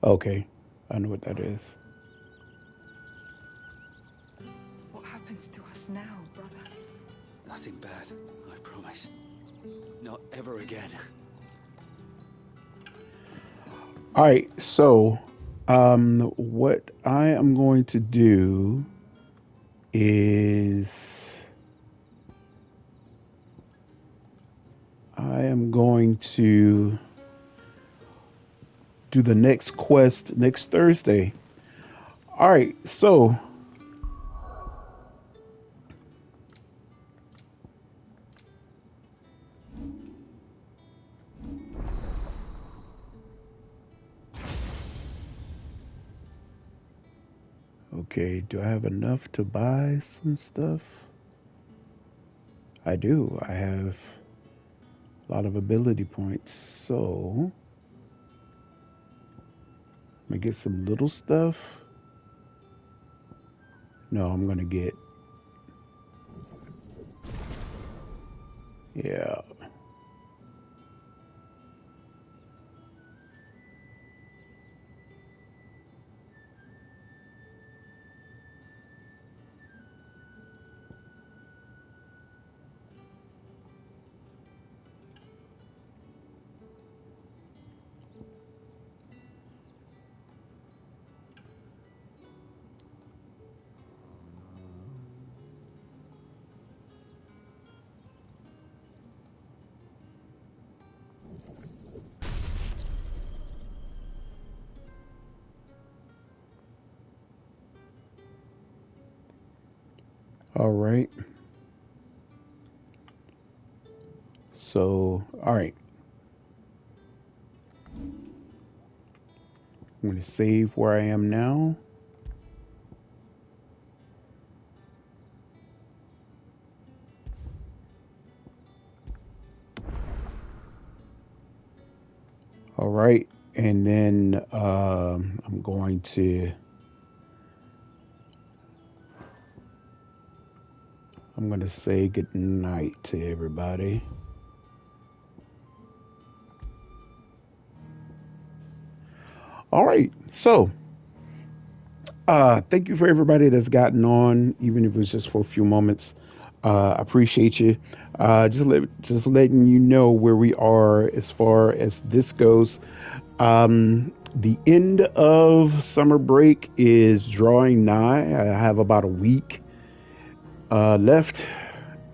[SPEAKER 1] Okay, I know what that is.
[SPEAKER 15] What happens to us now, brother?
[SPEAKER 8] Nothing bad, I promise. Not ever again.
[SPEAKER 1] All right. So, what I am going to do is I am going to do the next quest next Thursday. All right, so okay, do I have enough to buy some stuff? I do. I have a lot of ability points, so I'm gonna get some little stuff. No, I'm gonna get, yeah. All right. So, all right. I'm going to save where I am now. All right. And then I'm going to say good night to everybody. All right. So, thank you for everybody that's gotten on, even if it was just for a few moments. I appreciate you. Just letting you know where we are as far as this goes. The end of summer break is drawing nigh. I have about a week left,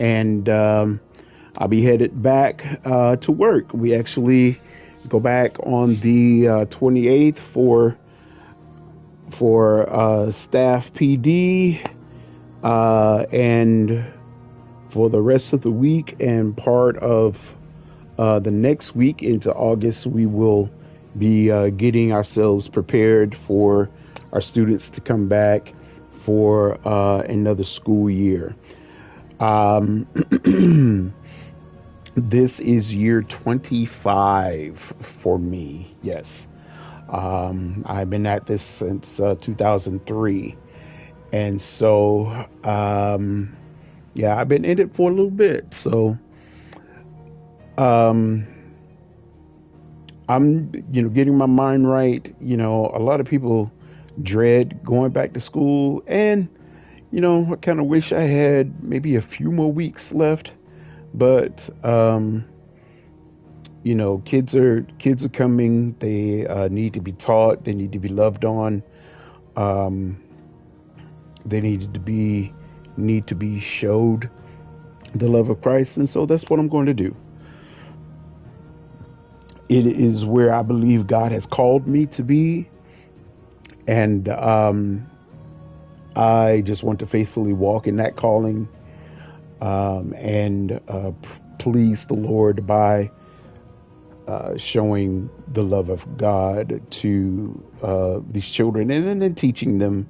[SPEAKER 1] and I'll be headed back to work. We actually go back on the 28th for staff PD, and for the rest of the week and part of the next week into August, we will be getting ourselves prepared for our students to come back for another school year. This is year 25 for me. Yes. I've been at this since 2003. And so, yeah, I've been in it for a little bit. So, I'm, getting my mind right. A lot of people dread going back to school, and, I kind of wish I had maybe a few more weeks left, but, kids are coming. They need to be taught. They need to be loved on. They need to be showed the love of Christ, and so that's what I'm going to do. It is where I believe God has called me to be, and I just want to faithfully walk in that calling, and please the Lord by showing the love of God to these children, and then teaching them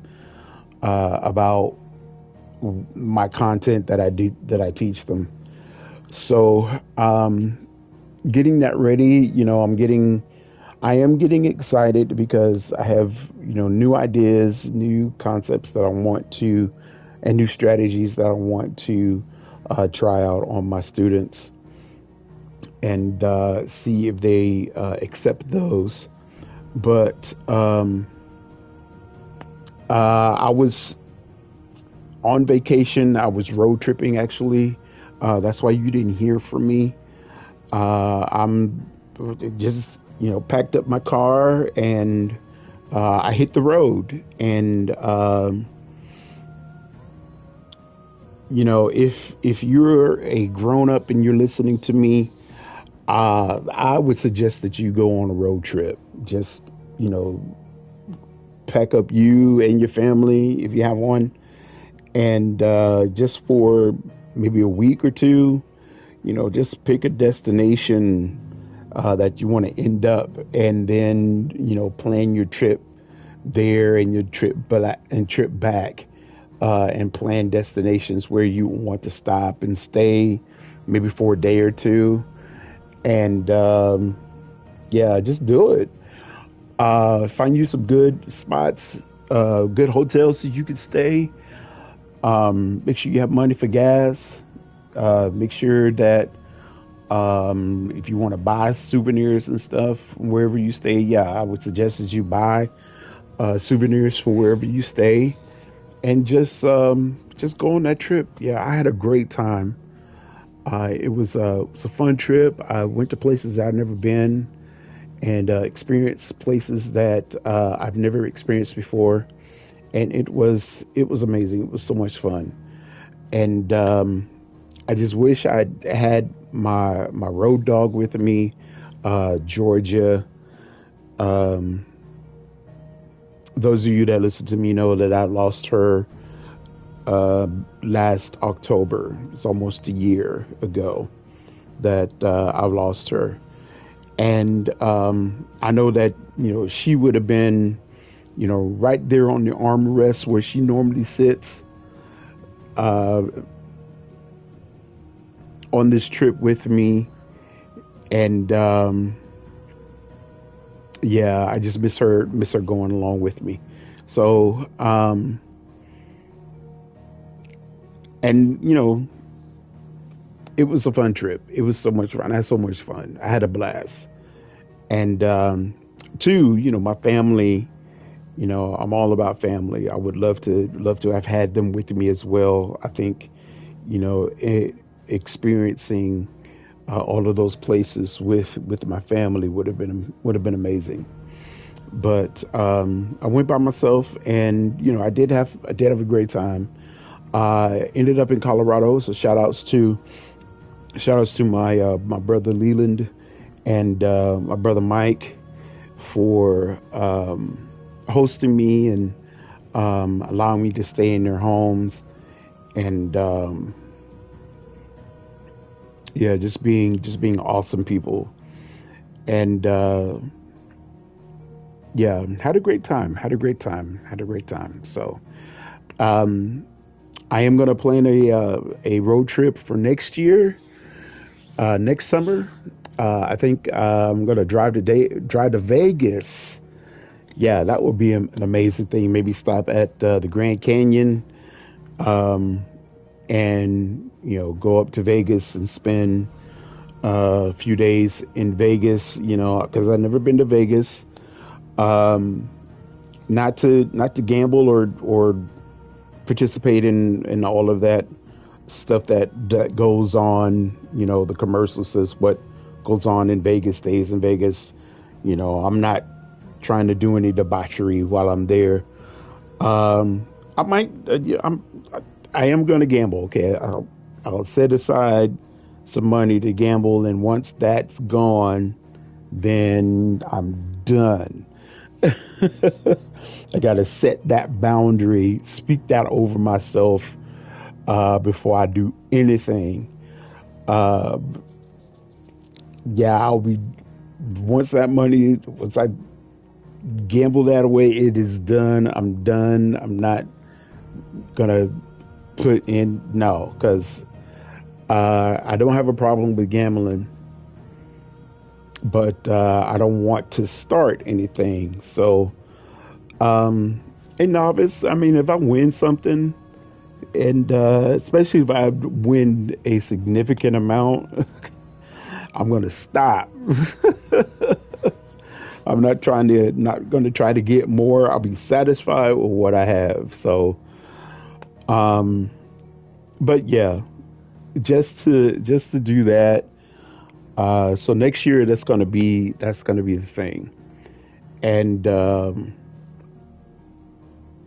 [SPEAKER 1] about my content that I teach them. So getting that ready, I am getting excited because I have new ideas, new concepts that I want to, and new strategies that I want to try out on my students, and see if they accept those. But I was on vacation. I was road tripping, actually. That's why you didn't hear from me. I'm just, packed up my car, and I hit the road. And, if you're a grown up and you're listening to me, I would suggest that you go on a road trip. Just, you know, pack up you and your family if you have one, and just for maybe a week or two, you know, just pick a destination that you want to end up, and then, you know, plan your trip there and your trip back, and plan destinations where you want to stop and stay, maybe for a day or two, and yeah, just do it. Find you some good spots, good hotels that you can stay. Make sure you have money for gas. Make sure that if you want to buy souvenirs and stuff wherever you stay, yeah, I would suggest that you buy souvenirs from wherever you stay, and just go on that trip. Yeah, I had a great time. It was a fun trip. I went to places I've never been, and experienced places that I've never experienced before, and it was amazing. It was so much fun, and I just wish I had my road dog with me, Georgia. Um, those of you that listen to me know that I lost her last October. It's almost a year ago that I've lost her, and I know that, you know, she would have been, you know, right there on the armrest where she normally sits, uh, on this trip with me, and yeah, I just miss her going along with me. So and you know, it was a fun trip. It was so much fun. I had so much fun. I had a blast. And two, you know, my family. You know, I'm all about family. I would love to have had them with me as well. I think, you know, experiencing all of those places with my family would have been amazing. But I went by myself, and you know, I did have a great time. I ended up in Colorado, so shout outs to my brother Leland and my brother Mike for hosting me and allowing me to stay in their homes, and yeah, just being awesome people, and yeah, had a great time. Had a great time. So um, I am gonna plan a road trip for next year, next summer. I think I'm gonna drive to Vegas. Yeah, that would be an amazing thing. Maybe stop at the Grand Canyon, um, and you know, go up to Vegas and spend a few days in Vegas. You know, because I've never been to Vegas. Um, not to gamble or participate in all of that stuff that goes on. You know, the commercial says what goes on in Vegas stays in Vegas. You know, I'm not trying to do any debauchery while I'm there. I might. Yeah, I am going to gamble. Okay, I'll set aside some money to gamble, and once that's gone, then I'm done. I got to set that boundary, speak that over myself before I do anything. Uh, yeah, I'll be once I gamble that away, it is done. I'm done. I'm not gonna put in no, because I don't have a problem with gambling, but I don't want to start anything. So, a novice, I mean, if I win something, and especially if I win a significant amount, I'm going to stop. I'm not going to try to get more. I'll be satisfied with what I have. So, um, but yeah, just to do that. So next year, that's gonna be the thing, and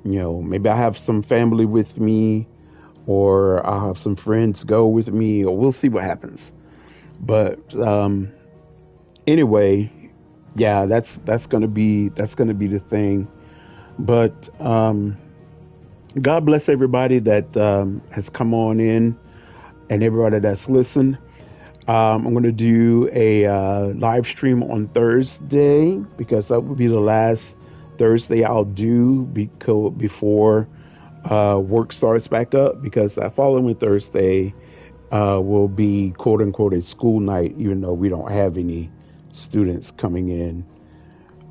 [SPEAKER 1] you know, maybe I have some family with me, or I'll have some friends go with me, or we'll see what happens. But anyway, yeah, that's gonna be the thing. But God bless everybody that has come on in and everybody that's listened. I'm going to do a live stream on Thursday because that will be the last Thursday I'll do before work starts back up. Because that following Thursday will be quote unquote a school night, even though we don't have any students coming in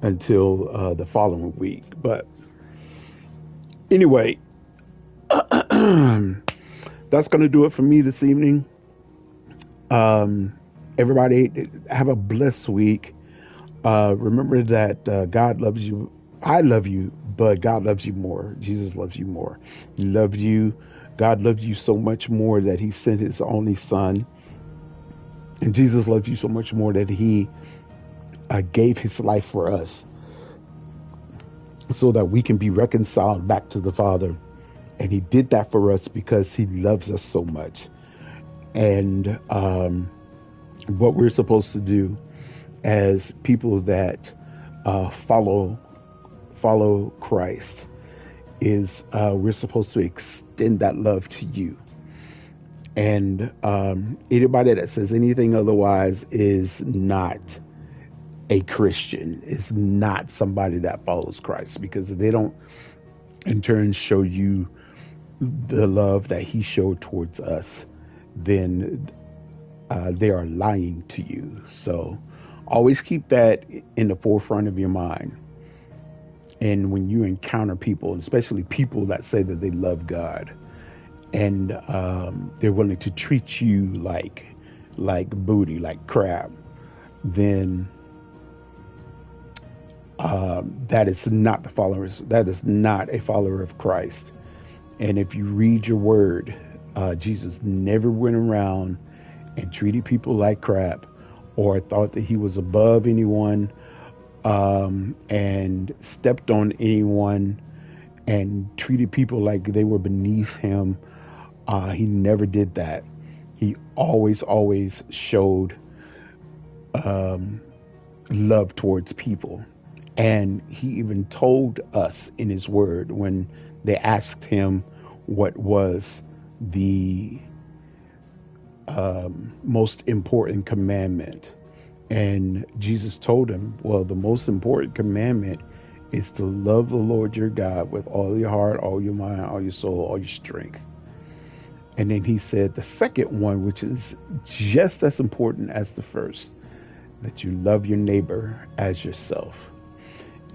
[SPEAKER 1] until the following week. But anyway, that's going to do it for me this evening. Everybody have a blessed week. Remember that God loves you. I love you, but God loves you more. Jesus loves you more. He loves you. God loves you so much more that he sent his only son. And Jesus loves you so much more that he gave his life for us so that we can be reconciled back to the Father. And he did that for us because he loves us so much. And what we're supposed to do as people that follow Christ is we're supposed to extend that love to you. And anybody that says anything otherwise is not a Christian, is not somebody that follows Christ, because if they don't in turn show you the love that he showed towards us, then they are lying to you. So always keep that in the forefront of your mind. And when you encounter people, especially people that say that they love God, and they're willing to treat you like booty, like crap, then that is not the followers. That is not a follower of Christ. And if you read your word, Jesus never went around and treated people like crap, or thought that he was above anyone, and stepped on anyone and treated people like they were beneath him. He never did that. He always showed love towards people. And he even told us in his word when they asked him what was the most important commandment. And Jesus told him, well, the most important commandment is to love the Lord your God with all your heart, all your mind, all your soul, all your strength. And then he said the second one, which is just as important as the first, that you love your neighbor as yourself.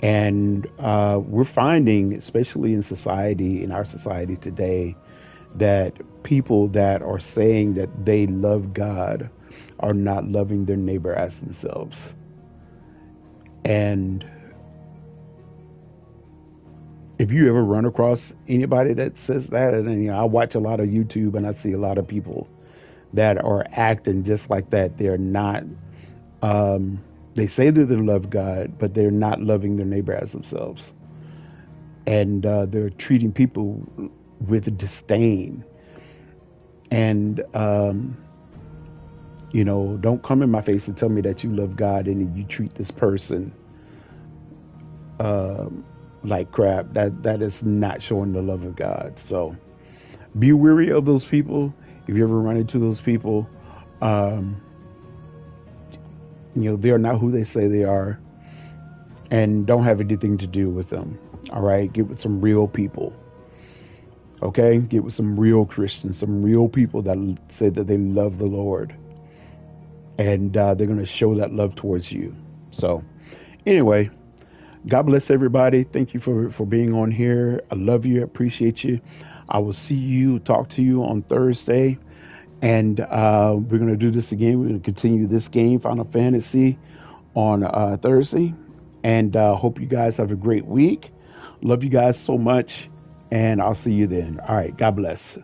[SPEAKER 1] And we're finding, especially in society, in our society today, that people that are saying that they love God are not loving their neighbor as themselves. And if you ever run across anybody that says that, and I watch a lot of YouTube and I see a lot of people that are acting just like that. They're not, they say that they love God, but they're not loving their neighbor as themselves. And they're treating people with disdain. And, don't come in my face and tell me that you love God and you treat this person like crap. That is not showing the love of God. So be wary of those people. If you ever run into those people, they're not who they say they are, and don't have anything to do with them. All right, get with some real people. Okay, get with some real Christians, some real people that say that they love the Lord, and they're going to show that love towards you. So anyway, God bless everybody. Thank you for being on here. I love you. I appreciate you. I will talk to you on Thursday. And we're going to do this again. We're going to continue this game, Final Fantasy, on Thursday. And hope you guys have a great week. Love you guys so much. And I'll see you then. All right. God bless.